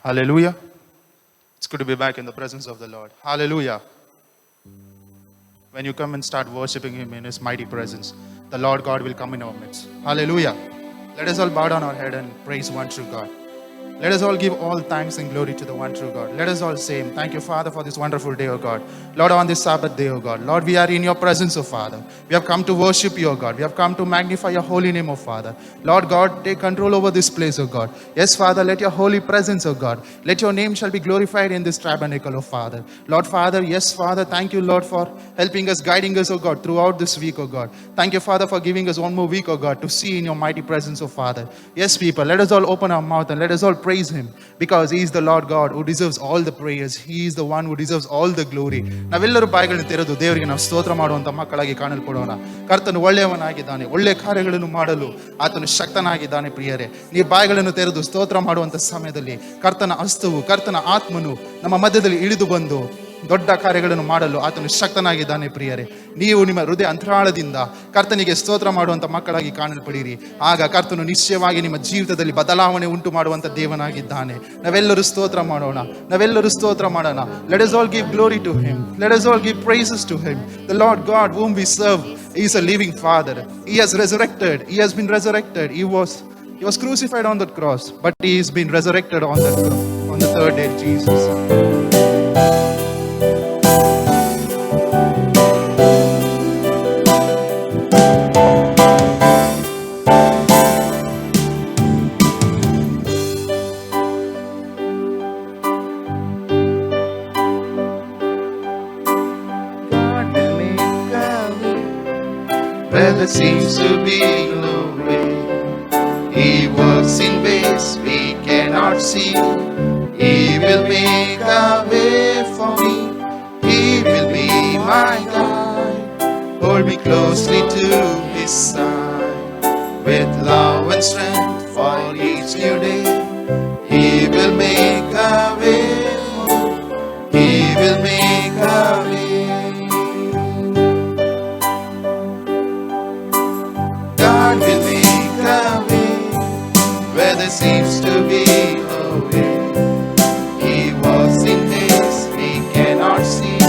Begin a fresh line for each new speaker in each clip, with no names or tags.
Hallelujah. It's good to be back in the presence of the Lord. Hallelujah. When you come and start worshiping Him in His mighty presence, the Lord God will come in our midst. Hallelujah. Let us all bow down our head and praise one true God. Let us all give all thanks and glory to the one true God. Let us all say, thank you, Father, for this wonderful day, O God. Lord, on this Sabbath day, O God. Lord, we are in your presence, O Father. We have come to worship you, O God. We have come to magnify your holy name, O Father. Lord God, take control over this place, O God. Yes, Father, let your holy presence, O God. Let your name shall be glorified in this tabernacle, O Father. Lord, Father, yes, Father, thank you, Lord, for helping us, guiding us, O God, throughout this week, O God. Thank you, Father, for giving us one more week, O God, to see in your mighty presence, O Father. Yes, people, let us all open our mouth and let us all praise Him because He is the Lord God who deserves all the prayers. He is the one who deserves all the glory. ನಾವೆಲ್ಲರೂ ಬಾಯಿಗಳನ್ನು ತೆರೆದು ದೇವರಿಗೆ ನಾವು ಸ್ತೋತ್ರ ಮಾಡುವಂತ ಮಕ್ಕಳಾಗಿ ಕಾಣಲ್ಪಡೋಣ. ಕರ್ತನು ಒಳ್ಳೆಯವನಾಗಿದ್ದಾನೆ, ಒಳ್ಳೆ ಕಾರ್ಯಗಳನ್ನು ಮಾಡಲು ಆತನು ಶಕ್ತನಾಗಿದ್ದಾನೆ. ಪ್ರಿಯರೇ, ನೀವು ಬಾಯಿಗಳನ್ನು ತೆರೆದು ಸ್ತೋತ್ರ ಮಾಡುವಂತ ಸಮಯದಲ್ಲಿ ಕರ್ತನ ಹಸ್ತವು, ಕರ್ತನ ಆತ್ಮನು ನಮ್ಮ ಮಧ್ಯದಲ್ಲಿ ಇಳಿದು ಬಂದು ದೊಡ್ಡ ಕಾರ್ಯಗಳನ್ನು ಮಾಡಲು ಆತನು ಶಕ್ತನಾಗಿದ್ದಾನೆ. ಪ್ರಿಯರೇ, ನೀವು ನಿಮ್ಮ ಹೃದಯ ಅಂತರಾಳದಿಂದ ಕರ್ತನಿಗೆ ಸ್ತೋತ್ರ ಮಾಡುವಂತ ಮಕ್ಕಳಾಗಿ ಕಾಣಲ್ಪಡಿರಿ. ಆಗ ಕರ್ತನು ನಿಶ್ಚಯವಾಗಿ ನಿಮ್ಮ ಜೀವಿತದಲ್ಲಿ ಬದಲಾವಣೆ ಉಂಟು ಮಾಡುವಂತ ದೇವನಾಗಿದ್ದಾನೆ. ನಾವೆಲ್ಲರೂ ಸ್ತೋತ್ರ ಮಾಡೋಣ, ನಾವೆಲ್ಲರೂ ಸ್ತೋತ್ರ ಮಾಡೋಣ. Let us all give glory to Him. Let us all give praises to Him. The Lord God whom we serve is a living Father. He has resurrected. He has been resurrected. He was crucified on that cross, but He has been resurrected on the third day. Jesus. Where there seems to be no way, He works in ways we cannot see. He will make a way for me. He will be my guide. Hold me closely to His side. With love and strength for each new day, He will make a way for me. He will make a way. God will make a way where there seems to be no way. He walks in ways we cannot see.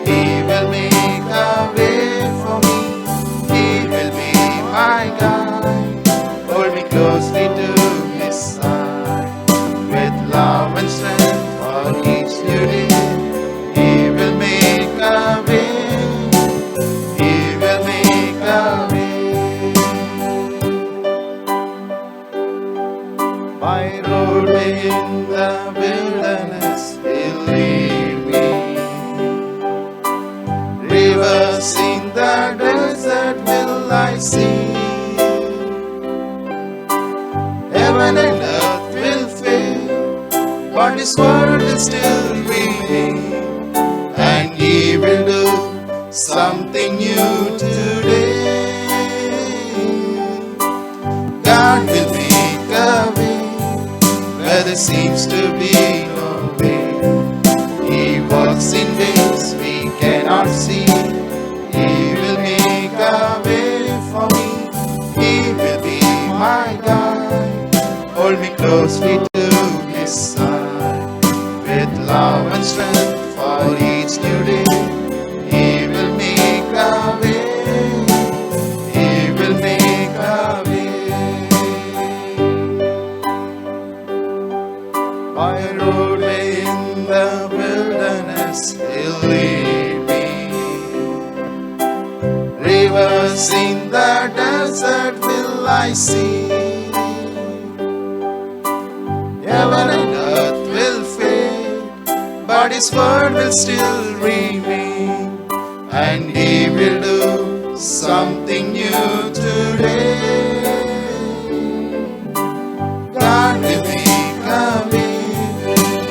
He will make a way for me. He will be my guide. Hold me closely to His side. With love and strength for each new day, He will make a way. He will make a way. My roadway in the wilderness, He'll lead me. Rivers in the desert will I see. Heaven and earth will fail, but His word will still remain. And He will do something new today. God will make a way where there seems to be no way. He walks in ways we cannot see. He will make a way for me. He will be my guide. Hold me closely to His side. With love and strength for each new day, He will make a way. He will make a way. My roadway in the wilderness, He'll lead me. Rivers in the desert will I see. Heaven and earth will fade, but His word will still remain. And He will do something new today. God will make a way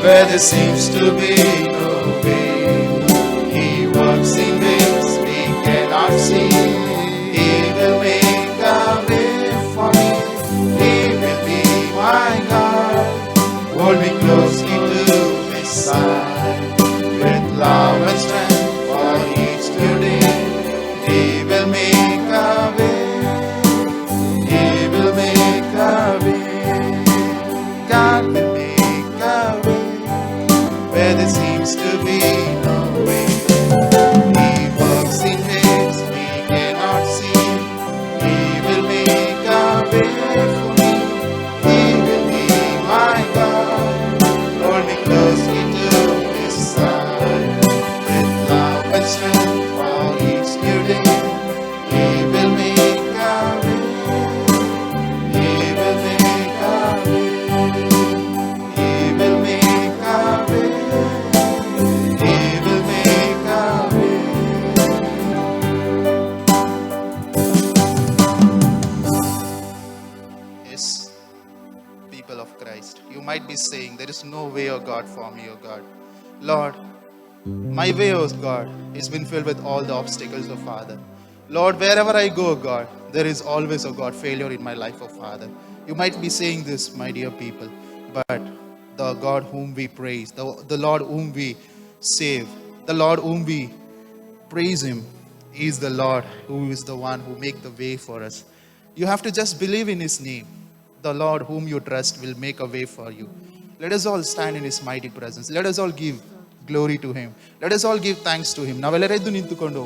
where there seems to be no way. He walks in ways we cannot see. He will make a way for me. He will be my guide. Hold me closely to His side. With love and strength for each new day, He will make a way. He will make a way. God will make a Christ. You might be saying, there is no way, oh God, for me, oh God. Lord, my way, oh God, has been filled with all the obstacles, oh Father. Lord, wherever I go, oh God, there is always, oh God, failure in my life, oh Father. You might be saying this, my dear people, but the God whom we praise, the Lord whom we save, the Lord whom we praise Him, is the Lord who is the one who make the way for us. You have to just believe in His name. The Lord whom you trust will make a way for you. Let us all stand in His mighty presence. Let us all give glory to Him. Let us all give thanks to Him. ನಾವೆಲ್ಲರೆದ್ದು ನಿಂತುಕೊಂಡು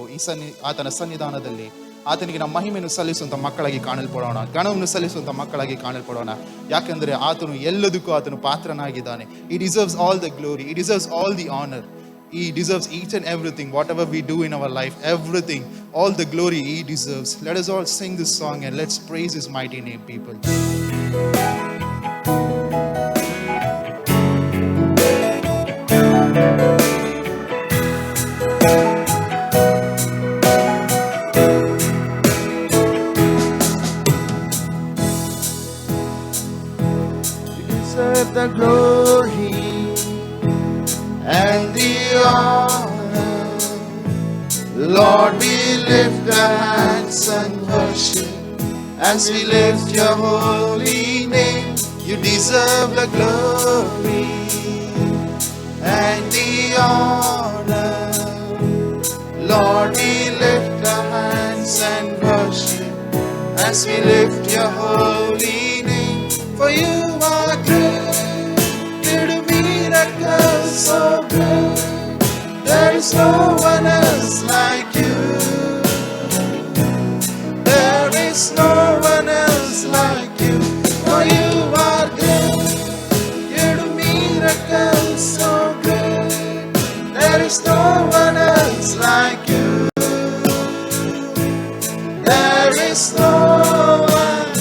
ಆತನ ಸನ್ನಿಧಾನದಲ್ಲಿ ಆತನಿಗೆ ನಮ್ಮ ಮಹಿಮೆಯನ್ನು ಸಲ್ಲಿಸುವಂತ ಮಕ್ಕಳಾಗಿ ಕಾಣಲ್ಪಡೋಣ, ಗಣವನ್ನು ಸಲ್ಲಿಸುವಂತ ಮಕ್ಕಳಾಗಿ ಕಾಣಲ್ಪಡೋಣ. ಯಾಕಂದ್ರೆ ಆತನು ಎಲ್ಲದಕ್ಕೂ ಆತನು ಪಾತ್ರನಾಗಿದ್ದಾನೆ. He deserves all the glory. He deserves all the honor. He deserves each and everything, whatever we do in our life, everything, all the glory He deserves. Let us all sing this song and let's praise His mighty name, people. You deserve the glory and the honor. Lord, we lift our hands and worship as we lift your holy name. You deserve the glory and the honor. Lord, we lift our hands and worship as we lift your holy name. For you are great, you do miracles so great. There is no one else like you. There is no one else like you. For you are great, you do miracles so great. There is no one else like you. There is no one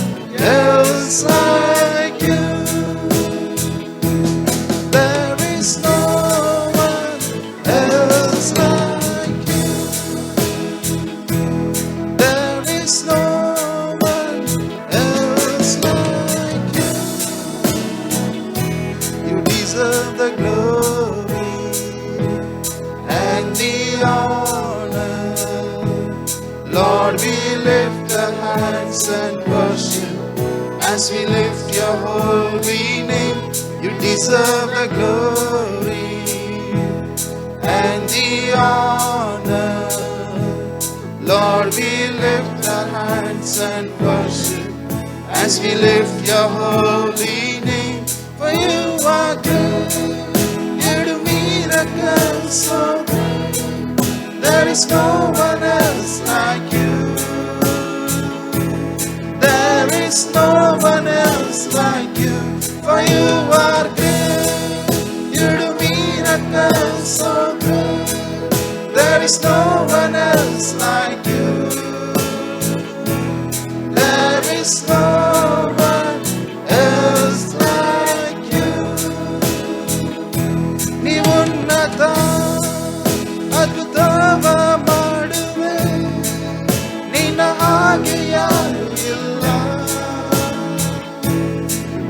else like you. There is no one else like you. There is no one else like you. You deserve the glory and the honor. Lord, we lift our hands and worship as we lift your holy name. You deserve the glory and the honor. Lord, we lift our hands and worship as we lift your holy name. For you are good, you do miracles so great. There is no one else like you. There is no one else like you. For you are great, you do miracles so great. There is no one else like you. There is no one else like you. ನೀವುನ್ನತ ಅದ್ಭುತವ ಮಾಡುವೆ, ನಿನ್ನ ಹಾಗೆ ಯಾರು ಇಲ್ಲ.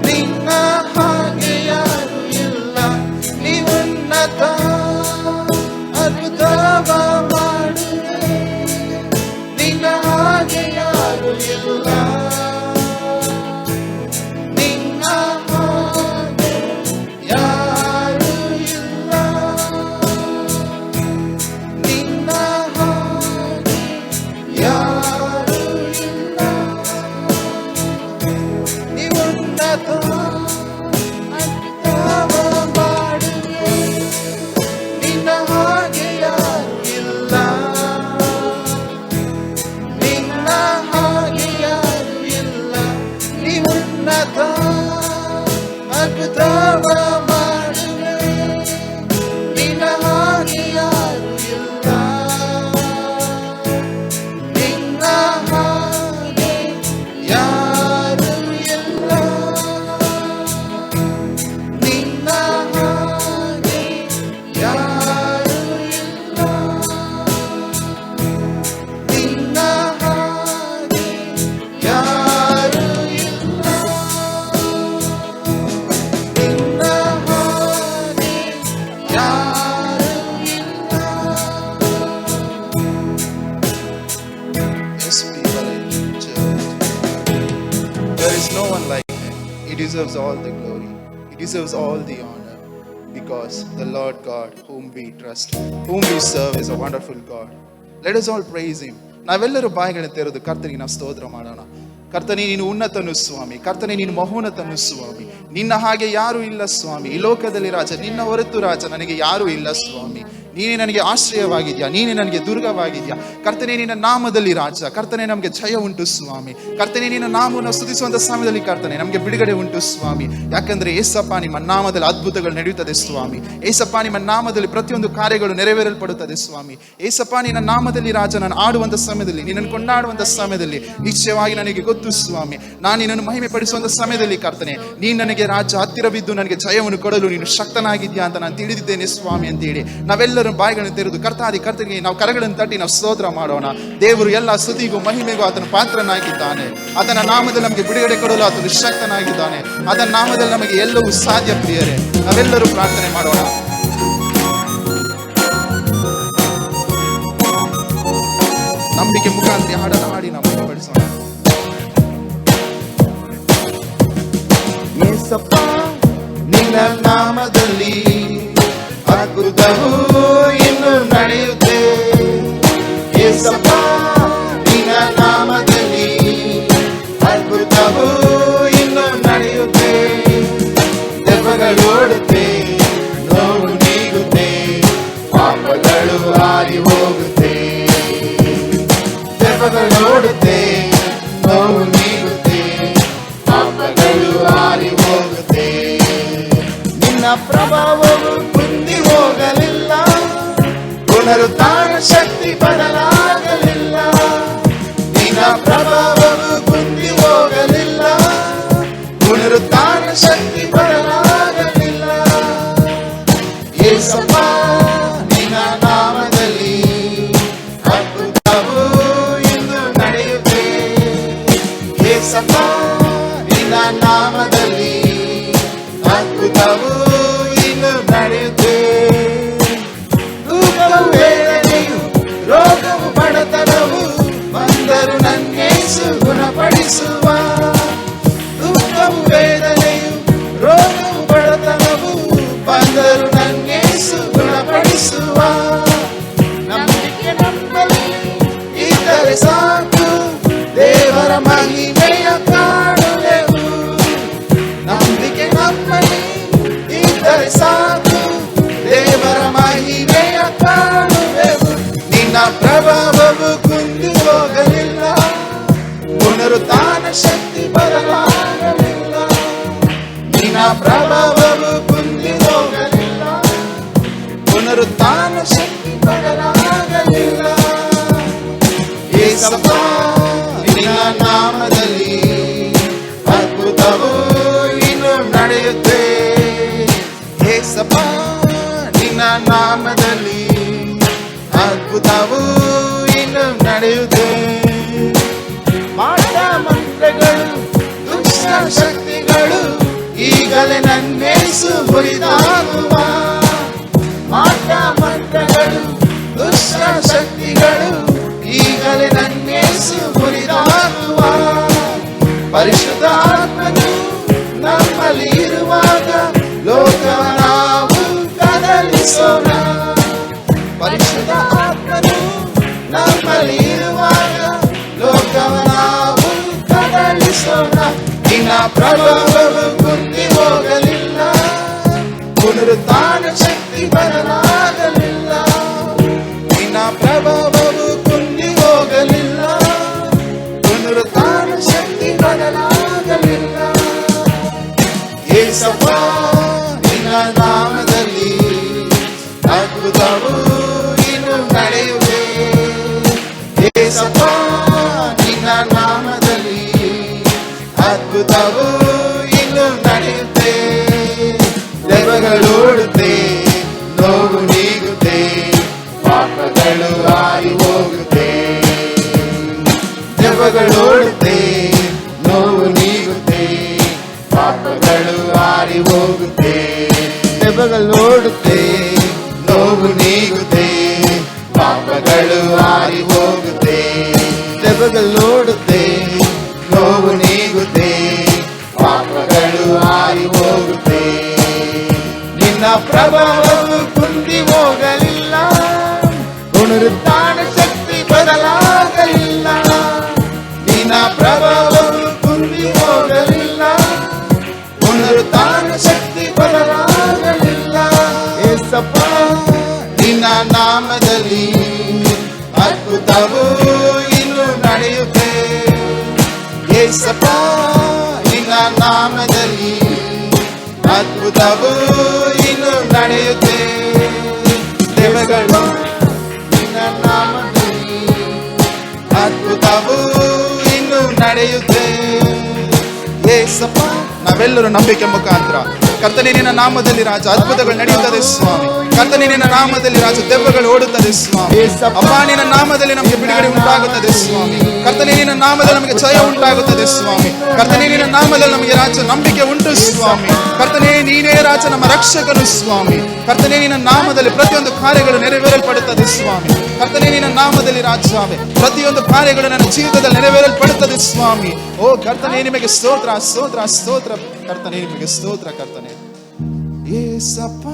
ನಿನ್ನ ಹಾಗೆ ಯಾರು ಇಲ್ಲ. ನೀವುನ್ನತ ಅದ್ಭುತವ ಮಾಡುವೆ, ನಿನ್ನ ಹಾಗೆ ಯಾರು ಇಲ್ಲ. ನಿನ್ನ ಹಾಗೆ ಯಾರು ಇಲ್ಲ. ನಿನ್ನ ಹಾಗೆ ಯಾರು ಇಲ್ಲ. ನೀವುನ್ನತ ಅದ್ಭುತವ ಮಾಡುವೆ, ನಿನ್ನ ಹಾಗೆ ಯಾರು ಇಲ್ಲ. ನಿನ್ನ ಹಾಗೆ ಯಾರು ಇಲ್ಲ. ನೀವುನ್ನತ ಅದ್ಭುತವ ಮಾಡುವೆ, ನಿನ್ನ ಹಾಗೆ ಯಾರು ಇಲ್ಲ. ನಿನ್ನ ಹಾಗೆ ಯಾರು ಇಲ್ಲ.
one like him. He deserves all the glory. He deserves all the honor, because the Lord God whom we trust, whom we serve, is a wonderful God. Let us all praise him. ನಾವೆಲ್ಲರೂ ಬಾಯಿಗಳನ್ನು ತೆರೆದು ಕರ್ತನಿಗೆ ನಾವು ಸ್ತೋತ್ರ ಮಾಡೋಣ. ಕರ್ತನೇ, ನೀನು ಉನ್ನತನು ಸ್ವಾಮಿ. ಕರ್ತನೇ, ನೀನು ಮಹೋನ್ನತನು ಸ್ವಾಮಿ. ನಿನ್ನ ಹಾಗೆ ಯಾರು ಇಲ್ಲ ಸ್ವಾಮಿ. ಈ ಲೋಕದಲ್ಲಿ ರಾಜ, ನಿನ್ನ ಹೊರತು ರಾಜ ನನಗೆ ಯಾರು ಇಲ್ಲ ಸ್ವಾಮಿ. ನೀನೇ ನನಗೆ ಆಶ್ರಯವಾಗಿದ್ಯಾ, ನೀನೇ ನನಗೆ ದುರ್ಗವಾಗಿದ್ಯಾ. ಕರ್ತನೇ, ನಿನ್ನ ನಾಮದಲ್ಲಿ ರಾಜ, ಕರ್ತನೇ ನಮಗೆ ಜಯ ಉಂಟು ಸ್ವಾಮಿ. ಕರ್ತನೇ, ನಿನ್ನ ನಾಮವನ್ನು ಸ್ತುತಿಸುವಂತ ಸಮಯದಲ್ಲಿ ಕರ್ತನೇ ನಮಗೆ ಬಿಡುಗಡೆ ಉಂಟು ಸ್ವಾಮಿ. ಯಾಕಂದ್ರೆ ಏಸಪ್ಪ ನಿಮ್ಮ ನಾಮದಲ್ಲಿ ಅದ್ಭುತಗಳು ನಡೆಯುತ್ತದೆ ಸ್ವಾಮಿ. ಏಸಪ್ಪ ನಿಮ್ಮ ನಾಮದಲ್ಲಿ ಪ್ರತಿಯೊಂದು ಕಾರ್ಯಗಳು ನೆರವೇರಲ್ಪಡುತ್ತದೆ ಸ್ವಾಮಿ. ಏಸಪ್ಪ ನಿನ್ನ ನಾಮದಲ್ಲಿ ರಾಜ, ನಾನು ಆಡುವಂತ ಸಮಯದಲ್ಲಿ, ನಿನ್ನನ್ನು ಕೊಂಡಾಡುವಂತ ಸಮಯದಲ್ಲಿ ನಿಶ್ಚಯವಾಗಿ ನನಗೆ ಗೊತ್ತು ಸ್ವಾಮಿ, ನಾನು ನಿನ್ನನ್ನು ಮಹಿಮೆ ಪಡಿಸುವಂತ ಸಮಯದಲ್ಲಿ ಕರ್ತನೆ, ನೀನು ನನಗೆ ರಾಜ ಹತ್ತಿರವಿದ್ದು ನನಗೆ ಜಯವನ್ನು ಕೊಡಲು ನೀನು ಶಕ್ತನಾಗಿದ್ಯಾ ಅಂತ ನಾನು ತಿಳಿದಿದ್ದೇನೆ ಸ್ವಾಮಿ ಅಂತೇಳಿ ನಾವೆಲ್ಲರೂ ಬಾಯಿಗಳನ್ನು ತೆರೆದು ಕರ್ತನಿಗೆ ನಾವು ಕರಗಳನ್ನು ತಟ್ಟಿ ನಾವು ಸ್ತೋತ್ರ ಮಾಡೋಣ. ದೇವರು ಎಲ್ಲ ಸ್ತುತಿಗೂ ಮಹಿಮೆಗೂ ಆತನ ಪಾತ್ರನಾಗಿದ್ದಾನೆ. ಆತನ ನಾಮದಲ್ಲಿ ನಮಗೆ ಬಿಡುಗಡೆ ಕೊಡಲು ಆತನು ಶಕ್ತನಾಗಿದ್ದಾನೆ. ಆತನ ನಾಮದಲ್ಲಿ ನಮಗೆ ಎಲ್ಲವೂ ಸಾಧ್ಯ ಪ್ರಿಯರೇ. ನಾವೆಲ್ಲರೂ ಪ್ರಾರ್ಥನೆ ಮಾಡೋಣ. ನಂಬಿಕೆ ಮುಖಾಂತರ ಹಾಡನ್ನು ಹಾಡಿ ನಾವು ಮಹಿಮೆಪಡಿಸೋಣ. ಯೇಸಪ್ಪ ನಿನ್ನ ನಾಮದಲ್ಲಿ ಅದ್ಭುತವು ಇನ್ನು ನಡೆಯುತ್ತೆ. ಯೇಸಪ್ಪ ನಿನ್ನ ನಾಮದಲ್ಲಿ ಅದ್ಭುತವು ಇನ್ನು ನಡೆಯುತ್ತೆ. ದೆವ್ವಗಳು ಓಡುತ್ತೆ, ನೋವು ನೀಗುತ್ತೆ, ಪಾಪಗಳು ಹಾರಿ ಹೋಗುತ್ತೆ. ದೆವ್ವಗಳು ಓಡುತ್ತೆ, ನೋವು ನೀಗುತ್ತೆ, ಪಾಪಗಳು ಹಾರಿ ಹೋಗುತ್ತೆ. ನಿನ್ನ ಪ್ರಭಾವವು ಕುಂದಿ ಹೋಗಲಿಲ್ಲ, ಪುನರುತ್ಥಾನ ಶಕ್ತಿ ಬದಲಾಗಲಿಲ್ಲ. ನಿನ್ನ ಪ್ರಭಾವವು ಕುಂದಿ ಹೋಗಲಿಲ್ಲ, ಪುನರುತ್ಥಾನ ಶಕ್ತಿ ಬದಲಾಗಲಿಲ್ಲ. ಯೇಸಪ್ಪ ನಿನ್ನ ನಾಮದಲ್ಲಿ ಅದ್ಭುತವು ಇಂದು ನಡೆಯುತ್ತೆ. ಯೇಸಪ್ಪ ನಿನ್ನ ನಾಮದಲ್ಲಿ ಅದ್ಭುತವು ಇನ್ನು ನಡೆಯುತ್ತೆ. ದುಃಖವು ವೇದನೆಯು ರೋಗವು ಬಡತನವು ಬಂದರು ನನ್ನೇಸು ಗುಣಪಡಿಸುವ. ದುಃಖವು ವೇದನೆಯು ರೋಗವು ಬಡತನವು ಬಂದರು ನನ್ನೇಸು ಗುಣಪಡಿಸುವ. ನಂಬಿಕೆ ನಮ್ಮಲ್ಲಿ ಇದ್ದರೆ ಸಾಕು, ದೇವರ ಮಹಿಮೆಯ ಕಾಣುವೆವು. ನಂಬಿಕೆ ನಮ್ಮಲ್ಲಿ ಇದ್ದರೆ ಸಾಕು, ದೇವರ ಮಹಿಮೆಯ ಕಾಣುವೆವು. ನಿನ್ನ ಪ್ರಭಾವವು ಕುಂದಿ ಹೋಗಲಿಲ್ಲ, ಪುನರುತ್ಥಾನ ಶಕ್ತಿ ಬದಲಾಗಲಿಲ್ಲ. ನಿನ್ನ ಪ್ರಭಾವವು ಕುಂದಿ ಹೋಗಲಿಲ್ಲ, ಪುನರುತ್ಥಾನ ಶಕ್ತಿ ಬದಲಾಗಲಿಲ್ಲ. ಯೇಸಪ್ಪ ನಿನ್ನ ನಾಮದಲ್ಲಿ ಅದ್ಭುತವು ಇನ್ನು ನಡೆಯುತ್ತೆ. ಯೇಸಪ್ಪ ನಿನ್ನ ನಾಮದಲ್ಲಿ ಅದ್ಭುತವು ಇನ್ನು ನಡೆಯುತ್ತೆ. ಮಾಟ ಮಂತ್ರಗಳು ದುಷ್ಟ ಶಕ್ತಿಗಳು ಈಗಲೇ ನನ್ನೇಸು ಮುರಿದಾಗುವ. ಮಾಟ ಮಂತ್ರಗಳು ದುಷ್ಟ ಶಕ್ತಿಗಳು ಈಗಲೇ ನನ್ನೇಸು ಮುರಿದಾಗುವ. ಪರಿಶುದ್ಧ ಆತ್ಮನು ನಮ್ಮಲ್ಲಿ ಇರುವಾಗ ಲೋಕವ ನಾವು ಕದಲಿಸೋಣ. ಪರಿಶುದ್ಧ ಆತ್ಮನು ನಮ್ಮಲ್ಲಿ ಇರುವಾಗ ಲೋಕವ ನಾವು ಕದಲಿಸೋಣ. ನಿನ್ನ ಪ್ರಭಾವವು ಕುಂದಿ ಹೋಗಲಿಲ್ಲ, ಪುನರುತ್ಥಾನ ಶಕ್ತಿ ಬದಲಾಗಲಿಲ್ಲ. ನಿನ್ನ ಪ್ರಭಾವವು ಕುಂದಿ ಹೋಗಲಿಲ್ಲ, ಪುನರುತ್ಥಾನ ಶಕ್ತಿ ಬದಲಾಗಲಿಲ್ಲ. ಯೇಸಪ್ಪ ನಿನ್ನ ನಾಮದಲ್ಲಿ ಅದ್ಭುತವು ಇನ್ನು ನಡೆಯುವೆ. ಯೇಸಪ್ಪ ನಿನ್ನ ನಾಮದಲ್ಲಿ ಅದ್ಭುತವು ಇನ್ನು ನಡೆಯುತ್ತೆ. ದೆವ್ವಗಳು ಓಡುತ್ತೆ, ನೋವು ನೀಗುತ್ತೆ, ಪಾಪಗಳು ಹಾರಿ ಹೋಗುತ್ತೆ. ದೆವ್ವಗಳು ಓಡುತ್ತೆ, ನೋವು ನೀಗುತ್ತೆ, ಪಾಪಗಳು ಹಾರಿ ಹೋಗುತ್ತೆ. ದೆವ್ವಗಳು ಓಡುತ್ತೆ, ನೋವು ನೀಗುತ್ತೆ, ಪಾಪಗಳು ಹಾರಿ ಹೋಗುತ್ತೆ. ದೆವ್ವಗಳು ಓಡುತ್ತೆ, ನೋವು ನೀಗುತ್ತೆ, ಪ್ರಭಾವವು ಕುಂದಿ ಹೋಗಲಿಲ್ಲ, ಪುನರುತ್ಥಾನ ಶಕ್ತಿ ಬದಲಾಗಲಿಲ್ಲ. ಏಸಪ್ಪ ನಿನ್ನ ನಾಮದಲ್ಲಿ ಅದ್ಭುತವು ಇನ್ನು ನಡೆಯುತ್ತೆ. ಏಸಪ್ಪ ನಿನ್ನ ನಾಮದಲ್ಲಿ ಅದ್ಭುತವು ಇನ್ನು ನಡೆಯುತ್ತೆ. ದೇವಗಳು ನಿನ್ನ ನಾಮದಲ್ಲಿ ಅದ್ಭುತವು ಇನ್ನು ನಡೆಯುತ್ತೆ. ಏಸಪ್ಪ ನಾವೆಲ್ಲರೂ ನಂಬಿಕೆ ಮುಖಾಂತರ ಕರ್ತನೇ ನಿನ್ನ ನಾಮದಲ್ಲಿ ರಾಜ ಅದ್ಭುತಗಳು ನಡೆಯುತ್ತದೆ ಸ್ವಾಮಿ. ಕರ್ತನೇ ನಿನ್ನ ನಾಮದಲ್ಲಿ ರಾಜ ದೆವ್ವಗಳು ಓಡುತ್ತದೆ ಸ್ವಾಮಿ. ಅಪ್ಪ ನಿನ್ನ ನಾಮದಲ್ಲಿ ನಮಗೆ ಬಿಡುಗಡೆ ಉಂಟಾಗುತ್ತದೆ ಸ್ವಾಮಿ. ಕರ್ತನೇ ನಿನ್ನ ನಾಮದಲ್ಲಿ ನಮಗೆ ಜಯ ಉಂಟಾಗುತ್ತದೆ ಸ್ವಾಮಿ. ಕರ್ತನೇ ನಿನ್ನ ನಾಮದಲ್ಲಿ ನಮಗೆ ರಾಜ ನಂಬಿಕೆ ಉಂಟು ಸ್ವಾಮಿ. ಕರ್ತನೇ ನೀನೇ ರಾಜ ನಮ್ಮ ರಕ್ಷಕನು ಸ್ವಾಮಿ. ಕರ್ತನೇ ನಿನ್ನ ನಾಮದಲ್ಲಿ ಪ್ರತಿಯೊಂದು ಕಾರ್ಯಗಳು ನೆರವೇರಲ್ಪಡುತ್ತದೆ ಸ್ವಾಮಿ. ಕರ್ತನೇ ನಿನ್ನ ನಾಮದಲ್ಲಿ ರಾಜಾವೆ ಪ್ರತಿಯೊಂದು ಕಾರ್ಯಗಳು ನನ್ನ ಜೀವಿತದಲ್ಲಿ ನೆರವೇರಲ್ಪಡುತ್ತದೆ ಸ್ವಾಮಿ. ಓ ಕರ್ತನೇ ನಿಮಗೆ ಸ್ತೋತ್ರ ಸ್ತೋತ್ರ ಸ್ತೋತ್ರ. ಕರ್ತನೇ ನಿಮಗೆ ಸ್ತೋತ್ರ. ಕರ್ತನೇ ಏಸಪ್ಪ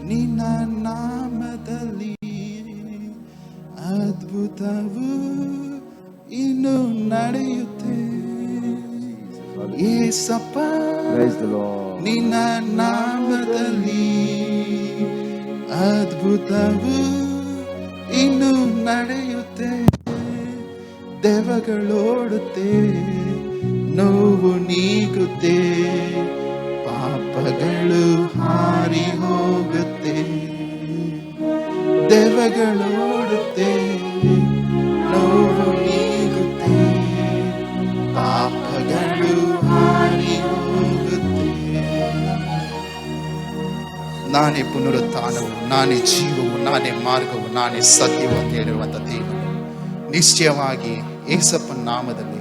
ನಿನ್ನ ನಾಮದಲ್ಲಿ ಅದ್ಭುತವು ಇನ್ನು ನಡೆಯುತ್ತೆ. ಏಸಪ್ಪ ನಿನ್ನ ನಾಮದಲ್ಲಿ ಅದ್ಭುತವು ಇನ್ನು ನಡೆಯುತ್ತೆ. ದೆವ್ವಗಳೋಡುತ್ತೆ, ನೋವು ನೀಗುತ್ತೆ, ಪಾಪಗಳು ಹಾರಿ ಹೋಗುತ್ತೆ. ದೆವ್ವಗಳೋಡುತ್ತೆ, ನೋವು ನೀಗುತ್ತೆ, ಪಾಪಗಳು ಹಾರಿ ಹೋಗುತ್ತೆ. ನಾನೇ ಪುನರುತ್ಥಾನವು, ನಾನೇ ಜೀವವು, ನಾನೇ ಮಾರ್ಗವು, ನಾನೇ ಸತ್ಯವು ಅಂತ ಹೇಳಿರುವಂಥ ದೇವರು ನಿಶ್ಚಯವಾಗಿ ಯೇಸಪ್ಪನ ನಾಮದಲ್ಲಿ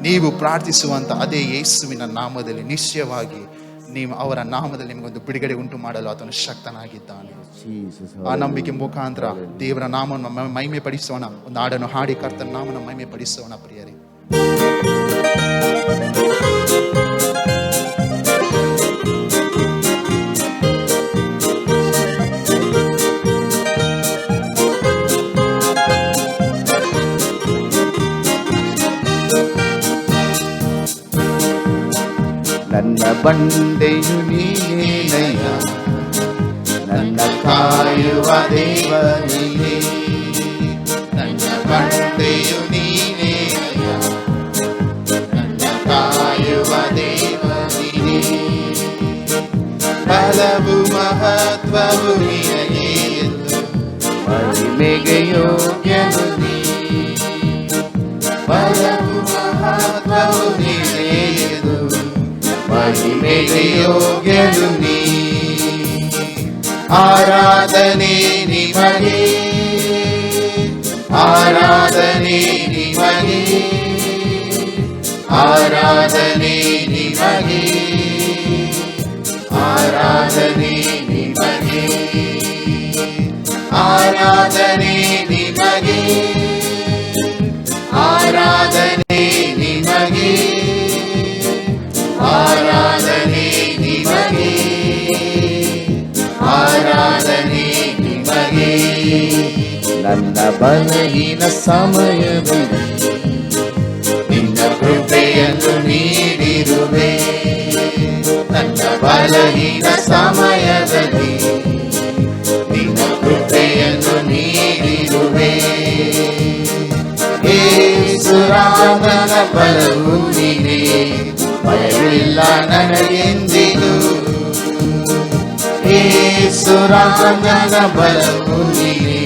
ನೀವು ಪ್ರಾರ್ಥಿಸುವಂಥ ಅದೇ ಯೇಸುವಿನ ನಾಮದಲ್ಲಿ ನಿಶ್ಚಯವಾಗಿ ನೀವು ಅವರ ನಾಮದಲ್ಲಿ ನಿಮಗೊಂದು ಬಿಡುಗಡೆ ಉಂಟು ಮಾಡಲು ಆತನು ಶಕ್ತನಾಗಿದ್ದಾನೆ. ಆ ನಂಬಿಕೆ ಮುಖಾಂತರ ದೇವರ ನಾಮವನ್ನು ಮಹಿಮೆ ಪಡಿಸೋಣ. ಒಂದು ಹಾಡನ್ನು ಹಾಡಿ ಕರ್ತನ ನಾಮವನ್ನು ಮಹಿಮೆ ಪಡಿಸೋಣ ಪ್ರಿಯರೇ.
ನನ್ನ ಬಂಡೆಯು ನೀನೇನಯ್ಯ, ನನ್ನ ಕಾಯುವ ದೇವ ನೀನೇ.
ನನ್ನ ಬಂಡೆಯು ನೀನೇನಯ್ಯ, ನನ್ನ ಕಾಯುವ ದೇವ ನೀನೇ. ಬಲವು ಮಹತ್ವವು ನಿನಗೆ ಎಂದು
ಮಹಿಮೆಗೆ ಯೋಗ್ಯನು ನೀ.
ಬಲವು ಮಹತ್ವವು ನಿನಗೆ ಎಂದು ಮಹಿಮೆಗೆ ಯೋಗ್ಯನು ನೀ. ಆರಾಧನೆ ನಿಮಗೆ, ಆರಾಧನೆ ನಿಮಗೆ, ಆರಾಧನೆ ನಿಮಗೆ, ಆರಾಧನೆ ನಿಮಗೆ, ಆರಾಧನೆ ನಿಮಗೆ, ಆರಾಧನೆ ನಿಮಗೆ, ಆರಾಧನೆ ನಿಮಗೆ, ಆರಾಧನೆ ನಿಮಗೆ.
ನನ್ನ ಬಲಹೀನ ಸಮಯದಲ್ಲಿ
ನಿನ್ನ ಕೃಪೆಯನ್ನು ನೀಡಿರುವೆ. ನನ್ನ ಬಲಹೀನ ಸಮಯದಲ್ಲಿ ನಿನ್ನ ಕೃಪೆಯನ್ನು ನೀಡಿರುವೆ. ಯೇಸುರಾಮನ ಬಲವು ನೀನೇ, ಭಯವಿಲ್ಲ ನನಗೆಂದಿಗೂ. ಯೇಸುರಾಮನ ಬಲವು ನೀನೇ,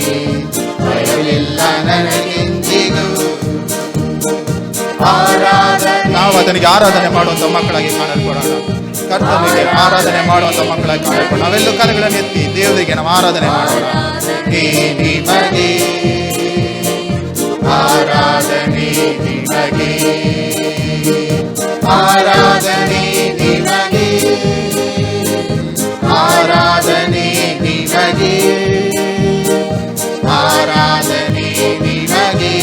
ಭಯವಿಲ್ಲ ನನಗೆಂದಿಗೂ. ಆರಾಧನೆ
ನಾವು ಅದನಿಗೆ ಆರಾಧನೆ ಮಾಡುವಂತ ಮಕ್ಕಳಾಗಿ ಕಾಣಲ್ಪಡೋಣ. ಕರ್ತನಿಗೆ ಆರಾಧನೆ ಮಾಡುವಂತ ಮಕ್ಕಳಾಗಿ ಕಾಣಲ್ಪಡೋಣ. ನಾವೆಲ್ಲ ಕರೆಗಳನ್ನು ಎತ್ತಿ ದೇವರಿಗೆ ನಾವು ಆರಾಧನೆ ಮಾಡೋಣ.
ನಿಮಗೆ ಆರಾಧನೆ ನಿಮಗೆ, ಆರಾಧನೆ ನಿಮಗೆ, ಆರಾಧನೆ ನಿಮಗೆ, ಆರಾಧನೆ ನಿಮಗೆ,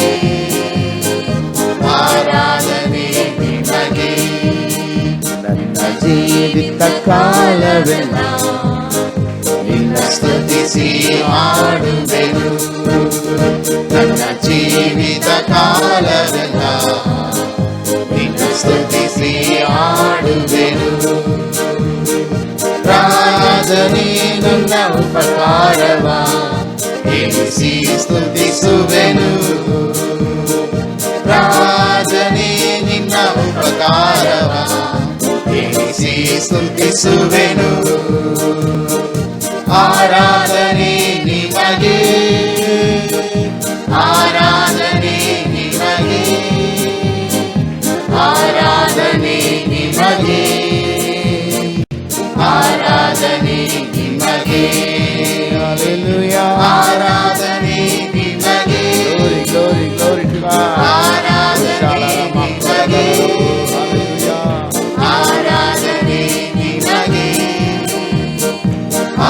ಆರಾಧನೆ ನಿಮಗೆ.
ನನ್ನ ಜೀವಿತ ಕಾಲವೆಲ್ಲ
ನಿನ್ನ ಸ್ತುತಿಸಿ ಹಾಡುವೆನು. ನನ್ನ ಜೀವಿತ ಕಾಲವೆಲ್ಲ ರಾಜನೇ ನನ್ನ ಉಪಕಾರವ ಎಣಿಸಿ ಸ್ತುತಿಸುವೆನು. ರಾಜನೇ ನಿನ್ನ ಉಪಕಾರವ ಎಣಿಸಿ ಸ್ತುತಿಸುವೆನು. ಆರಾಧನೆ ನಿಮಗೆ, ಆರಾಧನೆ ನಿಮಗೆ, ಆರಾಧನೆ ನಿಮಗೆ, ಆರಾಧನೆ ನಿಮಗೆ.
Hallelujah.
ಆರಾಧನೆ ನಿಮಗೆ,
Glory, glory, glory to God.
ಆರಾಧನೆ ನಿಮಗೆ,
Hallelujah.
ಆರಾಧನೆ ನಿಮಗೆ,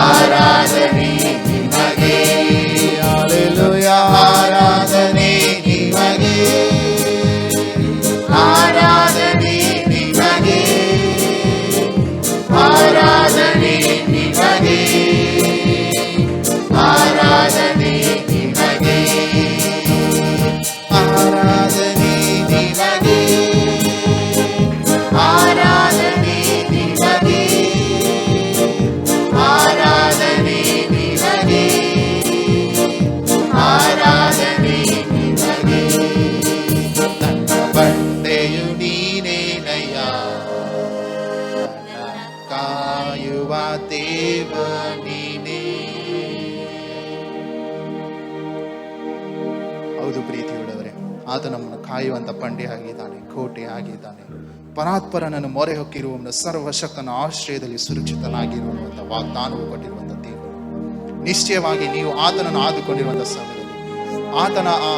ಆರಾಧನೆ ನಿಮಗೆ,
Hallelujah.
ಆರಾಧನೆ ನಿಮಗೆ, ಆರಾಧನೆ ನಿಮಗೆ, ಆರಾಧನೆ ನಿಮಗೆ, ಆರಾಧನೆ ನಿಮಗೆ, ಆರಾಧನೆ ನಿಮಗೆ, ಆರಾಧನೆ ನಿಮಗೆ, ಆರಾಧನೆ ನಿಮಗೆ, ಆರಾಧನೆ ನಿಮಗೆ. ನನ್ನ ಬಂಡೆಯು ನೀನೇನಯ್ಯ, ನನ್ನ ಕಾಯುವ ದೇವ ನೀನೇ. ಹೌದು ಪ್ರೀತಿಯುಳ್ಳವರೇ, ಆತ ನಮ್ಮನ್ನು ಕಾಯುವಂತ ಬಂಡೆ ಆಗಿದ್ದಾನೆ, ಕೋಟೆ ಆಗಿದ್ದಾನೆ. ಪರಾತ್ಪರನನ್ನು ಮೊರೆ ಹೊಕ್ಕಿರುವವನು ಸರ್ವಶಕ್ತನ ಆಶ್ರಯದಲ್ಲಿ ಸುರಕ್ಷಿತನಾಗಿರುವಂತ ವಾಗ್ದಾನವು ಕೊಟ್ಟಿರುವಂತ ದೇವರು. ನಿಶ್ಚಯವಾಗಿ ನೀವು ಆತನನ್ನು ಆದುಕೊಂಡಿರುವಂತ ಸಮಯದಲ್ಲಿ, ಆತನ ಆ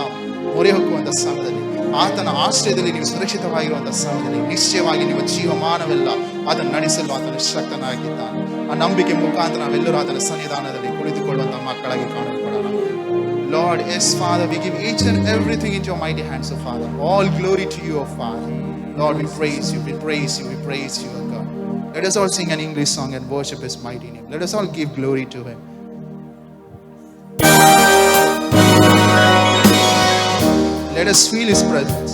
ಮೊರೆ ಹೊಕ್ಕುವಂತ ಸಮಯದಲ್ಲಿ, ಆತನ ಆಶ್ರಯದಲ್ಲಿ ನೀವು ಸುರಕ್ಷಿತವಾಗಿರುವಂತ ಸಮಯದಲ್ಲಿ ನಿಶ್ಚಯವಾಗಿ ನಿಮ್ಮ ಜೀವಮಾನವೆಲ್ಲ ಅದನ್ನು ನಡೆಸಲು ಆತನ ಶಕ್ತನಾಗಿದ್ದಾನೆ. ಆ ನಂಬಿಕೆ ಮುಖಾಂತರ ನಾವೆಲ್ಲರೂ ಆತನ ಸನ್ನಿಧಾನದಲ್ಲಿ ಕುಳಿತುಕೊಳ್ಳುವಂತ ಮಕ್ಕಳಾಗಿ ಕಾಣಲ್ಪಡೋಣ. Lord, yes, Father, we give each and everything into your mighty hands, O Father. All glory to you, O Father. Lord, we praise you, we praise you, we praise you, O God. Let us all sing an English song and worship His mighty name. Let us all give glory to Him. Let us feel His presence.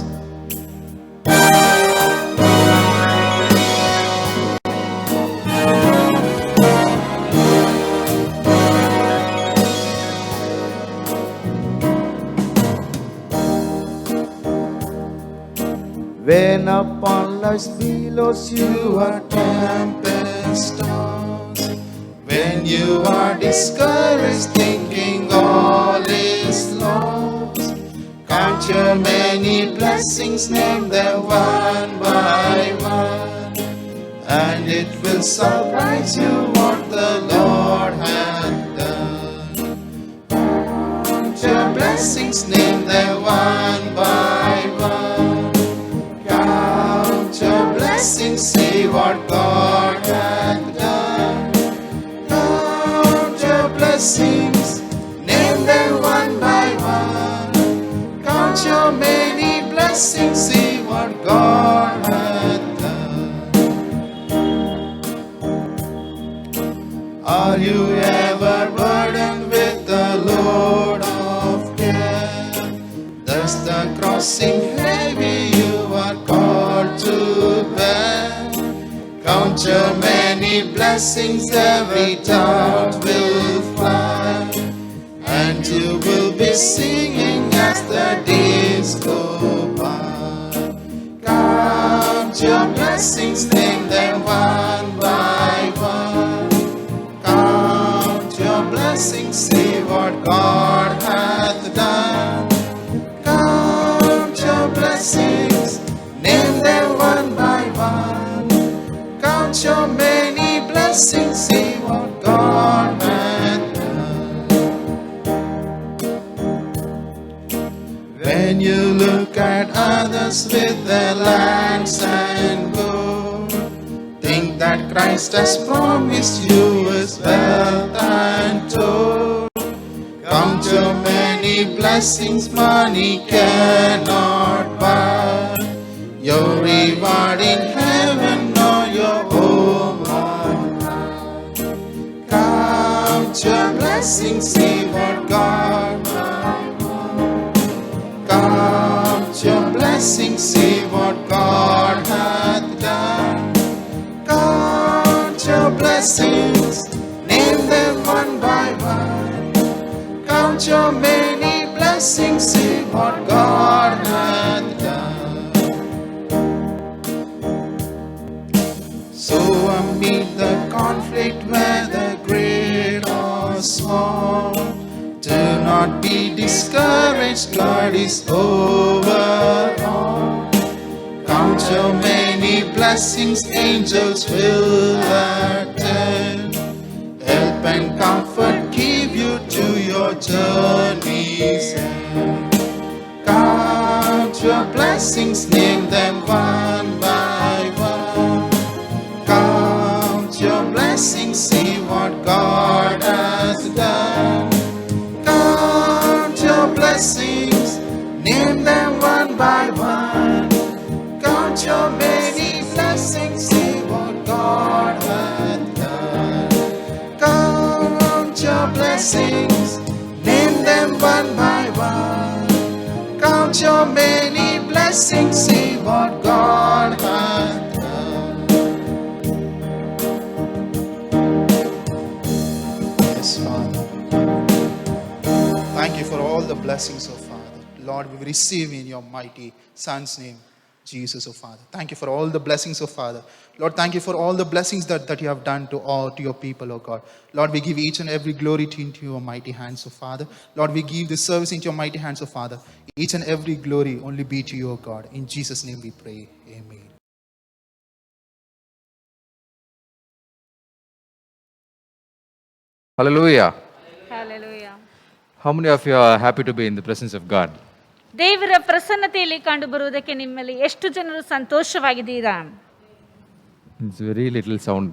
When upon life's billows you are
Tempest storms, when you are discouraged, thinking all is lost, count your many blessings, name them one by one, and it will surprise you what the Lord hath done. Count your blessings, name them one by one. Count your blessings, see what God hath done. Count your blessings, name them one by one. Count your many blessings, see what God hath done. Are you ever burdened with the load of care? Does the crossing heavy you are called to bear? Count your many blessings, every doubt will fly, and you will be singing as the days go by. Count your blessings, name them one by one. Count your blessings, see what God hath done. Count your blessings, name them one by one. Count your many blessings, see what God hath done. When you look at others with their lands and gold, think that Christ has promised you His wealth untold. Count your many blessings, money cannot buy your reward in heaven or your home on high. Count your blessings, see what God hath done. Count your blessings, see what God hath done. Count your blessings, Count your many blessings, see what God hath done. So amid the conflict, whether great or small, do not be discouraged, God is over all. Count your many blessings, angels will attend. Help and comfort give you to your journey's end. Count your blessings, name them one by one. Count your blessings, see what God has done. Count your blessings, name them one by one. Count your many blessings, see what God hath done. Count your blessings, name them one by one. Count your many blessings, see what God hath done. Yes, Father. Thank you for all the blessings, oh Father. Lord, we receive in your mighty Son's name, Jesus, oh Father. Thank you for all the blessings, oh Father. Lord, thank you for all the blessings that you have done to your people, oh God. Lord, we give each and every glory into your mighty hands, oh Father. Lord, we give this service into your mighty hands, oh Father. Each and every glory only be to you, oh God. In Jesus' name we pray. Amen.
Hallelujah.
Hallelujah.
How many of you are happy to be in the presence of God?
ದೇವರ ಪ್ರಸನ್ನತೆಯಲ್ಲಿ ಕಂಡು ಬರುವುದಕ್ಕೆ ನಿಮ್ಮಲ್ಲಿ ಎಷ್ಟು ಜನರು ಸಂತೋಷವಾಗಿದ್ದೀರಾ?
It's very little sound.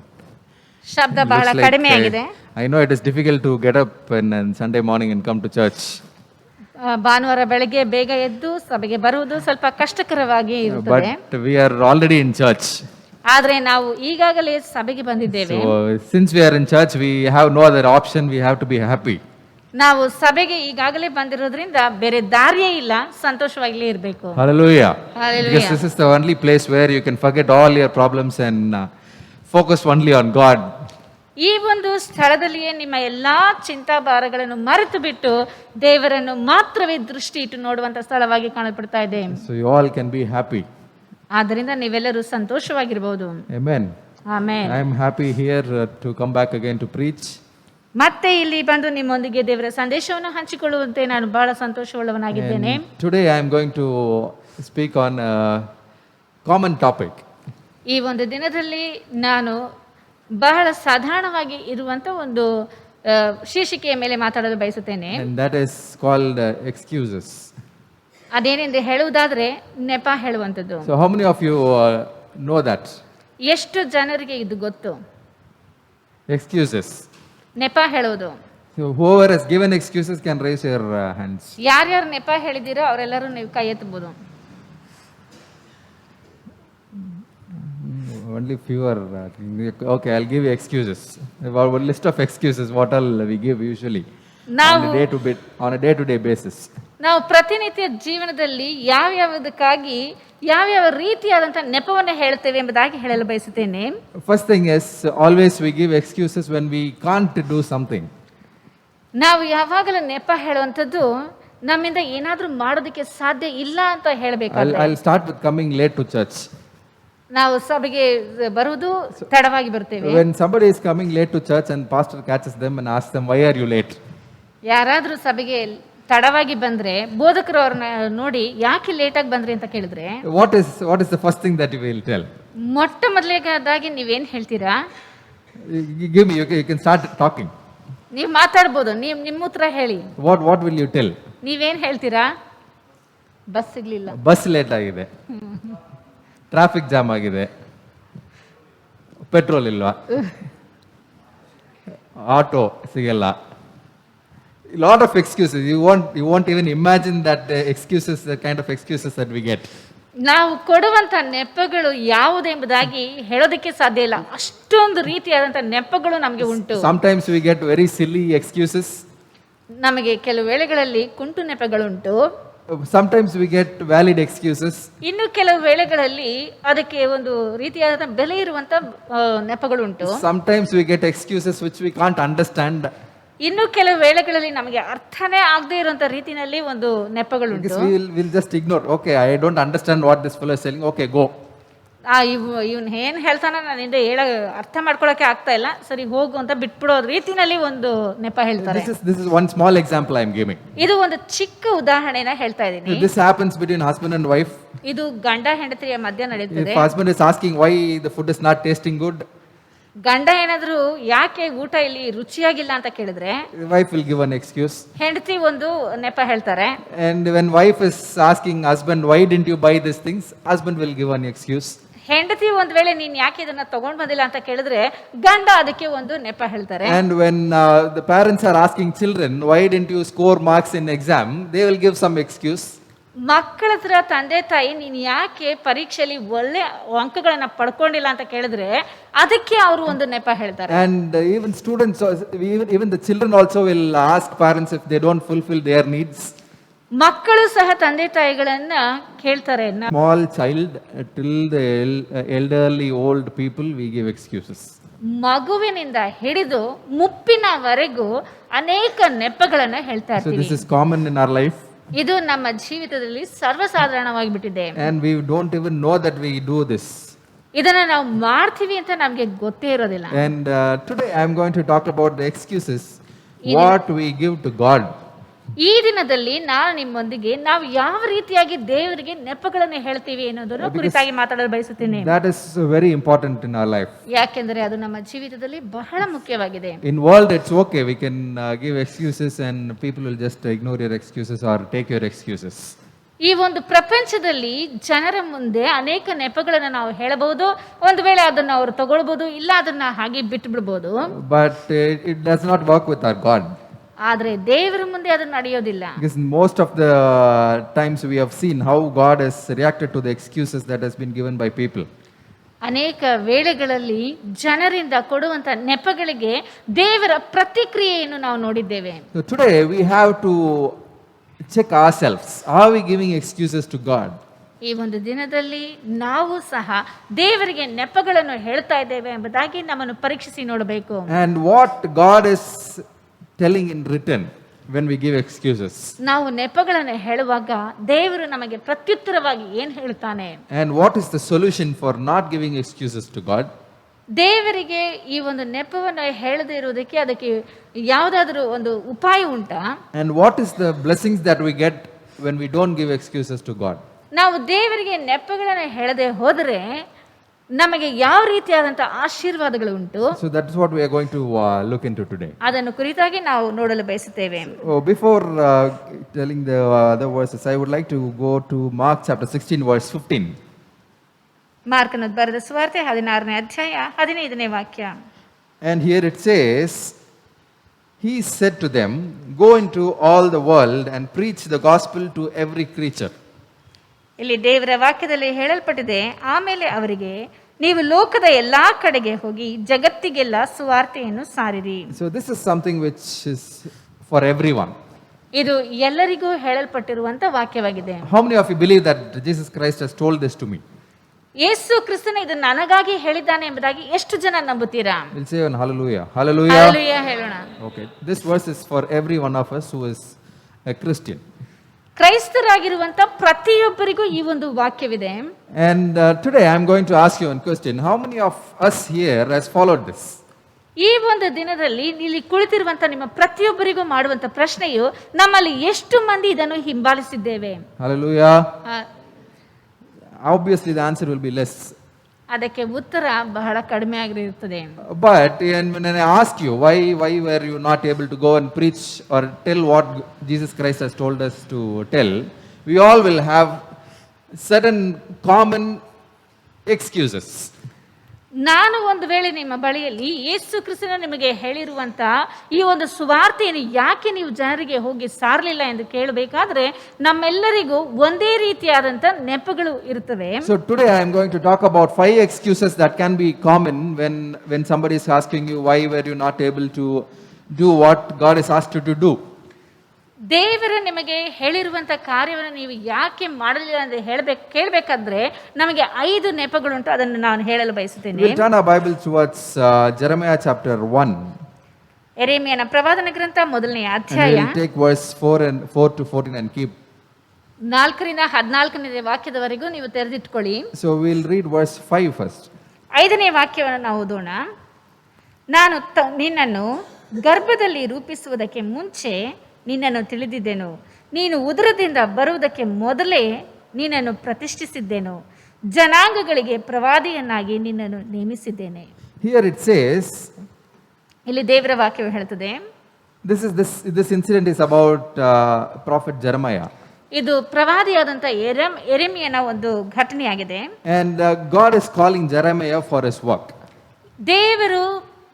ಶಬ್ದ
Looks
ಬಹಳ
like,
ಕಡಿಮೆ ಆಗಿದೆ.
I know it is difficult to get up on Sunday morning and come to church.
ಭಾನುವಾರ ಬೆಳಗ್ಗೆ ಬೇಗ ಎದ್ದು ಸಭೆಗೆ ಬರುವುದು ಸ್ವಲ್ಪ ಕಷ್ಟಕರವಾಗಿ ಇರುತ್ತದೆ.
But we are already in church.
ಆದರೆ ನಾವು ಈಗಾಗಲೇ ಸಭೆಗೆ ಬಂದಿದ್ದೇವೆ.
So since we are in church, we have no other option. We have to be happy.
ನಾವು ಸಭೆಗೆ ಈಗಾಗಲೇ ಬಂದಿರೋದ್ರಿಂದ ಬೇರೆ ದಾರಿಯೇ ಇಲ್ಲ, ಸಂತೋಷವಾಗಲೇ ಇರಬೇಕು.
Hallelujah.
Hallelujah.
Because this is the only place where you can forget all your problems and focus only on God.
ಈ ಒಂದು ಸ್ಥಳದಲ್ಲಿಯೇ ನಿಮ್ಮ ಎಲ್ಲಾ ಚಿಂತಾಭಾರಗಳನ್ನು ಮರೆತು ಬಿಟ್ಟು ದೇವರನ್ನು ಮಾತ್ರವೇ ದೃಷ್ಟಿ ಇಟ್ಟು ನೋಡುವಂತ ಸ್ಥಳವಾಗಿ ಕಾಣಲ್ಪಡ್ತಾ ಇದೆ.
So you all can be happy.
ಆದ್ದರಿಂದ ನೀವೆಲ್ಲರೂ ಸಂತೋಷವಾಗಿರಬಹುದು.
Amen.
Amen.
I am happy here to come back again to preach.
ಮತ್ತೆ ಇಲ್ಲಿ ಬಂದು ನಿಮ್ಮೊಂದಿಗೆ ದೇವರ ಸಂದೇಶವನ್ನು ಹಂಚಿಕೊಳ್ಳುವಂತೆ ನಾನು ಬಹಳ ಸಂತೋಷವುಳ್ಳವನಾಗಿದ್ದೇನೆ.
And today I am going to speak on a common topic.
ಈ ಒಂದು ದಿನದಲ್ಲಿ ನಾನು ಬಹಳ ಸಾಧಾರಣವಾಗಿ ಇರುವಂತ ಒಂದು ಶೀರ್ಷಿಕೆಯ ಮೇಲೆ ಮಾತಾಡಲು ಬಯಸುತ್ತೇನೆ.
And that is called excuses.
ಅದೇನೆಂದು ಹೇಳುವುದಾದ್ರೆ ನೆಪ ಹೇಳುವಂಥದ್ದು.
So how many of you know that?
ಎಷ್ಟು ಜನರಿಗೆ ಇದು ಗೊತ್ತು?
Excuses.
ನೆಪ ಹೇಳುವುದು.
So whoever has given excuses can raise your hands.
ಯಾರ್ಯಾರು ನೆಪ ಹೇಳಿದಿರೋ ಅವರೆಲ್ಲರೂ ನೀವು ಕೈ ಎತ್ತಬಹುದು.
Only few are okay. I'll give you excuses. A list of excuses. What all we give usually
ನಾವು
on a day-to-day basis.
ನಾವು ಪ್ರತಿನಿತ್ಯ ಜೀವನದಲ್ಲಿ ಯಾವ್ಯಾವುದಕ್ಕಾಗಿ ಯಾವ್ಯಾವ ರೀತಿಯಾದಂತಹ ನೆಪವನ್ನು ಹೇಳ್ತೇವೆ ಎಂಬುದಾಗಿ ಹೇಳಲು ಬಯಸುತ್ತೇನೆ.
First thing is always we give excuses when we can't do something.
ನಾವು ಯಾವಾಗಲೂ ನೆಪ ಹೇಳುವಂಥದ್ದು ನಮ್ಮಿಂದ ಏನಾದ್ರೂ ಮಾಡೋದಕ್ಕೆ ಸಾಧ್ಯ ಇಲ್ಲ ಅಂತ ಹೇಳಬೇಕಾದ್ರೆ.
I'll start with coming late to church.
ನಾವು ಸಭೆಗೆ ಬರುವುದು ತಡವಾಗಿ ಬರ್ತೇವೆ.
When somebody is coming late to church and pastor catches them and asks them why are you late?
ಯಾರಾದ್ರೂ ಸಭೆಗೆ ತಡವಾಗಿ ಬಂದ್ರೆ ಬೋಧಕರು ಅವ್ರನ್ನ ನೋಡಿ ಯಾಕೆ ಲೇಟ್ ಆಗಿ ಬಂದ್ರಿ ಅಂತ ಕೇಳಿದ್ರೆ
What is the first thing that you will tell?
ಮೊಟ್ಟ ಮೊದಲೇದಾಗಿ ನೀವೇನ್ ಹೇಳ್ತೀರಾ?
Give me. You can start talking.
ನೀವು ಮಾತಾಡ್ಬೋದು. ನಿಮ್ಮ ಉತ್ತರ ಹೇಳಿ.
What will you tell?
ನೀವೇನ್ ಹೇಳ್ತೀರಾ? ಬಸ್ ಸಿಗ್ಲಿಲ್ಲ.
ಬಸ್ ಲೇಟ್ ಆಗಿದೆ, ಟ್ರಾಫಿಕ್ ಜಾಮ್ ಆಗಿದೆ, ಪೆಟ್ರೋಲ್ ಇಲ್ವಾ, ಆಟೋ ಸಿಗಲ್ಲ. Lot of excuses. You won't even imagine that excuses, the kind of excuses that we get.
ನಾವು ಕೊಡುವಂತ ನೆಪಗಳು ಯಾವುದೆಂಬುದಾಗಿ ಹೇಳೋದಕ್ಕೆ ಸಾಧ್ಯ ಇಲ್ಲ. ಅಷ್ಟೊಂದು ರೀತಿಯಾದಂತ ನೆಪಗಳು ನಮಗೆ ಉಂಟು.
Sometimes we get very silly excuses.
ನಮಗೆ ಕೆಲವು ವೇಳೆಗಳಲ್ಲಿ ಕುಂಟು ನೆಪಗಳುಂಟು.
Sometimes we get valid excuses.
ಇನ್ನು ಕೆಲವು ವೇಳೆಗಳಲ್ಲಿ ಅದಕ್ಕೆ ಒಂದು ರೀತಿಯಾದ ಬೆಲೆ ಇರುವಂತ ನೆಪಗಳುಂಟು.
Sometimes we get excuses which we can't understand.
ಇನ್ನು ಕೆಲವು ವೇಳೆಗಳಲ್ಲಿ ನಮಗೆ ಅರ್ಥನೇ ಆಗದೆ ಇರುವಂತ ರೀತಿಯಲ್ಲಿ ಒಂದು ನೆಪಗಳುಂಟು.
Because we'll just ignore. Okay, I don't understand what this fellow is saying. Okay, go.
ಇವನ್ ಏನ್ ಹೇಳ್ತಾನ ನನ್ನಿಂದ ಅರ್ಥ ಮಾಡ್ಕೊಳಕ್ಕೆ ಆಗ್ತಾ ಇಲ್ಲ, ಸರಿ ಹೋಗು ಅಂತ ಬಿಟ್ಬಿಡೋ ರೀತಿನಲ್ಲಿ ಒಂದು ನೆಪ ಹೇಳ್ತಾರೆ.
This is one small example I am giving.
ಇದು ಒಂದು ಚಿಕ್ಕ ಉದಾಹರಣೆನ ಹೇಳ್ತಾ ಇದ್ದೀನಿ.
This happens between husband and wife.
ಇದು ಗಂಡ ಹೆಂಡತಿಯ ಮಧ್ಯ ನಡೀತದೆ.
If husband is asking why the food is not tasting good,
ಗಂಡ ಏನಾದ್ರು ಯಾಕೆ ಊಟ ಇಲ್ಲಿ ರುಚಿಯಾಗಿಲ್ಲ ಅಂತ ಕೇಳಿದ್ರೆ
the wife will give an excuse.
ಹೆಂಡತಿ ಒಂದು ನೆಪ ಹೇಳ್ತಾರೆ.
And when wife is asking husband why didn't you buy these things, husband will give an excuse.
ಹೆಂಡತಿ ಒಂದ್ ವೇಳೆ ನೀನ್ ಯಾಕೆ ಇದನ್ನ ತಗೊಂಡ್ ಬಂದಿಲ್ಲ ಅಂತ ಕೇಳಿದ್ರೆ ಗಂಡ ಅದಕ್ಕೆ ಒಂದು ನೆಪ ಹೇಳ್ತಾರೆ.
And when the parents are asking children why didn't you score marks in exam, they will give some excuse.
ಮಕ್ಕಳ ಹತ್ರ ತಂದೆ ತಾಯಿ ನೀನ್ ಯಾಕೆ ಪರೀಕ್ಷೆಯಲ್ಲಿ ಒಳ್ಳೆ ಅಂಕಗಳನ್ನ ಪಡ್ಕೊಂಡಿಲ್ಲ ಅಂತ ಕೇಳಿದ್ರೆ ಅದಕ್ಕೆ ಅವರು ಒಂದು ನೆಪ ಹೇಳ್ತಾರೆ.
And even students, even the children also will ask parents if they don't fulfill their needs.
ಮಕ್ಕಳು ಸಹ ತಂದೆ ತಾಯಿಗಳನ್ನ ಕೇಳ್ತಾರೆ.
Small child till the elderly old people we give excuses.
ಮಗುವಿನಿಂದ ಹಿಡಿದು ಮುಪ್ಪಿನವರೆಗೂ ಅನೇಕ ನೆಪಗಳನ್ನ ಹೇಳ್ತಾ
So
ಇರ್ತೀವಿ.
this is common in our life.
ಇದು ನಮ್ಮ ಜೀವಿತದಲ್ಲಿ ಸರ್ವಸಾಧಾರಣವಾಗಿ ಬಿಟ್ಟಿದೆ.
And we don't even know that we do this.
ಇದನ್ನ ನಾವು ಮಾಡ್ತೀವಿ ಅಂತ ನಮ್ಗೆ ಗೊತ್ತೇ ಇರೋದಿಲ್ಲ.
And today I am going to talk about the excuses what we give to God.
ಈ ದಿನದಲ್ಲಿ ನಾನು ನಿಮ್ಮೊಂದಿಗೆ ನಾವು ಯಾವ ರೀತಿಯಾಗಿ ದೇವರಿಗೆ ನೆಪಗಳನ್ನು ಹೇಳ್ತೀವಿ ಅನ್ನೋದನ್ನು ಕುರಿತಾಗಿ ಮಾತಾಡಲು ಬಯಸುತ್ತೇನೆ.
That is very important in our life.
ಯಾಕೆಂದರೆ ಅದು ನಮ್ಮ ಜೀವಿತದಲ್ಲಿ ಬಹಳ ಮುಖ್ಯವಾಗಿದೆ.
In world it's okay, we can give excuses and people will just ignore your excuses or take your excuses.
ಈ ಒಂದು ಪ್ರಪಂಚದಲ್ಲಿ ಜನರ ಮುಂದೆ ಅನೇಕ ನೆಪಗಳನ್ನು ನಾವು ಹೇಳಬಹುದು. ಒಂದು ವೇಳೆ ಅದನ್ನು ಅವರು ತಗೊಳ್ಬಹುದು, ಇಲ್ಲ ಅದನ್ನ ಹಾಗೆ ಬಿಟ್ಟು ಬಿಡಬಹುದು.
But it does not work with our God.
ಆದ್ರೆ ದೇವರ ಮುಂದೆ ಅದು ನಡೆಯೋದಿಲ್ಲ.
Because most of the times we have seen how God has reacted to the excuses that has been given by people.
ಅನೇಕ ವೇಳೆಗಳಲ್ಲಿ ಜನರಿಂದ ಕೊಡುವಂತ ನೆಪಗಳಿಗೆ ದೇವರ ಪ್ರತಿಕ್ರಿಯೆಯನ್ನು ನಾವು ನೋಡಿದ್ದೇವೆ.
So today we have to check ourselves. Are we giving excuses to God?
ಈ ಒಂದು ದಿನದಲ್ಲಿ ನಾವು ಸಹ ದೇವರಿಗೆ ನೆಪಗಳನ್ನು ಹೇಳ್ತಾ ಇದ್ದೇವೆ ಎಂಬುದಾಗಿ ನಮ್ಮನ್ನು ಪರೀಕ್ಷಿಸಿ ನೋಡಬೇಕು.
And what God is telling in written when we give excuses.
ನಾವು ನೆಪಗಳನ್ನು ಹೇಳುವಾಗ ದೇವರು ನಮಗೆ ಪ್ರತ್ಯುತ್ತರವಾಗಿ ಏನು ಹೇಳ್ತಾನೆ?
And what is the solution for not giving excuses to God?
ದೇವರಿಗೆ ಈ ಒಂದು ನೆಪವನ್ನು ಹೇಳದೇ ಇರುವುದಕ್ಕೆ ಅದಕ್ಕೆ ಯಾವುದಾದರೂ ಒಂದು ಉಪಾಯ ಉಂಟಾ?
And what is the blessings that we get when we don't give excuses to God?
ನಾವು ದೇವರಿಗೆ ನೆಪಗಳನ್ನು ಹೇಳದೆ ಹೋದರೆ ನಮಗೆ ಯಾವ ರೀತಿಯಾದಂತ ಆಶೀರ್ವಾದಗಳು ಉಂಟು?
So that is what we are going to look into today.
ಅದನ್ನು ಕುರಿತಾಗಿ ನಾವು ನೋಡಲು ಬಯಸುತ್ತೇವೆ.
Before telling the other verses, I would like to go to Mark chapter 16 verse 15.
ಮಾರ್ಕನ ಬರೆದ ಸುವಾರ್ತೆ 16ನೇ ಅಧ್ಯಾಯ 15ನೇ ವಾಕ್ಯ.
And here it says, he said to them, go into all the world and preach the gospel to every creature.
ಇಲ್ಲಿ ದೇವರ ವಾಕ್ಯದಲ್ಲಿ ಹೇಳಲ್ಪಟ್ಟಿದೆ, ಆಮೇಲೆ ಅವರಿಗೆ ನೀವು ಲೋಕದ ಎಲ್ಲಾ ಕಡೆಗೆ ಹೋಗಿ ಜಗತ್ತಿಗೆಲ್ಲ ಸುವಾರ್ತೆಯನ್ನು ಸಾರಿರಿ.
So this is something which is for everyone.
ಇದು ಎಲ್ಲರಿಗೂ ಹೇಳಲ್ಪಟ್ಟಿರುವಂತ ವಾಕ್ಯವಾಗಿದೆ.
How many of you believe that Jesus Christ has told this to me?
ಯೇಸು ಕ್ರಿಸ್ತನು ಇದು ನನಗಾಗಿ ಹೇಳಿದ್ದಾನೆ ಎಂಬುದಾಗಿ ಎಷ್ಟು ಜನ ನಂಬುತ್ತೀರಾ?
We'll say one hallelujah. Hallelujah.
Hallelujah ಹೇಳೋಣ.
Okay. This verse is for every one of us who is a Christian.
ಕ್ರೈಸ್ತರಾಗಿರುವಂತ ಪ್ರತಿಯೊಬ್ಬರಿಗೂ ಈ ಒಂದು ವಾಕ್ಯವಿದೆ.
And today I am going to ask you one question. How many of us here has followed this?
ಈ ಒಂದು ದಿನದಲ್ಲಿ ಇಲ್ಲಿ ಕುಳಿತಿರುವಂತ ನಿಮ್ಮ ಪ್ರತಿಯೊಬ್ಬರಿಗೂ ಮಾಡುವಂತ ಪ್ರಶ್ನೆಯು ನಮ್ಮಲ್ಲಿ ಎಷ್ಟು ಮಂದಿ ಇದನ್ನು ಹಿಂಬಾಲಿಸಿದ್ದೇವೆ?
Hallelujah. Obviously the answer will be less.
ಅದಕ್ಕೆ ಉತ್ತರ ಬಹಳ ಕಡಿಮೆ ಆಗಿರುತ್ತದೆ.
But when I ask you why were you not able to go and preach or tell what Jesus Christ has told us to tell, we all will have certain common excuses.
ನಾನು ಒಂದು ವೇಳೆ ನಿಮ್ಮ ಬಳಿಯಲ್ಲಿ ಯೇಸು ಕ್ರಿಸ್ತನು ನಿಮಗೆ ಹೇಳಿರುವಂತ ಈ ಒಂದು ಸುವಾರ್ತೆಯನ್ನು ಯಾಕೆ ನೀವು ಜನರಿಗೆ ಹೋಗಿ ಸಾರಲಿಲ್ಲ ಎಂದು ಕೇಳಬೇಕಾದ್ರೆ ನಮ್ಮೆಲ್ಲರಿಗೂ ಒಂದೇ ರೀತಿಯಾದಂತ ನೆಪಗಳು ಇರುತ್ತವೆ.
So today I am going to talk about 5 excuses that can be common when somebody is asking you why were you not able to do what God has asked you to do.
ದೇವರು ನಿಮಗೆ ಹೇಳಿರುವಂತ ಕಾರ್ಯವನ್ನು ನೀವು ಯಾಕೆ ಮಾಡಲಿಲ್ಲ ಅಂತ ಕೇಳಬೇಕಾದ್ರೆ ನಮಗೆ 5 ನೆಪಗಳುಂಟು. ಅದನ್ನು ನಾನು ಹೇಳಲು ಬಯಸುತ್ತೇನೆ.
We'll turn our Bible towards Jeremiah chapter 1.
ಯೆರೆಮೀಯನ ಪ್ರವಾದನ ಗ್ರಂಥ 1ನೇ
And
ಅಧ್ಯಾಯ
we'll take verse 4 to 14 and keep.
4ರಿಂದ 14ನೇ ವಾಕ್ಯದವರೆಗೂ ನೀವು ತೆರೆದಿಟ್ಕೊಳ್ಳಿ.
So we'll read verse 5 first.
5ನೇ ವಾಕ್ಯವನ್ನು ನಾವು ಓದೋಣ. ನಾನು ನಿನ್ನನ್ನು ಗರ್ಭದಲ್ಲಿ ರೂಪಿಸುವುದಕ್ಕೆ ಮುಂಚೆ ನಿನ್ನನ್ನು ತಿಳಿದಿದ್ದೆನು, ನೀನು ಉದರದಿಂದ ಬರುವುದಕ್ಕೆ ಮೊದಲೇ ನಿನ್ನನ್ನು ಪ್ರತಿಷ್ಠಿಸಿದ್ದೆನು, ಜನಾಂಗಗಳಿಗೆ ಪ್ರವಾದಿಯನ್ನಾಗಿ ನಿನ್ನನ್ನು ನೇಮಿಸಿದ್ದೇನೆ.
Here it says,
ಇಲ್ಲಿ ದೇವರ ವಾಕ್ಯವು ಹೇಳುತ್ತದೆ,
this incident is about prophet Jeremiah.
ಇದು ಪ್ರವಾದಿಯಾದಂಥ ಯೆರೆಮೀಯನ ಒಂದು ಘಟನೆಯಾಗಿದೆ.
And God is calling Jeremiah for his work.
ದೇವರು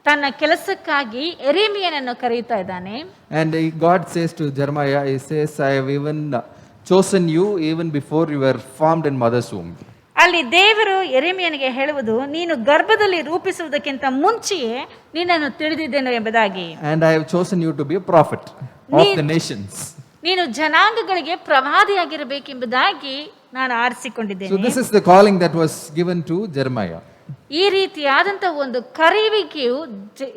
ತನ್ನ ಕೆಲಸಕ್ಕಾಗಿ ಯೆರೆಮೀಯನನ್ನು ಕರೆಯುತ್ತಾ ಇದ್ದಾನೆ.
And God says to Jeremiah, he says, I have even chosen you even before you were formed in mother's womb.
ಅಲ್ಲಿ ದೇವರು ಯೆರೆಮೀಯನಿಗೆ ಹೇಳುವುದು, ನೀನು ಗರ್ಭದಲ್ಲಿ ರೂಪಿಸುವುದಕ್ಕಿಂತ ಮುಂಚೆಯೇ ನಿನ್ನನ್ನು ತಿಳಿದಿದ್ದೇನೆ ಎಂಬುದಾಗಿ.
And I have chosen you to be a prophet of the nations.
ನೀನು ಜನಾಂಗಗಳಿಗೆ ಪ್ರವಾದಿಯಾಗಿರಬೇಕೆಂಬುದಾಗಿ ನಾನು
So
ಆರಿಸಿಕೊಂಡಿದ್ದೇನೆ.
this is the calling that was given to Jeremiah.
ಈ ರೀತಿಯಾದಂತ ಒಂದು ಕರೆಯುವಿಕೆಯು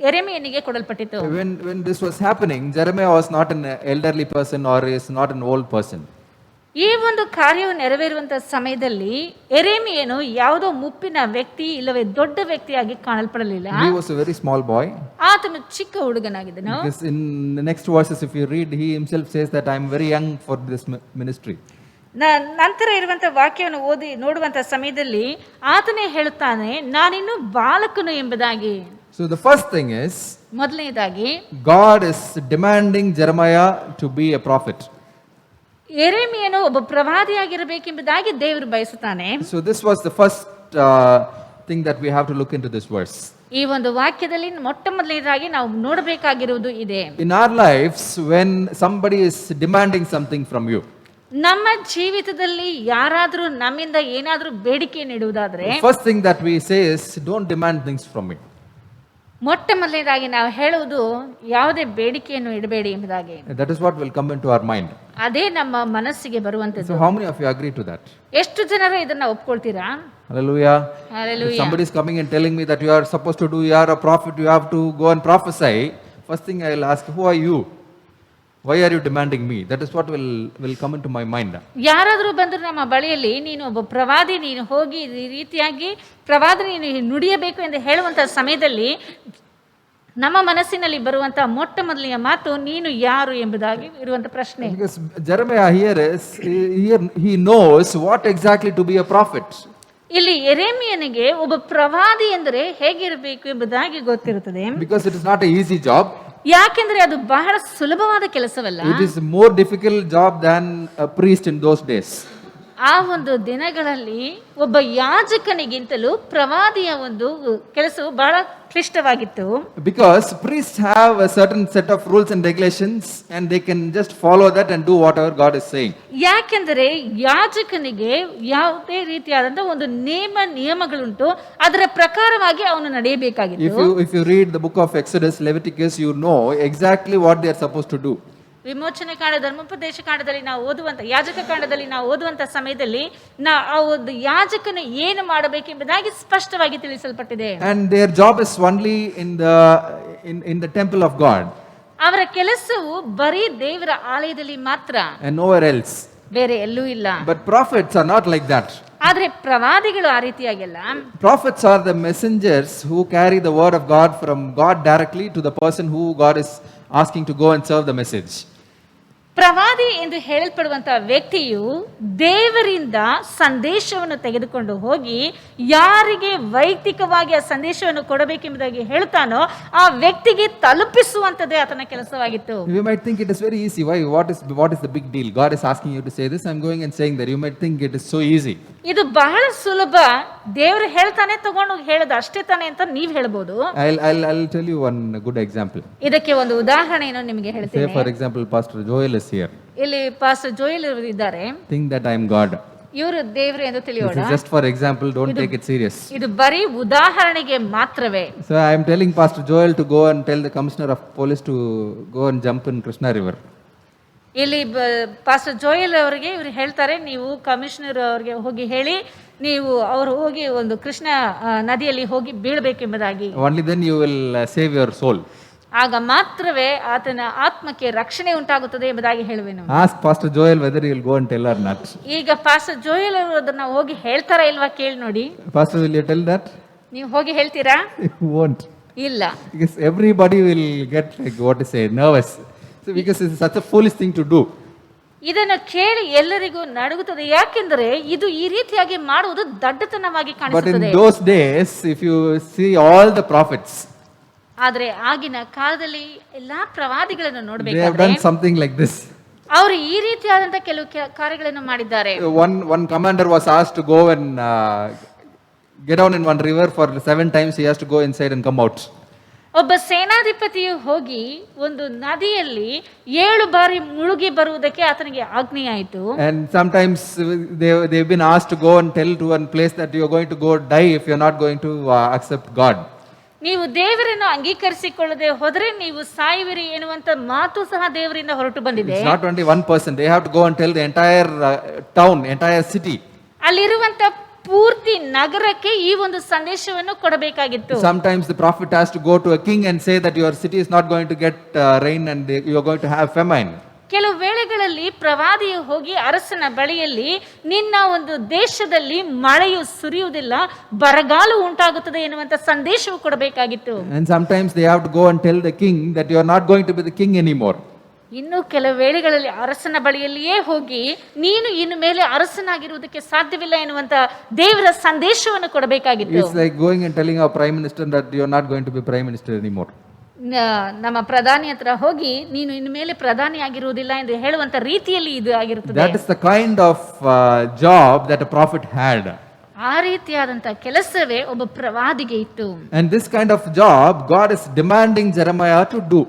ಯೆರೆಮೀಯನಿಗೆ ಕೊಡಲ್ಪಟ್ಟಿತು.
When this was happening, Jeremiah was not an elderly person or is not an old person.
ಈ ಒಂದು ಕಾರ್ಯವು ನೆರವೇರುವಂತಹ ಸಮಯದಲ್ಲಿ ಯೆರೆಮೀಯನು ಯಾವುದೋ ಮುಪ್ಪಿನ ವ್ಯಕ್ತಿ ಇಲ್ಲವೇ ದೊಡ್ಡ ವ್ಯಕ್ತಿಯಾಗಿ ಕಾಣಲ್ಪಡಲಿಲ್ಲ.
He was a very small boy.
ಆತನು ಚಿಕ್ಕ ಹುಡುಗನಾಗಿದ್ದನು.
Because in the next verses, if you read, he himself says that I am very young for this ministry.
ನಂತರ ಇರುವಂತಹ ವಾಕ್ಯವನ್ನು ಓದಿ ನೋಡುವಂತಹ ಸಮಯದಲ್ಲಿ ಆತನೇ ಹೇಳುತ್ತಾನೆ, ನಾನಿನ್ನು ಬಾಲಕನು ಎಂಬುದಾಗಿ.
So the first thing is,
ಮೊದಲನೇದಾಗಿ
God is demanding Jeremiah to be a prophet.
ಯೆರೆಮೀಯನು ಒಬ್ಬ ಪ್ರವಾದಿಯಾಗಿರಬೇಕೆಂಬುದಾಗಿ ದೇವರು ಬಯಸುತ್ತಾನೆ.
So this was the first thing that we have to look into this verse.
ಈ ಒಂದು ವಾಕ್ಯದಲ್ಲಿ ಮೊಟ್ಟ ಮೊದಲನೇದಾಗಿ ನಾವು ನೋಡಬೇಕಾಗಿರುವುದು ಇದೆ.
In our lives, when somebody is demanding something from you,
ನಮ್ಮ ಜೀವಿತದಲ್ಲಿ ಯಾರಾದರೂ ನಮ್ಮಿಂದ ಏನಾದರೂ ಬೇಡಿಕೆ ನೀಡುವುದಾದ್ರೆ
the first thing that we say is, don't demand things from me.
ಮೊಟ್ಟ ಮೊದಲನೇದಾಗಿ ನಾವು ಹೇಳುವುದು, ಯಾವುದೇ ಬೇಡಿಕೆಯನ್ನು ಇಡಬೇಡಿ ಎಂಬುದಾಗಿ.
That is what will come into our mind.
ಅದೇ ನಮ್ಮ ಮನಸ್ಸಿಗೆ ಬರುವಂತದ್ದು.
So how many of you agree to that?
ಎಷ್ಟು ಜನರು ಇದನ್ನ ಒಪ್ಕೊಳ್ತೀರಾ?
Hallelujah.
Hallelujah.
If somebody is coming and telling me that you are supposed to do, you are a prophet, you have to go and prophesy, first thing I will ask, who are you? Why are you demanding me? That is what will come into my mind.
ಯಾರಾದರೂ ಬಂದರೂ ನಮ್ಮ ಬಳಿಯಲ್ಲಿ, ನೀನು ಒಬ್ಬ ಪ್ರವಾದಿ, ನೀನು ಹೋಗಿ ಈ ರೀತಿಯಾಗಿ ಪ್ರವಾದಿ ನೀನು ನುಡಿಯಬೇಕು ಎಂದು ಹೇಳುವಂತಹ ಸಮಯದಲ್ಲಿ ನಮ್ಮ ಮನಸ್ಸಿನಲ್ಲಿ ಬರುವಂತಹ ಮೊಟ್ಟ ಮೊದಲಿನ ಮಾತು, ನೀನು ಯಾರು ಎಂಬುದಾಗಿ ಇರುವಂತಹ ಪ್ರಶ್ನೆ.
Because Jeremiah he knows what exactly to be a prophet.
ಇಲ್ಲಿ ಯೆರೆಮೀಯನಿಗೆ ಒಬ್ಬ ಪ್ರವಾದಿ ಎಂದರೆ ಹೇಗಿರಬೇಕು ಎಂಬುದಾಗಿ ಗೊತ್ತಿರುತ್ತದೆ.
Because it is not an easy job.
ಯಾಕೆಂದ್ರೆ ಅದು ಬಹಳ ಸುಲಭವಾದ ಕೆಲಸವಲ್ಲ.
It is a more difficult job than a priest in those days.
ಆ ಒಂದು ದಿನಗಳಲ್ಲಿ ಒಬ್ಬ ಯಾಜಕನಿಗಿಂತಲೂ ಪ್ರವಾದಿಯ ಒಂದು ಕೆಲಸವು ಬಹಳ ಕ್ಲಿಷ್ಟವಾಗಿತ್ತು.
Because priests have a certain set of rules and regulations and they can just follow that and do whatever God is saying.
ಯಾಕೆಂದರೆ ಯಾಜಕನಿಗೆ ಯಾವುದೇ ರೀತಿಯಾದಂತ ಒಂದು ನಿಯಮಗಳುಂಟು, ಅದರ ಪ್ರಕಾರವಾಗಿ ಅವನು ನಡೆಯಬೇಕಾಗಿತ್ತು.
If you read the book of Exodus, Leviticus, you know exactly what they are supposed to do.
ವಿಮೋಚನೆ ಕಾಂಡ, ಧರ್ಮೋಪದೇಶ ಕಾಂಡದಲ್ಲಿ ನಾವು ಓದುವಂತ, ಯಾಜಕ ಕಾಂಡದಲ್ಲಿ ನಾವು ಓದುವಂತ ಸಮಯದಲ್ಲಿ ಆ ಒಂದು ಯಾಜಕನು ಏನು ಮಾಡಬೇಕೆಂಬುದಾಗಿ ಸ್ಪಷ್ಟವಾಗಿ ತಿಳಿಸಲ್ಪಟ್ಟಿದೆ.
And their job is only in the temple of God.
ಅವರ ಕೆಲಸವು ಬರೀ ದೇವರ ಆಲಯದಲ್ಲಿ ಮಾತ್ರ,
And nowhere else.
ಬೇರೆ ಎಲ್ಲೂ ಇಲ್ಲ.
But prophets are not like that.
ಆದ್ರೆ ಪ್ರವಾದಿಗಳು ಆ ರೀತಿಯಾಗಿಲ್ಲ.
Prophets are the messengers who carry the word of God from God directly to the person who God is asking to go and serve the message.
ಪ್ರವಾದಿ ಎಂದು ಹೇಳಲ್ಪಡುವಂತಹ ವ್ಯಕ್ತಿಯು ದೇವರಿಂದ ಸಂದೇಶವನ್ನು ತೆಗೆದುಕೊಂಡು ಹೋಗಿ ಯಾರಿಗೆ ವೈಯಕ್ತಿಕವಾಗಿ ಆ ಸಂದೇಶವನ್ನು ಕೊಡಬೇಕೆಂಬುದಾಗಿ ಹೇಳ್ತಾನೋ ಆ ವ್ಯಕ್ತಿಗೆ ತಲುಪಿಸುವಂತದೇ ಆತನ ಕೆಲಸವಾಗಿತ್ತು.
You might think it is very easy. Why? What is the big deal? God is asking you to say this. I'm going and saying that. You might think it is so easy.
ಇದು ಬಹಳ ಸುಲಭ, ದೇವರು ಹೇಳ್ತಾನೆ ತಗೊಂಡು ಹೇಳೋದು ಅಷ್ಟೇ ತಾನೆ ಅಂತ ನೀವು ಹೇಳ್ಬೋದು.
I'll tell you one good example.
ಇದಕ್ಕೆ ಒಂದು ಉದಾಹರಣೆಯನ್ನು ನಿಮಗೆ
Say
ಹೇಳ್ತೇನೆ.
for example, Pastor Joel is here.
ಇಲ್ಲಿ ಪಾಸ್ಟರ್ ಜೋಯಲ್ ಅವರು ಇದ್ದಾರೆ.
Think that I am God.
ಇವರು ದೇವರು ಎಂದು
This
ತಿಳಿಯೋಣ.
is just for example. Don't take it serious.
ಇದು ಬರೀ ಉದಾಹರಣೆಗೆ ಮಾತ್ರವೇ.
So I am telling Pastor Joel to go and tell the commissioner of police to go and jump in Krishna River.
ಇಲ್ಲಿ pastor Joel ಅವರಿಗೆ ಇವರು ಹೇಳ್ತಾರೆ, ನೀವು commissioner ಅವರಿಗೆ ಹೋಗಿ ಹೇಳಿ, ನೀವು ಅವರು ಹೋಗಿ ಒಂದು ಕೃಷ್ಣ ನದಿಯಲ್ಲಿ ಹೋಗಿ ಬೀಳಬೇಕೆಂಬುದಾಗಿ.
Only then you will save your soul.
ಆಗ ಮಾತ್ರವೇ ಆತನ ಆತ್ಮಕ್ಕೆ ರಕ್ಷಣೆ ಉಂಟಾಗುತ್ತದೆ ಎಂಬುದಾಗಿ ಹೇಳುವೆನು.
Ask Pastor Joel whether he will go and tell or not.
ಈಗ ಪಾಸ್ಟರ್ ಜೋಯಲ್ ಅವರು ಅದನ್ನ ಹೋಗಿ ಹೇಳ್ತಾರಾ ಇಲ್ವಾ ಕೇಳಿ ನೋಡಿ.
Pastor, will you tell that?
ನೀವು ಹೋಗಿ ಹೇಳ್ತೀರಾ?
You won't.
ಇಲ್ಲ.
Because everybody will get like what to say, nervous. So because it's such a foolish thing to do.
ಇದನ್ನು ಕೇಳಿ ಎಲ್ಲರಿಗೂ ನಡುಗುತ್ತದೆ. ಯಾಕೆಂದರೆ ಇದು ಈ ರೀತಿಯಾಗಿ ಮಾಡುವುದು ದಡ್ಡತನವಾಗಿ
But in
ಕಾಣಿಸುತ್ತದೆ.
those days, if you see all the prophets,
ಆದ್ರೆ ಆಗಿನ ಕಾಲದಲ್ಲಿ ಎಲ್ಲಾ ಪ್ರವಾದಿಗಳನ್ನು
they have
ನೋಡಬೇಕಾದ್ರೆ
done something like this.
ಅವರು ಈ ರೀತಿಯಾದಂತ ಕೆಲವು ಕಾರ್ಯಗಳನ್ನು ಮಾಡಿದ್ದಾರೆ.
One commander was asked to go and get down in one river for 7 times. He has to go inside and come out.
ಒಬ್ಬ ಸೇನಾಧಿಪತಿಯು ಹೋಗಿ ಒಂದು ನದಿಯಲ್ಲಿ 7 ಬಾರಿ ಮುಳುಗಿ ಬರುವುದಕ್ಕೆ ಆತನಿಗೆ ಆಜ್ಞೆಯಾಯಿತು.
And sometimes they've been asked to go and tell to one place that you're going to go die if you're not going to accept God.
ನೀವು ದೇವರನ್ನು ಅಂಗೀಕರಿಸಿಕೊಳ್ಳದೆ ಹೋದರೆ ನೀವು ಸಾಯುವಿರಿ ಎನ್ನುವಂತ ಮಾತು ಸಹ ದೇವರಿಂದ ಹೊರಟು ಬಂದಿದೆ.
It's not only one person. They have to go and tell the entire town, entire city.
ಅಲ್ಲಿರುವಂತ ಪೂರ್ತಿ ನಗರಕ್ಕೆ ಈ ಒಂದು ಸಂದೇಶವನ್ನು ಕೊಡಬೇಕಾಗಿತ್ತು.
Sometimes the prophet has to go to a king and say that your city is not going to get rain and you are going to have famine.
ಕೆಲವು ವೇಳೆಗಳಲ್ಲಿ ಪ್ರವಾದಿಯು ಹೋಗಿ ಅರಸನ ಬಳಿಯಲ್ಲಿ ನಿನ್ನ ಒಂದು ದೇಶದಲ್ಲಿ ಮಳೆಯು ಸುರಿಯುವುದಿಲ್ಲ, ಬರಗಾಲ ಉಂಟಾಗುತ್ತದೆ ಎನ್ನುವಂತ ಸಂದೇಶವು ಕೊಡಬೇಕಾಗಿತ್ತು.
And sometimes they have to go and tell the king that you are not going to be the king anymore.
ಇನ್ನು ಕೆಲವು ವೇಳೆಗಳಲ್ಲಿ ಅರಸನ ಬಳಿಯಲ್ಲಿಯೇ ಹೋಗಿ ನೀನು ಇನ್ನು ಮೇಲೆ ಅರಸನಾಗಿರುವುದಕ್ಕೆ ಸಾಧ್ಯವಿಲ್ಲ ಎನ್ನುವಂತ ದೇವರ ಸಂದೇಶವನ್ನು ಕೊಡಬೇಕಾಗಿತ್ತು.
It's like going and telling our prime minister that you are not going to be prime minister anymore.
ನಮ್ಮ ಪ್ರಧಾನಿ ಹತ್ರ ಹೋಗಿ ನೀನು ಇನ್ನು ಮೇಲೆ ಪ್ರಧಾನಿ ಆಗಿರುವುದಿಲ್ಲ ಎಂದು ಹೇಳುವಂತ ರೀತಿಯಲ್ಲಿ ಇದು ಆಗಿರುತ್ತದೆ.
That is the kind of job that a prophet had.
ಆ ರೀತಿಯಾದಂತ ಕೆಲಸವೇ ಒಬ್ಬ ಪ್ರವಾದಿಗೆ ಇತ್ತು.
And this kind of job God is demanding Jeremiah to do.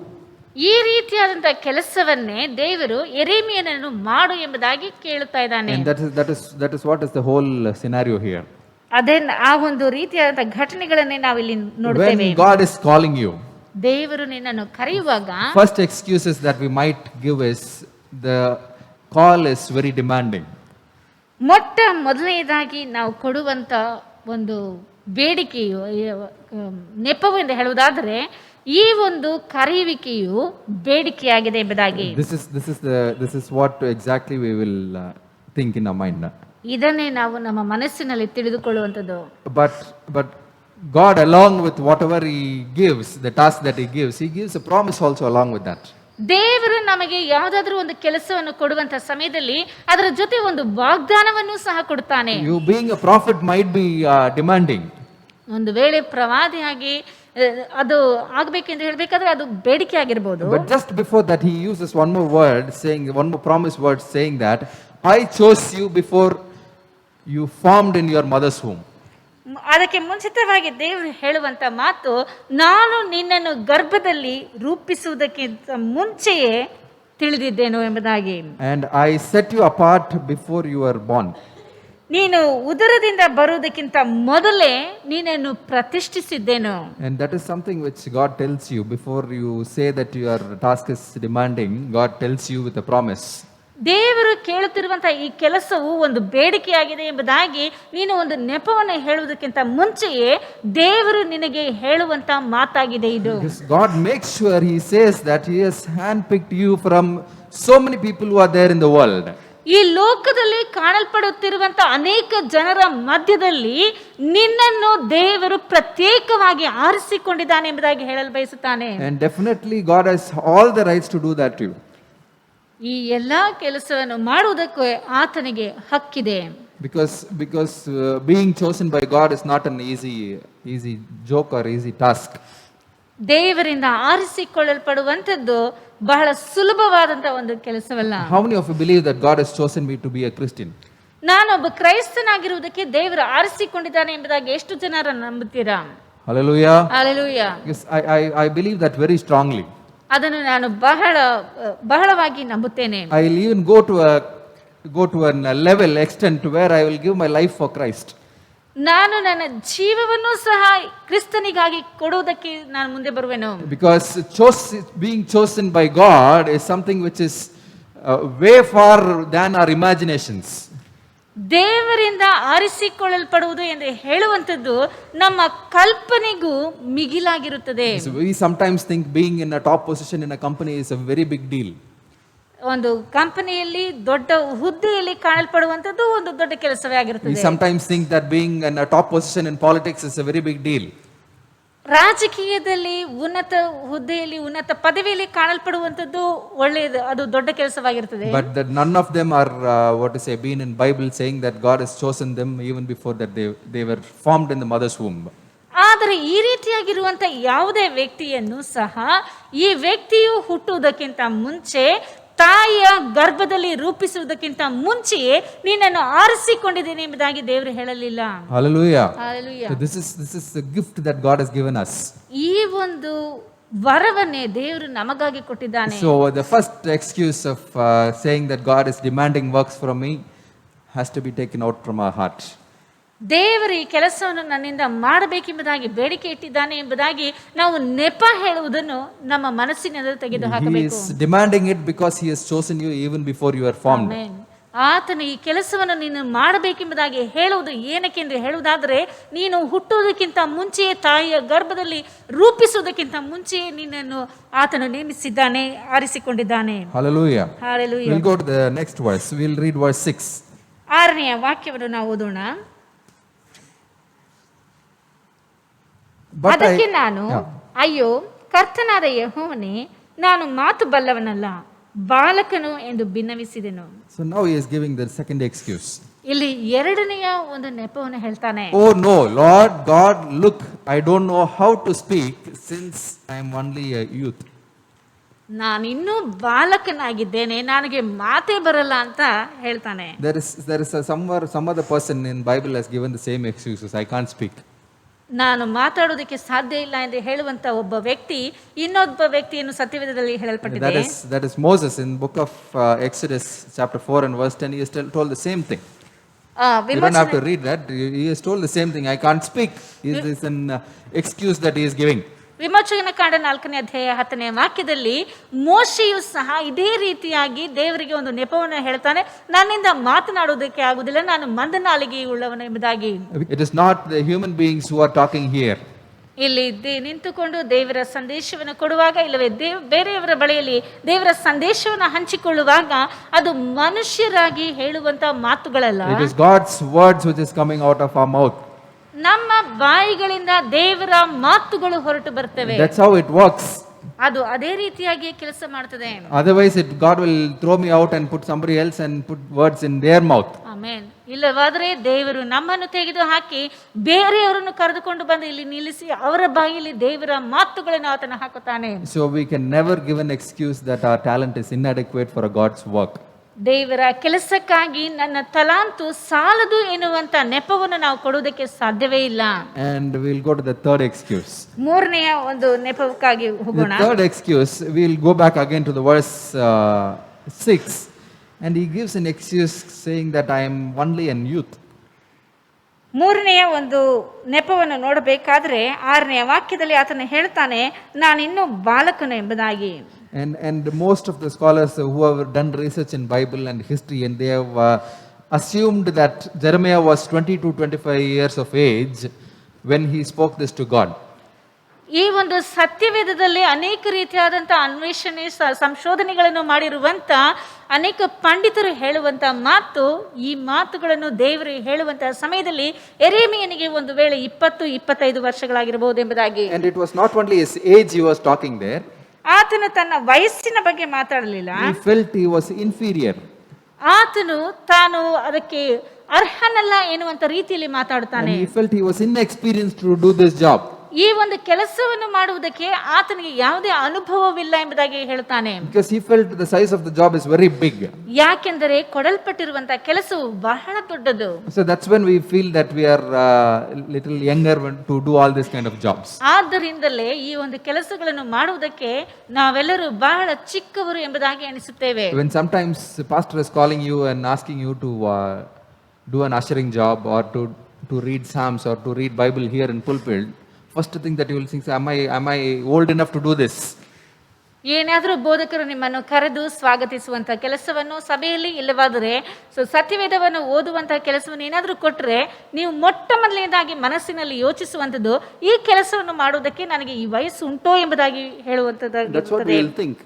ಈ ರೀತಿಯಾದಂತ ಕೆಲಸವನ್ನೇ ದೇವರು ಯೆರೆಮೀಯನನ್ನು ಮಾಡು ಎಂಬುದಾಗಿ ಕೇಳುತ್ತಾ ಇದ್ದಾನೆ.
And that is what is the whole scenario here.
ಅದೇ ಆ ಒಂದು ರೀತಿಯಾದಂತ ಘಟನೆಗಳನ್ನೇ ನಾವು ಇಲ್ಲಿ ನೋಡ್ತೇವೆ.
When God is calling you,
ದೇವರು ನಿನ್ನನ್ನು ಕರೆಯುವಾಗ
first excuses that we might give is the call is very demanding.
ಮೊಟ್ಟ ಮೊದಲನೇದಾಗಿ ನಾವು ಕೊಡುವಂತ ಒಂದು ಬೇಡಿಕೆಯು ನೆಪವು ಎಂದು ಹೇಳುವುದಾದರೆ ಈ ಒಂದು ಕರೆಯುವಿಕೆಯು ಬೇಡಿಕೆಯಾಗಿದೆ ಎಂಬುದಾಗಿ.
This is what exactly we will think in our mind.
ಇದನ್ನೇ ನಾವು ನಮ್ಮ ಮನಸ್ಸಿನಲ್ಲಿ ತಿಳಿದುಕೊಳ್ಳುವಂಥದ್ದು.
But God, along with whatever He gives, the task that He gives a promise also along with that.
ದೇವರು ನಮಗೆ ಯಾವುದಾದ್ರೂ ಒಂದು ಕೆಲಸವನ್ನು ಕೊಡುವಂತ ಸಮಯದಲ್ಲಿ ಅದರ ಜೊತೆ ಒಂದು ವಾಗ್ದಾನವನ್ನು ಸಹ ಕೊಡ್ತಾನೆ.
You being a prophet might be demanding.
ಒಂದು ವೇಳೆ ಪ್ರವಾದಿಯಾಗಿ ಅದು ಆಗ್ಬೇಕೆಂದು ಹೇಳಬೇಕಾದ್ರೆ ಅದು ಬೇಡಿಕೆ ಆಗಿರಬಹುದು.
But just before that He uses one more promise word saying that I chose you before you formed in your mother's womb.
ಅದಕ್ಕೆ ಮುಂಚಿತವಾಗಿ ದೇವರು ಹೇಳುವಂತ ಮಾತು, ನಾನು ನಿನ್ನನ್ನು ಗರ್ಭದಲ್ಲಿ ರೂಪಿಸುವುದಕ್ಕಿಂತ ಮುಂಚೆಯೇ ತಿಳಿದಿದ್ದೇನು ಎಂಬುದಾಗಿ.
And I set you apart before you were born.
ನೀನು ಉದರದಿಂದ ಬರುವುದಕ್ಕಿಂತ ಮೊದಲೇ ನೀನನ್ನು ಪ್ರತಿಷ್ಠಿಸಿದ್ದೇನು.
And that is something which God tells you before you say that your task is demanding. God tells you with a promise.
ದೇವರು ಕೇಳುತ್ತಿರುವಂತಹ ಈ ಕೆಲಸವು ಒಂದು ಬೇಡಿಕೆಯಾಗಿದೆ ಎಂಬುದಾಗಿ ನೀನು ಒಂದು ನೆಪವನ್ನು ಹೇಳುವುದಕ್ಕಿಂತ ಮುಂಚೆಯೇ ದೇವರು ನಿನಗೆ ಹೇಳುವಂತ ಮಾತಾಗಿದೆ ಇದು.
Because God makes sure He says that He has handpicked you from so many people who are there in the world.
ಈ ಲೋಕದಲ್ಲಿ ಕಾಣಲ್ಪಡುತ್ತಿರುವಂತ ಅನೇಕ ಜನರ ಮಧ್ಯದಲ್ಲಿ ನಿನ್ನನ್ನು ದೇವರು ಪ್ರತ್ಯೇಕವಾಗಿ ಆರಿಸಿಕೊಂಡಿದ್ದಾನೆ ಎಂಬುದಾಗಿ ಹೇಳಲು ಬಯಸುತ್ತಾನೆ.
And definitely God has all the rights to do that to you.
ಈ ಎಲ್ಲಾ ಕೆಲಸವನ್ನು ಮಾಡುವುದಕ್ಕೆ ಆತನಿಗೆ ಹಕ್ಕಿದೆ.
Because being chosen by God is not an easy joke or easy task.
ದೇವರಿಂದ ಆರಿಸಿಕೊಳ್ಳಲ್ಪಡುವಂತದ್ದು ಬಹಳ ಸುಲಭವಾದಂತ ಒಂದು ಕೆಲಸವಲ್ಲ.
How many of you believe that God has chosen me to be a Christian?
ನಾನೊಬ್ಬ ಕ್ರೈಸ್ತನಾಗಿರುವುದಕ್ಕೆ ದೇವರು ಆರಿಸಿಕೊಂಡಿದ್ದಾನೆ ಎಂಬುದಾಗಿ ಎಷ್ಟು ಜನರ ನಂಬುತ್ತೀರಾ?
Hallelujah.
Hallelujah.
Yes, I believe that very strongly.
ಅದನ್ನು ನಾನು ಬಹಳವಾಗಿ ನಂಬುತ್ತೇನೆ.
I will even go to a level extent where I will give my life for Christ.
ನಾನು ನನ್ನ ಜೀವವನ್ನು ಸಹ ಕ್ರಿಸ್ತನಿಗಾಗಿ ಕೊಡುವುದಕ್ಕೆ ನಾನು ಮುಂದೆ ಬರುವೆನು.
Because being chosen by God is something which is way far than our imaginations.
ದೇವರಿಂದ ಆರಿಸಿಕೊಳ್ಳಲ್ಪಡುವುದು ಎಂದು ಹೇಳುವಂಥದ್ದು ನಮ್ಮ ಕಲ್ಪನೆಗೂ ಮಿಗಿಲಾಗಿರುತ್ತದೆ.
So we sometimes think being in a top position in a company is a very big deal.
ಒಂದು ಕಂಪನಿಯಲ್ಲಿ ದೊಡ್ಡ ಹುದ್ದೆಯಲ್ಲಿ ಕಾಣಲ್ಪಡುವಂಥದ್ದು ಒಂದು ದೊಡ್ಡ ಕೆಲಸವೇ
We
ಆಗಿರುತ್ತದೆ.
sometimes think that being in a top position in politics is a very big deal.
ರಾಜಕೀಯದಲ್ಲಿ ಉನ್ನತ ಹುದ್ದೆಯಲ್ಲಿ ಉನ್ನತ ಪದವಿಯಲ್ಲಿ ಕಾಣಲ್ಪಡುವಂಥದ್ದು ಒಳ್ಳೆಯದು, ಅದು ದೊಡ್ಡ ಕೆಲಸವಾಗಿರ್ತದೆ.
But that none of them are what to say been in Bible saying that God has chosen them even before that they were formed in the mother's womb.
ಆದರೆ ಈ ರೀತಿಯಾಗಿರುವಂಥ ಯಾವುದೇ ವ್ಯಕ್ತಿಯನ್ನು ಸಹ ಈ ವ್ಯಕ್ತಿಯು ಹುಟ್ಟುವುದಕ್ಕಿಂತ ಮುಂಚೆ, ತಾಯಿಯ ಗರ್ಭದಲ್ಲಿ ರೂಪಿಸುವುದಕ್ಕಿಂತ ಮುಂಚೆಯೇ ನಿನ್ನನ್ನು ಆರಿಸಿಕೊಂಡಿದ್ದೇನೆ ಎಂಬುದಾಗಿ ದೇವರು ಹೇಳಲಿಲ್ಲ.
Hallelujah.
Hallelujah.
So this is a gift that God has given us.
ಈ ಒಂದು ವರವನ್ನೇ ದೇವರು ನಮಗಾಗಿ ಕೊಟ್ಟಿದ್ದಾನೆ.
So the first excuse of saying that God is demanding works from me has to be taken out from our heart.
ದೇವರು ಈ ಕೆಲಸವನ್ನು ನನ್ನಿಂದ ಮಾಡಬೇಕೆಂಬುದಾಗಿ ಬೇಡಿಕೆ ಇಟ್ಟಿದ್ದಾನೆ ಎಂಬುದಾಗಿ ನಾವು ನೆಪ ಹೇಳುವುದನ್ನು ನಮ್ಮ ಮನಸ್ಸಿನಿಂದ ತೆಗೆದು
He
ಹಾಕಬೇಕು.
is demanding it because He has chosen you even before you were formed.
Amen. ಆತನು ಈ ಕೆಲಸವನ್ನು ನೀನು ಮಾಡಬೇಕೆಂಬುದಾಗಿ ಹೇಳುವುದು ಏನಕ್ಕೆಂದು ಹೇಳುವುದಾದರೆ, ನೀನು ಹುಟ್ಟುವುದಕ್ಕಿಂತ ಮುಂಚೆಯೇ ತಾಯಿಯ ಗರ್ಭದಲ್ಲಿ ರೂಪಿಸುವುದಕ್ಕಿಂತ ಮುಂಚೆಯೇ ನಿನ್ನನ್ನು ಆತನು ನೇಮಿಸಿದ್ದಾನೆ, ಆರಿಸಿಕೊಂಡಿದ್ದಾನೆ.
Hallelujah.
Hallelujah.
We'll go to the next verse. We'll read verse 6.
6ನೆಯ ವಾಕ್ಯವನ್ನು ನಾವು ಓದೋಣ.
But
ಅದಕ್ಕೆ ನಾನು, ಅಯ್ಯೋ ಕರ್ತನಾದ ಯೆಹೋವನೇ, ನಾನು ಮಾತು ಬಲ್ಲವನಲ್ಲ, ಬಾಲಕನು ಎಂದು ಭಿನ್ನವಿಸಿದೆನು.
So now he is giving the second excuse.
ಇಲ್ಲಿ ಎರಡನೆಯ ಒಂದು ನೆಪವನ್ನು ಹೇಳ್ತಾನೆ.
Oh no, Lord God, look, I don't know how to speak since I am only a youth.
ನಾನಿನ್ನೂ ಬಾಲಕನಾಗಿದ್ದೇನೆ, ನನಗೆ ಮಾತೇ ಬರಲ್ಲ ಅಂತ ಹೇಳ್ತಾನೆ.
There is some other person in Bible has given the same excuses. I can't speak.
ನಾನು ಮಾತಾಡೋದಕ್ಕೆ ಸಾಧ್ಯ ಇಲ್ಲ ಎಂದು ಹೇಳುವಂತ ಒಬ್ಬ ವ್ಯಕ್ತಿ ಇನ್ನೊಬ್ಬ ವ್ಯಕ್ತಿಯನ್ನು ಸತ್ಯವೇದದಲ್ಲಿ ಹೇಳಲ್ಪಟ್ಟಿದೆ.
That is Moses in book of Exodus chapter 4 and verse 10. He has told the same thing. You don't have to read that. He has told the same thing. I can't speak. This is an excuse that he is giving.
ವಿಮೋಚನ ಕಾಂಡ 4ನೇ ಅಧ್ಯಾಯ 10ನೇ ವಾಕ್ಯದಲ್ಲಿ ಮೋಶೆಯು ಸಹ ಇದೇ ರೀತಿಯಾಗಿ ದೇವರಿಗೆ ಒಂದು ನೆಪವನ್ನು ಹೇಳ್ತಾನೆ, ನನ್ನಿಂದ ಮಾತನಾಡುವುದಕ್ಕೆ ಆಗುವುದಿಲ್ಲ, ನಾನು ಮಂದನಾಲಿಗೆ ಉಳ್ಳವನು ಎಂಬುದಾಗಿ.
It is not the human beings who are talking here.
ಇಲ್ಲಿ ನಿಂತುಕೊಂಡು ದೇವರ ಸಂದೇಶವನ್ನು ಕೊಡುವಾಗ, ಇಲ್ಲವೇ ಬೇರೆಯವರ ಬಳಿಯಲ್ಲಿ ದೇವರ ಸಂದೇಶವನ್ನು ಹಂಚಿಕೊಳ್ಳುವಾಗ ಅದು ಮನುಷ್ಯರಾಗಿ ಹೇಳುವಂತ ಮಾತುಗಳಲ್ಲ.
It is God's words which is coming out of our mouth.
ನಮ್ಮ ಬಾಯಿಗಳಿಂದ ದೇವರ ಮಾತುಗಳು ಹೊರಟು ಬರ್ತವೆ.
That's how it works.
ಅದು ಅದೇ ರೀತಿಯಾಗಿ ಕೆಲಸ ಮಾಡ್ತದೆ.
Otherwise God will throw me out and put somebody else and put words in their mouth.
Amen. ಇಲ್ಲವಾದರೆ ದೇವರು ನಮ್ಮನ್ನು ತೆಗೆದು ಹಾಕಿ ಬೇರೆಯವರನ್ನು ಕರೆದುಕೊಂಡು ಬಂದು ಇಲ್ಲಿ ನಿಲ್ಲಿಸಿ ಅವರ ಬಾಯಿಯಲ್ಲಿ ದೇವರ ಮಾತುಗಳನ್ನು ಆತನ ಹಾಕುತ್ತಾನೆ.
So we can never give an excuse that our talent is inadequate for a God's work.
ದೇವರ ಕೆಲಸಕ್ಕಾಗಿ ನನ್ನ ತಲಾಂತು ಸಾಲದು ಎನ್ನುವಂತ ನೆಪವನ್ನು ನಾವು ಕೊಡುವುದಕ್ಕೆ ಸಾಧ್ಯವೇ ಇಲ್ಲ.
And we'll go to the third excuse.
ಮೂರನೆಯ ಒಂದು ನೆಪಕ್ಕಾಗಿ ಹೋಗೋಣ.
The third excuse, we'll go back again to the verse 6, and he gives an excuse saying that I am only a youth.
ಮೂರನೆಯ ಒಂದು ನೆಪವನ್ನು ನೋಡಬೇಕಾದ್ರೆ 6ನೆಯ ವಾಕ್ಯದಲ್ಲಿ ಆತನು ಹೇಳ್ತಾನೆ, ನಾನಿನ್ನೂ ಬಾಲಕನು ಎಂಬುದಾಗಿ.
And most of the scholars who have done research in Bible and history, and they have assumed that Jeremiah was 20 to 25 years of age when he spoke this to God.
ಈ ಒಂದು ಸತ್ಯವೇದದಲ್ಲಿ ಅನೇಕ ರೀತಿಯಾದಂಥ ಅನ್ವೇಷಣೆ ಸಂಶೋಧನೆಗಳನ್ನು ಮಾಡಿರುವಂಥ ಅನೇಕ ಪಂಡಿತರು ಹೇಳುವಂಥ ಮಾತು, ಈ ಮಾತುಗಳನ್ನು ದೇವರು ಹೇಳುವಂಥ ಸಮಯದಲ್ಲಿ ಯೆರೆಮೀಯನಿಗೆ ಒಂದು ವೇಳೆ 20-25 ವರ್ಷಗಳಾಗಿರಬಹುದು ಎಂಬುದಾಗಿ.
And it was not only his age he was talking there.
ಆತನು ತನ್ನ ವಯಸ್ಸಿನ ಬಗ್ಗೆ ಮಾತಾಡಲಿಲ್ಲ.
He felt he was inferior.
ಆತನು ತಾನು ಅದಕ್ಕೆ ಅರ್ಹನಲ್ಲ ಎನ್ನುವಂತ ರೀತಿಯಲ್ಲಿ ಮಾತಾಡುತ್ತಾನೆ.
And he felt he was inexperienced to do this job.
ಈ ಒಂದು ಕೆಲಸವನ್ನು ಮಾಡುವುದಕ್ಕೆ ಆತನಿಗೆ ಯಾವುದೇ ಅನುಭವವಿಲ್ಲ ಎಂಬುದಾಗಿ ಹೇಳ್ತಾನೆ.
Because he felt the size of the job is very big.
ಯಾಕೆಂದರೆ ಕೊಡಲ್ಪಟ್ಟಿರುವಂತಹ ಕೆಲಸವು ಬಹಳ ದೊಡ್ಡದು.
So that's when we feel that we are little younger to do all this kind of jobs.
ಆದ್ದರಿಂದಲೇ ಈ ಒಂದು ಕೆಲಸಗಳನ್ನು ಮಾಡುವುದಕ್ಕೆ ನಾವೆಲ್ಲರೂ ಬಹಳ ಚಿಕ್ಕವರು ಎಂಬುದಾಗಿ ಅನಿಸುತ್ತೇವೆ.
When sometimes the pastor is calling you and asking you to do an ushering job or to read psalms or to read Bible here in pulpit, first thing that you will think, am I old enough to do this?
ಏನಾದರೂ ಬೋಧಕರು ನಿಮ್ಮನ್ನು ಕರೆದು ಸ್ವಾಗತಿಸುವಂಥ ಕೆಲಸವನ್ನು ಸಭೆಯಲ್ಲಿ ಇಲ್ಲವಾದರೆ ಸತ್ಯವೇದವನ್ನು ಓದುವಂಥ ಕೆಲಸವನ್ನು ಏನಾದರೂ ಕೊಟ್ಟರೆ ನೀವು ಮೊಟ್ಟ ಮೊದಲನೇದಾಗಿ ಮನಸ್ಸಿನಲ್ಲಿ ಯೋಚಿಸುವಂಥದ್ದು ಈ ಕೆಲಸವನ್ನು ಮಾಡುವುದಕ್ಕೆ ನನಗೆ ಈ ವಯಸ್ಸು ಉಂಟೋ ಎಂಬುದಾಗಿ
That's what we
ಹೇಳುವಂಥದ್ದಾಗಿರುತ್ತದೆ.
will think.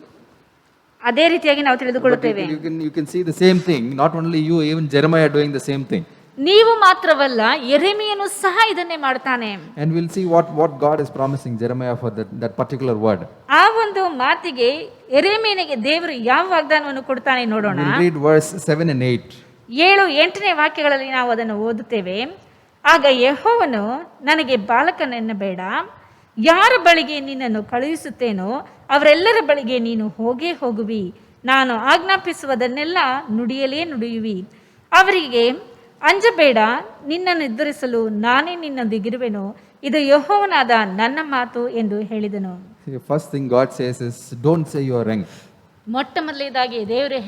ಅದೇ ರೀತಿಯಾಗಿ ನಾವು
But
ತಿಳಿದುಕೊಳ್ಳುತ್ತೇವೆ.
you can see the same thing. Not only you, even Jeremiah doing the same thing.
ನೀವು ಮಾತ್ರವಲ್ಲ, ಯೆರೆಮೀಯನು ಸಹ ಇದನ್ನೇ ಮಾಡ್ತಾನೆ.
And we'll see what God is promising Jeremiah for that particular word.
ಆ ಒಂದು ಮಾತಿಗೆ ಯೆರೆಮೀಯನಿಗೆ ದೇವರು ಯಾವ ವಾಗ್ದಾನವನ್ನು ಕೊಡ್ತಾನೆ ನೋಡೋಣ.
We'll read verse 7 and 8.
7-8ನೇ ವಾಕ್ಯಗಳಲ್ಲಿ ನಾವು ಅದನ್ನು ಓದುತ್ತೇವೆ. ಆಗ ಯೆಹೋವನು ನನಗೆ ಬಾಲಕನೆನ್ನಬೇಡ, ಯಾರ ಬಳಿಗೆ ನಿನ್ನನ್ನು ಕಳುಹಿಸುತ್ತೇನೋ ಅವರೆಲ್ಲರ ಬಳಿಗೆ ನೀನು ಹೋಗೇ ಹೋಗುವಿ, ನಾನು ಆಜ್ಞಾಪಿಸುವುದನ್ನೆಲ್ಲ ನುಡಿಯಲೇ ನುಡಿಯುವಿ, ಅವರಿಗೆ ಅಂಜಬೇಡ, ನಿನ್ನನ್ನು ಎದುರಿಸಲು ನಾನೇ ನಿನ್ನೊಂದಿಗಿರುವೆನು, ಇದು ಯೆಹೋವನಾದ ನನ್ನ ಮಾತು ಎಂದು ಹೇಳಿದನು.
The first thing God says is, don't say you are young.
ಮೊಟ್ಟ ಮೊದಲನೇದಾಗಿ ದೇವರು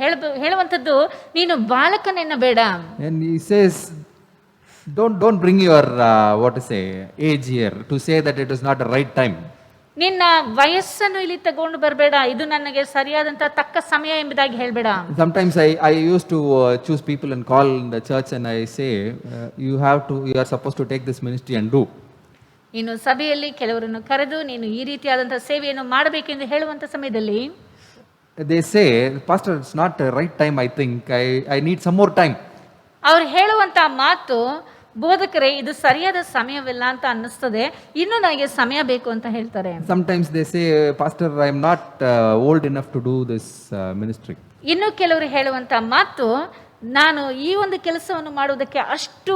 ಹೇಳುವಂಥದ್ದು ನೀನು ಬಾಲಕನೆನ್ನಬೇಡ.
And he says, don't bring your age here to say that it is not the right time.
ನಿನ್ನ ವಯಸ್ಸನ್ನು ಇಲ್ಲಿ ತಗೊಂಡು ಬರಬೇಡ, ಇದು ನನಗೆ ಸರಿಯಾದಂತ ತಕ್ಕ ಸಮಯ ಎಂಬುದಾಗಿ ಹೇಳಬೇಡ.
Sometimes I used to choose people and call in the church and I say, you are supposed to take this ministry and do.
ಇನ್ನು ಸಭೆಯಲ್ಲಿ ಕೆಲವರನ್ನು ಕರೆದು ನೀನು ಈ ರೀತಿಯಾದಂತಹ ಸೇವೆಯನ್ನು ಮಾಡಬೇಕೆಂದು ಹೇಳುವಂತ ಸಮಯದಲ್ಲಿ
They say, Pastor, it's not the right time, I think. I need some more time.
ಅವ್ರು ಹೇಳುವಂತ ಮಾತು, ಬೋಧಕರೇ ಇದು ಸರಿಯಾದ ಸಮಯವಿಲ್ಲ ಅಂತ ಅನ್ನಿಸ್ತದೆ, ಇನ್ನು ನನಗೆ ಸಮಯ ಬೇಕು ಅಂತ ಹೇಳ್ತಾರೆ.
Sometimes they say, Pastor, I am not old enough to do this ministry.
ಇನ್ನು ಕೆಲವರು ಹೇಳುವಂತ ಮಾತು, ನಾನು ಈ ಒಂದು ಕೆಲಸವನ್ನು ಮಾಡುವುದಕ್ಕೆ ಅಷ್ಟು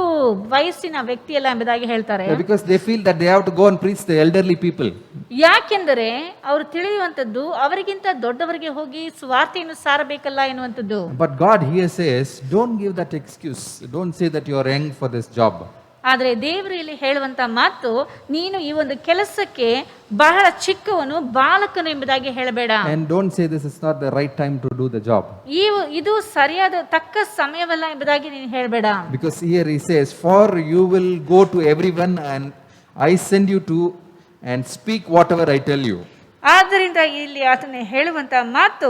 ವಯಸ್ಸಿನ ವ್ಯಕ್ತಿಯಲ್ಲ ಎಂಬುದಾಗಿ ಹೇಳ್ತಾರೆ.
Because they feel that they have to go and preach the elderly people.
ಯಾಕೆಂದರೆ ಅವರು ತಿಳಿಯುವಂಥದ್ದು ಅವರಿಗಿಂತ ದೊಡ್ಡವರಿಗೆ ಹೋಗಿ ಸುವಾರ್ತೆಯನ್ನು ಸಾರಬೇಕಲ್ಲ ಎನ್ನುವಂಥದ್ದು.
But God here says, don't give that excuse. Don't say that you are young for this job.
ಆದರೆ ದೇವರು ಇಲ್ಲಿ ಹೇಳುವಂತ ಮಾತು, ನೀನು ಈ ಒಂದು ಕೆಲಸಕ್ಕೆ ಬಹಳ ಚಿಕ್ಕವನು, ಬಾಲಕನು ಎಂಬುದಾಗಿ ಹೇಳಬೇಡ.
And don't say this is not the right time to do the job.
ಇದು ಸರಿಯಾದ ತಕ್ಕ ಸಮಯವಲ್ಲ ಎಂಬುದಾಗಿ ನೀನು ಹೇಳಬೇಡ.
Because here he says, for you will go to everyone and I send you to and speak whatever I tell you.
ಆದ್ದರಿಂದ ಇಲ್ಲಿ ಆತನ ಹೇಳುವಂತ ಮಾತು,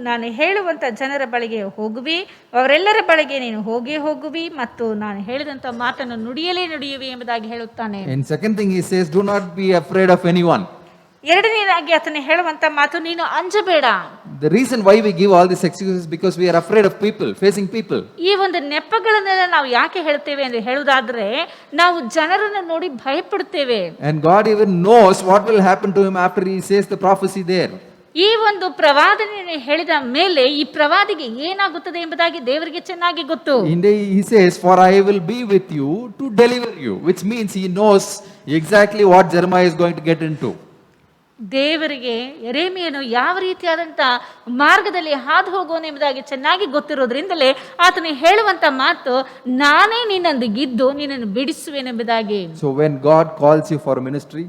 ನಾನು ಹೇಳುವಂತ ಜನರ ಬಳಿಗೆ ಹೋಗುವಿ, ಅವರೆಲ್ಲರ ಬಳಿಗೆ ನೀನು ಹೋಗೇ ಹೋಗುವಿ, ಮತ್ತು ನಾನು ಹೇಳಿದಂತ ಮಾತನ್ನು ನುಡಿಯಲೇ ನುಡಿಯುವಿ ಎಂಬುದಾಗಿ ಹೇಳುತ್ತಾನೆ.
And second thing he says, do not be afraid of anyone.
ಎರಡನೇದಾಗಿ ಆತನ ಹೇಳುವಂತ ಮಾತು, ನೀನು ಅಂಜಬೇಡ.
The reason why we give all these excuses is because we are afraid of people, facing people.
ಈ ಒಂದು ನೆಪಗಳನ್ನೆಲ್ಲ ನಾವು ಯಾಕೆ ಹೇಳ್ತೇವೆ ಎಂದು ಹೇಳುವುದಾದ್ರೆ, ನಾವು ಜನರನ್ನು ನೋಡಿ ಭಯಪಡುತ್ತೇವೆ.
And God even knows what will happen to him after he says the prophecy there.
ಈ ಒಂದು ಪ್ರವಾದನೆಯನ್ನು ಹೇಳಿದ ಮೇಲೆ ಈ ಪ್ರವಾದಿಗೆ ಏನಾಗುತ್ತದೆ ಎಂಬುದಾಗಿ ದೇವರಿಗೆ ಚೆನ್ನಾಗಿ ಗೊತ್ತು.
Indeed, he says, for I will be with you to deliver you, which means he knows exactly what Jeremiah is going to get into.
ದೇವರಿಗೆ ಯೆರೆಮೀಯನು ಯಾವ ರೀತಿಯಾದಂಥ ಮಾರ್ಗದಲ್ಲಿ ಹಾದು ಹೋಗೋನು ಎಂಬುದಾಗಿ ಚೆನ್ನಾಗಿ ಗೊತ್ತಿರೋದ್ರಿಂದಲೇ ಆತನು ಹೇಳುವಂತ ಮಾತು, ನಾನೇ ನಿನ್ನೊಂದಿಗಿದ್ದು ನಿನ್ನನ್ನು ಬಿಡಿಸುವೆನೆಂಬುದಾಗಿ.
So when God calls you for ministry,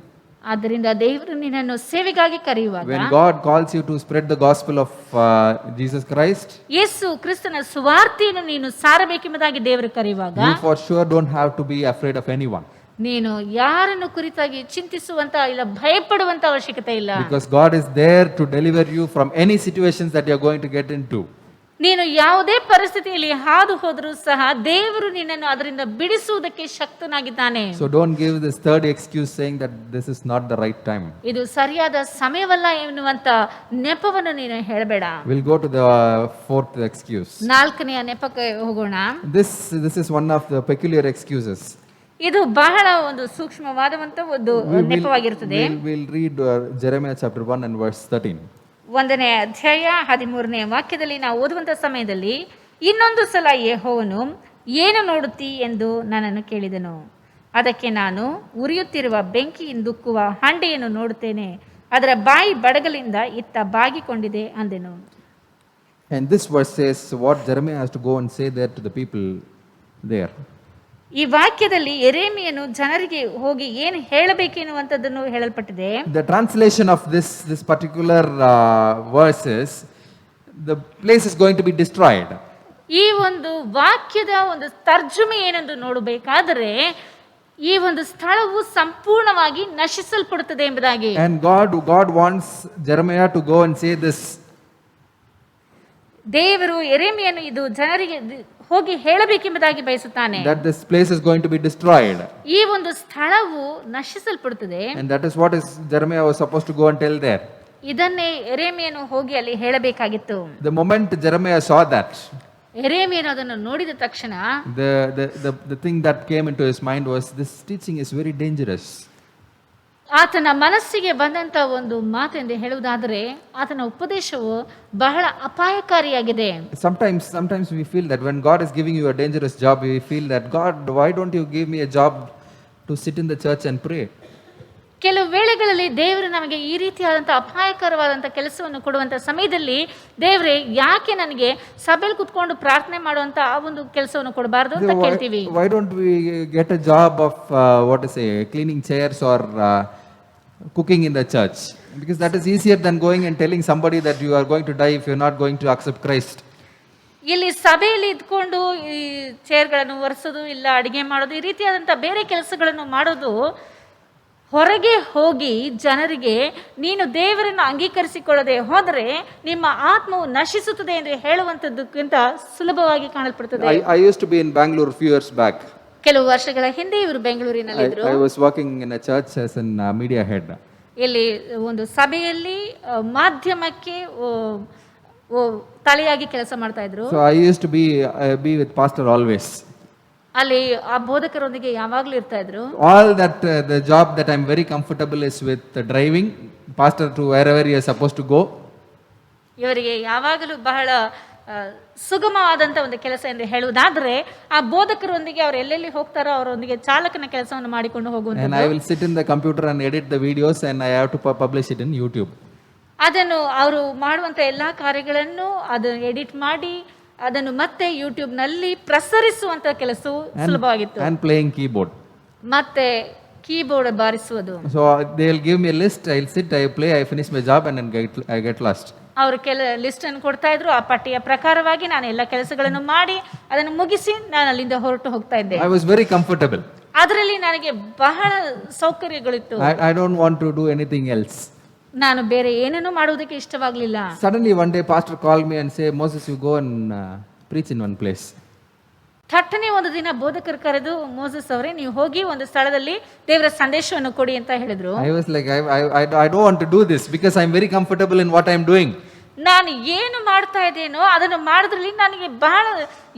ಆದ್ದರಿಂದ ದೇವರು ನಿನ್ನನ್ನು ಸೇವೆಗಾಗಿ ಕರೆಯುವಾಗ,
when God calls you to spread the gospel of Jesus Christ,
ಯೇಸು ಕ್ರಿಸ್ತನ ಸುವಾರ್ತೆಯನ್ನು ನೀನು ಸಾರಬೇಕೆಂಬುದಾಗಿ ದೇವರು ಕರೆಯುವಾಗ,
you for sure don't have to be afraid of anyone.
ನೀನು ಯಾರನ್ನು ಕುರಿತಾಗಿ ಚಿಂತಿಸುವಂತ ಇಲ್ಲ, ಭಯಪಡುವಂತ ಅವಶ್ಯಕತೆ ಇಲ್ಲ.
Because God is there to deliver you from any situations that you are going to get into.
ನೀನು ಯಾವುದೇ ಪರಿಸ್ಥಿತಿಯಲ್ಲಿ ಹಾದು ಹೋದರೂ ಸಹ ದೇವರು ನಿನ್ನನ್ನು ಅದರಿಂದ ಬಿಡಿಸುವುದಕ್ಕೆ ಶಕ್ತನಾಗಿದ್ದಾನೆ.
So don't give this third excuse saying that this is not the right time.
ಇದು ಸರಿಯಾದ ಸಮಯವಲ್ಲ ಎನ್ನುವಂತ ನೆಪವನ್ನು ನೀನು ಹೇಳಬೇಡ.
We'll go to the fourth excuse.
ನಾಲ್ಕನೆಯ ನೆಪಕ್ಕೆ ಹೋಗೋಣ.
This is one of the peculiar excuses.
ಇದು ಬಹಳ ಒಂದು ಸೂಕ್ಷ್ಮವಾದಂತ ಒಂದು ನೆಪವಾಗಿರುತ್ತದೆ.
We'll read Jeremiah chapter 1 and verse 13.
1ನೇ ಅಧ್ಯಾಯ 13ನೇ ವಾಕ್ಯದಲ್ಲಿ ನಾವು ಓದುವಂತ ಸಮಯದಲ್ಲಿ, ಇನ್ನೊಂದು ಸಲ ಯೆಹೋವನು ಏನು ನೋಡುತ್ತಿ ಎಂದು ನನ್ನನ್ನು ಕೇಳಿದನು. ಅದಕ್ಕೆ ನಾನು, ಉರಿಯುತ್ತಿರುವ ಬೆಂಕಿಯಿಂದುಕ್ಕುವ ಹಂಡೆಯನ್ನು ನೋಡುತ್ತೇನೆ, ಅದರ ಬಾಯಿ ಬಡಗಲಿಂದ ಇತ್ತ ಬಾಗಿಕೊಂಡಿದೆ ಅಂದೆನು.
And this verse says what Jeremiah has to go and say there to the people there.
ಈ ವಾಕ್ಯದಲ್ಲಿ ಯೆರೆಮೀಯನು ಜನರಿಗೆ ಹೋಗಿ ಏನು ಹೇಳಬೇಕೆನ್ನುವಂಥದ್ದನ್ನು ಹೇಳಲ್ಪಟ್ಟಿದೆ.
The translation of this particular verse is, the place is going to be destroyed.
ಈ ಒಂದು ವಾಕ್ಯದ ಒಂದು ತರ್ಜುಮೆ ಏನೆಂದು ನೋಡಬೇಕಾದರೆ, ಈ ಒಂದು ಸ್ಥಳವು ಸಂಪೂರ್ಣವಾಗಿ ನಶಿಸಲ್ಪಡುತ್ತದೆ ಎಂಬುದಾಗಿ.
And God wants Jeremiah to go and say this.
ದೇವರು ಯೆರೆಮೀಯನು ಇದು ಜನರಿಗೆ ಹೋಗಿ ಹೇಳಬೇಕೆಂಬುದಾಗಿ ಬಯಸುತ್ತಾನೆ.
That this place is going to be destroyed.
ಈ ಒಂದು ಸ್ಥಳವು ನಶಿಸಲ್ಪಡುತ್ತದೆ.
And that is what Jeremiah was supposed to go and tell there.
ಇದನ್ನೇ ಯೆರೆಮೀಯನು ಹೋಗಿ ಅಲ್ಲಿ ಹೇಳಬೇಕಾಗಿತ್ತು.
The moment Jeremiah saw that,
ಯೆರೆಮೀಯನು ಅದನ್ನು ನೋಡಿದ ತಕ್ಷಣ
the thing that came into his mind was, this teaching is very dangerous.
ಆತನ ಮನಸ್ಸಿಗೆ ಬಂದಂತ ಒಂದು ಮಾತೆಂದು ಹೇಳುವುದಾದರೆ ಆತನ ಉಪದೇಶವು ಬಹಳ ಅಪಾಯಕಾರಿಯಾಗಿದೆ.
Sometimes we feel that when God is giving you a dangerous job, we feel that, God, why don't you give me a job to sit in the church and pray?
ಕೆಲವು ವೇಳೆಗಳಲ್ಲಿ ದೇವರು ನಮಗೆ ಈ ರೀತಿಯಾದಂಥ ಅಪಾಯಕರವಾದಂಥ ಕೆಲಸವನ್ನು ಕೊಡುವಂಥ ಸಮಯದಲ್ಲಿ ದೇವರೇ ಯಾಕೆ ನನಗೆ ಸಭೆಯಲ್ಲಿ ಕುತ್ಕೊಂಡು ಪ್ರಾರ್ಥನೆ ಮಾಡುವಂಥ ಆ ಒಂದು ಕೆಲಸವನ್ನು ಕೊಡಬಾರ್ದು ಅಂತ ಕೇಳ್ತೀವಿ.
Why don't we get a job of cleaning chairs or cooking in the church? Because that is easier than going and telling somebody that you are going to die if you are not going to accept Christ.
ಇಲ್ಲಿ ಸಭೆಯಲ್ಲಿ ಇದ್ಕೊಂಡು ಈ ಚೇರ್ಗಳನ್ನು ಒರೆಸೋದು ಇಲ್ಲ ಅಡಿಗೆ ಮಾಡೋದು ಈ ರೀತಿಯಾದಂಥ ಬೇರೆ ಕೆಲಸಗಳನ್ನು ಮಾಡೋದು ಹೊರಗೆ ಹೋಗಿ ಜನರಿಗೆ ನೀನು ದೇವರನ್ನು ಅಂಗೀಕರಿಸಿಕೊಳ್ಳದೆ ಹೋದರೆ ನಿಮ್ಮ ಆತ್ಮವು ನಶಿಸುತ್ತದೆ ಎಂದು ಹೇಳುವಂಥದ್ದಕ್ಕಿಂತ ಸುಲಭವಾಗಿ ಕಾಣಲ್ಪಡುತ್ತದೆ.
I used to be in Bangalore a few years back.
ಕೆಲವು ವರ್ಷಗಳ ಹಿಂದೆ ಇವರು ಬೆಂಗಳೂರಿನಲ್ಲಿದ್ದರು.
I was working in a church as a media head.
ಇಲ್ಲಿ ಒಂದು ಸಭೆಯಲ್ಲಿ ಮಾಧ್ಯಮಕ್ಕೆ ತಲೆಯಾಗಿ ಕೆಲಸ ಮಾಡ್ತಾ ಇದ್ರು.
So I used to be with pastor always.
ಅಲ್ಲಿ ಆ ಬೋಧಕರೊಂದಿಗೆ ಯಾವಾಗಲೂ ಇರ್ತಾ ಇದ್ರು.
All that the job that I'm very comfortable is with driving pastor to wherever he is supposed to go.
ಇವರಿಗೆ ಯಾವಾಗಲೂ ಬಹಳ ಸುಗಮವಾದಂಥ ಒಂದು ಕೆಲಸ ಎಂದು ಹೇಳುವುದಾದ್ರೆ ಆ ಬೋಧಕರೊಂದಿಗೆ ಅವರು ಎಲ್ಲೆಲ್ಲಿ ಹೋಗ್ತಾರೋ ಅವರೊಂದಿಗೆ ಚಾಲಕನ ಕೆಲಸವನ್ನು ಮಾಡಿಕೊಂಡು ಹೋಗುವಂಥದ್ದು.
And I will sit in the computer and edit the videos and I have to publish it in YouTube.
ಅದನ್ನು ಅವರು ಮಾಡುವಂಥ ಎಲ್ಲ ಕಾರ್ಯಗಳನ್ನು ಅದನ್ನು ಎಡಿಟ್ ಮಾಡಿ ಅದನ್ನು ಮತ್ತೆ ಯೂಟ್ಯೂಬ್ ನಲ್ಲಿ ಪ್ರಸರಿಸುವಂತ ಕೆಲಸವು ಸುಲಭವಾಗಿತ್ತು.
And playing keyboard.
ಮತ್ತೆ keyboard ಬಾರಿಸುವುದು.
So they will give me a list, I'll sit, I play, I finish my job and then I get lost.
ಅವರು ಲಿಸ್ಟ್ ಅನ್ನು ಕೊಡ್ತಾ ಇದ್ರು. ಆ ಪಟ್ಟಿಯ ಪ್ರಕಾರವಾಗಿ ನಾನು ಎಲ್ಲ ಕೆಲಸಗಳನ್ನು ಮಾಡಿ ಅದನ್ನು ಮುಗಿಸಿ ನಾನು ಅಲ್ಲಿಂದ ಹೊರಟು ಹೋಗ್ತಾ ಇದ್ದೆ.
I was very comfortable.
ಅದರಲ್ಲಿ ನನಗೆ ಬಹಳ ಸೌಕರ್ಯಗಳಿತ್ತು.
I don't want to do anything else.
ನಾನು ಬೇರೆ ಏನನ್ನೂ ಮಾಡುವುದಕ್ಕೆ ಇಷ್ಟವಾಗಲಿಲ್ಲ.
Suddenly one day pastor called me and say, Moses, you go and preach in one place.
ಥಟ್ಟನೆ ಒಂದು ದಿನ ಬೋಧಕರು ಕರೆದು ಮೋಸಸ್ ಅವರೇ ನೀವು ಹೋಗಿ ಒಂದು ಸ್ಥಳದಲ್ಲಿ ದೇವರ ಸಂದೇಶವನ್ನು ಕೊಡಿ ಅಂತ ಹೇಳಿದ್ರು.
I was like, I don't want to do this because I'm very comfortable in what I'm doing.
ನಾನು ಏನು ಮಾಡ್ತಾ ಇದ್ದೇನೋ ಅದನ್ನು ಮಾಡೋದ್ರಲ್ಲಿ ನನಗೆ ಬಹಳ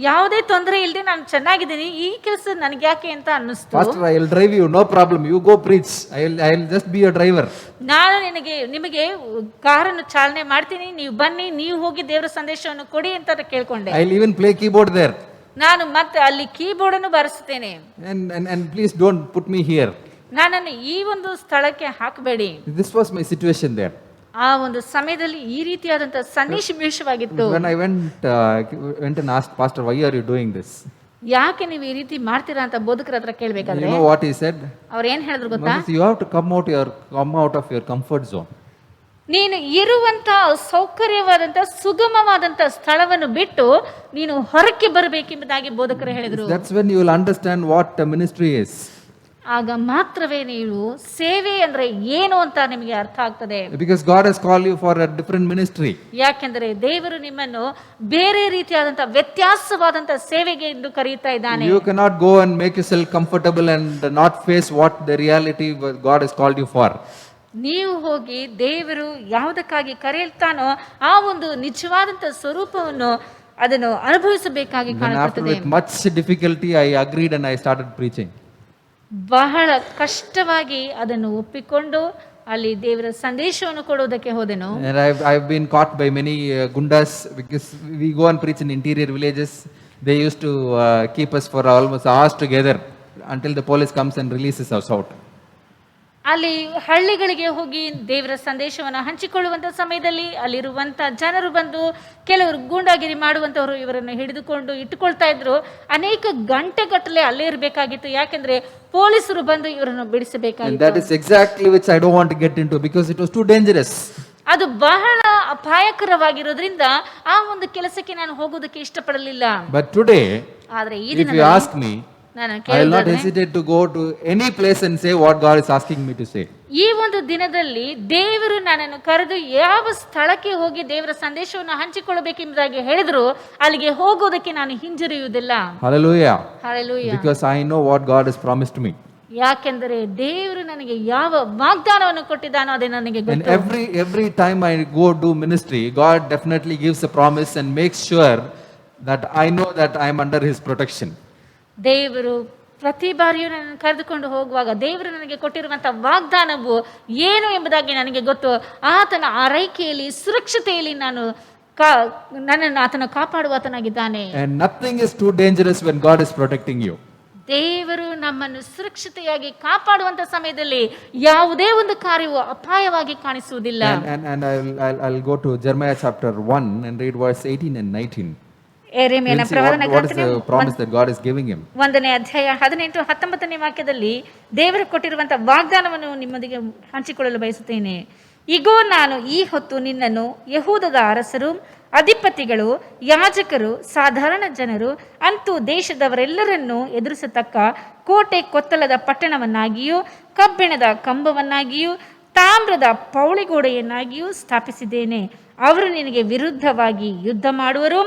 ಯಾವುದೇ ತೊಂದರೆ ಇಲ್ಲದೆ ನಾನು ಚೆನ್ನಾಗಿದ್ದೀನಿ, ಈ ಕೆಲಸ ನನಗೆ ಯಾಕೆ ಅಂತ ಅನ್ನಿಸ್ತು.
Pastor, I will drive you, no problem. You go preach. I will just be your driver.
ನಾನು ನಿಮಗೆ ಕಾರನ್ನು ಚಾಲನೆ ಮಾಡ್ತೀನಿ, ನೀವು ಬನ್ನಿ, ನೀವು ಹೋಗಿ ದೇವರ ಸಂದೇಶವನ್ನು ಕೊಡಿ ಅಂತ ಕೇಳ್ಕೊಂಡೆ.
I will even play keyboard there.
ನಾನು ಮತ್ತೆ ಅಲ್ಲಿ ಕೀಬೋರ್ಡ್ ಅನ್ನು ಬಾರಿಸುತ್ತೇನೆ.
And please don't put me here.
ನನ್ನನ್ನು ಈ ಒಂದು ಸ್ಥಳಕ್ಕೆ ಹಾಕಬೇಡಿ.
This was my situation there.
ಆ ಒಂದು ಸಮಯದಲ್ಲಿ ಈ ರೀತಿಯಾದಂತಹ ಸನ್ನಿವೇಶವಾಗಿತ್ತು.
When I went and asked pastor, why are you doing this?
ಯಾಕೆ ನೀವು ಈ ರೀತಿ ಮಾಡ್ತೀರಾ ಅಂತ ಬೋಧಕರ ಹತ್ರ ಕೇಳಬೇಕಾದ್ರೆ
You know what he said?
ಅವ್ರು ಏನ್ ಹೇಳಿದ್ರು ಗೊತ್ತಾ?
You have to come out of your comfort zone.
ನೀನು ಇರುವಂತ ಸೌಕರ್ಯವಾದಂತ ಸುಗಮವಾದಂತ ಸ್ಥಳವನ್ನು ಬಿಟ್ಟು ನೀನು ಹೊರಕ್ಕೆ ಬರಬೇಕೆಂಬುದಾಗಿ ಬೋಧಕರು ಹೇಳಿದ್ರು.
That's when you will understand what ministry is.
ಆಗ ಮಾತ್ರವೇ ನೀವು ಸೇವೆ ಅಂದ್ರೆ ಏನು ಅಂತ ನಿಮಗೆ ಅರ್ಥ ಆಗ್ತದೆ.
Because God has called you for a different ministry.
ಯಾಕೆಂದ್ರೆ ದೇವರು ನಿಮ್ಮನ್ನು ಬೇರೆ ರೀತಿಯಾದಂತ ವ್ಯತ್ಯಾಸವಾದಂತ ಸೇವೆಗೆ ಎಂದು ಕರೆಯುತ್ತಾ ಇದ್ದಾನೆ.
You cannot go and make yourself comfortable and not face what the reality God has called you for.
ನೀವು ಹೋಗಿ ದೇವರು ಯಾವುದಕ್ಕಾಗಿ ಕರೆಯುತ್ತಾನೋ ಆ ಒಂದು ನಿಜವಾದಂತ ಸ್ವರೂಪವನ್ನು ಅದನ್ನು ಅನುಭವಿಸಬೇಕಾಗಿ ಕಾಣುತ್ತದೆ.
With much difficulty I agreed and I started preaching.
ಬಹಳ ಕಷ್ಟವಾಗಿ ಅದನ್ನು ಒಪ್ಪಿಕೊಂಡು ಅಲ್ಲಿ ದೇವರ ಸಂದೇಶವನ್ನು ಕೊಡುವುದಕ್ಕೆ ಹೋದೆನು.
And I've been caught by many gundas because we go and preach in interior villages. They used to keep us for almost hours together until the police comes and releases us out.
ಅಲ್ಲಿ ಹಳ್ಳಿಗಳಿಗೆ ಹೋಗಿ ದೇವರ ಸಂದೇಶವನ್ನು ಹಂಚಿಕೊಳ್ಳುವಂಥ ಸಮಯದಲ್ಲಿ ಅಲ್ಲಿರುವಂಥ ಜನರು ಬಂದು ಕೆಲವರು ಗೂಂಡಾಗಿರಿ ಮಾಡುವಂಥವರು ಇವರನ್ನು ಹಿಡಿದುಕೊಂಡು ಇಟ್ಟುಕೊಳ್ತಾ ಇದ್ರು. ಅನೇಕ ಗಂಟೆಗಟ್ಟಲೆ ಅಲ್ಲೇ ಇರಬೇಕಾಗಿತ್ತು, ಯಾಕೆಂದ್ರೆ ಪೊಲೀಸರು ಬಂದು ಇವರನ್ನು ಬಿಡಿಸಬೇಕಾಗಿತ್ತು.
And that is exactly which I don't want to get into because it was too dangerous.
ಅದು ಬಹಳ ಅಪಾಯಕರವಾಗಿರೋದ್ರಿಂದ ಆ ಒಂದು ಕೆಲಸಕ್ಕೆ ನಾನು ಹೋಗೋದಕ್ಕೆ ಇಷ್ಟಪಡಲಿಲ್ಲ.
But today,
ಆದ್ರೆ ಈ
if you ask me,
ನಾನು
I will not
ಕೇಳಿದ್ರೆ
hesitate to go to any place and say what God is asking me to say.
ಈ ಒಂದು ದಿನದಲ್ಲಿ ದೇವರು ನನ್ನನ್ನು ಕರೆದು ಯಾವ ಸ್ಥಳಕ್ಕೆ ಹೋಗಿ ದೇವರ ಸಂದೇಶವನ್ನು ಹಂಚಿಕೊಳ್ಳಬೇಕೆಂಬುದಾಗಿ ಹೇಳಿದ್ರು ಅಲ್ಲಿಗೆ ಹೋಗೋದಕ್ಕೆ ನಾನು ಹಿಂಜರಿಯುವುದಿಲ್ಲ.
Hallelujah.
Hallelujah.
Because I know what God has promised me.
ಯಾಕೆಂದರೆ ದೇವರು ನನಗೆ ಯಾವ ವಾಗ್ದಾನವನ್ನು ಕೊಟ್ಟಿದ್ದಾನೋ ಅದೇ ನನಗೆ
And
ಗೊತ್ತು.
every time I go do ministry, God definitely gives a promise and makes sure that I know that I am under His protection.
ದೇವರು ಪ್ರತಿ ಬಾರಿಯೂ ನನ್ನನ್ನು ಕರೆದುಕೊಂಡು ಹೋಗುವಾಗ ದೇವರು ನನಗೆ ಕೊಟ್ಟಿರುವಂಥ ವಾಗ್ದಾನವು ಏನು ಎಂಬುದಾಗಿ ನನಗೆ ಗೊತ್ತು. ಆತನ ಆರೈಕೆಯಲ್ಲಿ ಸುರಕ್ಷತೆಯಲ್ಲಿ ನನ್ನನ್ನು ಆತನ ಕಾಪಾಡುವಾತನಾಗಿದ್ದಾನೆ.
And nothing is too dangerous when God is protecting you.
ದೇವರು ನಮ್ಮನ್ನು ಸುರಕ್ಷತೆಯಾಗಿ ಕಾಪಾಡುವಂತ ಸಮಯದಲ್ಲಿ ಯಾವುದೇ ಒಂದು ಕಾರ್ಯವು ಅಪಾಯವಾಗಿ ಕಾಣಿಸುವುದಿಲ್ಲ.
And I'll go to Jeremiah chapter 1 and read verse 18 and 19.
ಯೆರೆಮೀಯನ
We'll see
ಪ್ರವಚನ
what is the promise that God is giving him.
1ನೇ ಅಧ್ಯಾಯ 18-19 ವಾಕ್ಯದಲ್ಲಿ ದೇವರು ಕೊಟ್ಟಿರುವಂತಹ ವಾಗ್ದಾನವನ್ನು ನಿಮ್ಮೊಂದಿಗೆ ಹಂಚಿಕೊಳ್ಳಲು ಬಯಸುತ್ತೇನೆ. ಇಗೋ, ನಾನು ಈ ಹೊತ್ತು ನಿನ್ನನ್ನು ಯೆಹೂದದ ಅರಸರು, ಅಧಿಪತಿಗಳು, ಯಾಜಕರು, ಸಾಧಾರಣ ಜನರು, ಅಂತೂ ದೇಶದವರೆಲ್ಲರನ್ನೂ ಎದುರಿಸತಕ್ಕ ಕೋಟೆ ಕೊತ್ತಲದ ಪಟ್ಟಣವನ್ನಾಗಿಯೂ ಕಬ್ಬಿಣದ ಕಂಬವನ್ನಾಗಿಯೂ ತಾಮ್ರದ ಪೌಳಿಗೋಡೆಯನ್ನಾಗಿಯೂ ಸ್ಥಾಪಿಸಿದ್ದೇನೆ. ಅವರು ನಿನಗೆ ವಿರುದ್ಧವಾಗಿ ಯುದ್ಧ ಮಾಡುವರು,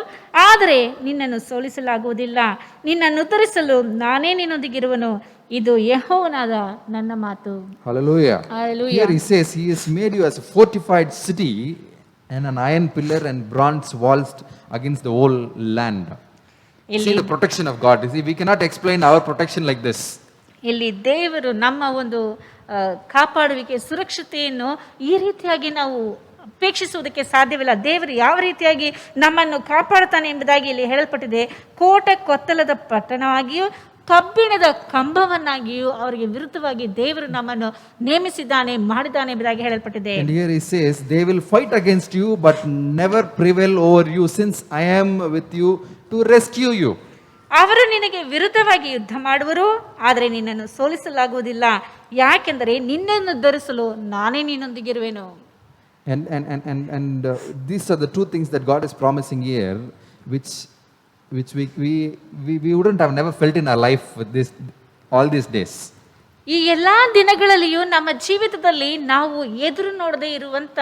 ಆದರೆ ನಿನ್ನನ್ನು ಸೋಲಿಸಲಾಗುವುದಿಲ್ಲ. ನಿನ್ನನ್ನು ಉತ್ತರಿಸಲು ನಾನೇ ನಿನ್ನೊಂದಿಗಿರುವನು. ಇದು ಯೆಹೋವನಾದ ನನ್ನ ಮಾತು.
Hallelujah.
Hallelujah.
Here he says he has made you as a fortified city and an iron pillar and bronze walls against the whole land. See the protection of God. You see, we cannot explain our protection like this.
ಇಲ್ಲಿ ದೇವರು ನಮ್ಮ ಒಂದು ಕಾಪಾಡುವಿಕೆ ಸುರಕ್ಷತೆಯನ್ನು ಈ ರೀತಿಯಾಗಿ ನಾವು ಅಪೇಕ್ಷಿಸುವುದಕ್ಕೆ ಸಾಧ್ಯವಿಲ್ಲ. ದೇವರು ಯಾವ ರೀತಿಯಾಗಿ ನಮ್ಮನ್ನು ಕಾಪಾಡುತ್ತಾನೆ ಎಂಬುದಾಗಿ ಇಲ್ಲಿ ಹೇಳಲ್ಪಟ್ಟಿದೆ. ಕೋಟೆ ಕೊತ್ತಲದ ಪಟ್ಟಣವಾಗಿಯೂ ಕಬ್ಬಿಣದ ಕಂಬವನ್ನಾಗಿಯೂ ಅವರಿಗೆ ವಿರುದ್ಧವಾಗಿ ದೇವರು ನಮ್ಮನ್ನು ನೇಮಿಸಿದ್ದಾನೆ, ಮಾಡಿದ್ದಾನೆ ಎಂಬುದಾಗಿ ಹೇಳಲ್ಪಟ್ಟಿದೆ.
And here he says, they will fight against you but never prevail over you, since I am with you to rescue you.
ಅವರು ನಿನಗೆ ವಿರುದ್ಧವಾಗಿ ಯುದ್ಧ ಮಾಡುವರು, ಆದರೆ ನಿನ್ನನ್ನು ಸೋಲಿಸಲಾಗುವುದಿಲ್ಲ. ಯಾಕೆಂದರೆ ನಿನ್ನನ್ನು ಧರಿಸಲು ನಾನೇ ನಿನ್ನೊಂದಿಗಿರುವೆನು.
And these are the two things that God is promising here, which we wouldn't have never felt in our life with this all these days.
ಈ ಎಲ್ಲಾ ದಿನಗಳಲ್ಲಿಯೂ ನಮ್ಮ ಜೀವಿತದಲ್ಲಿ ನಾವು ಎದುರು ನೋಡದೇ ಇರುವಂತ,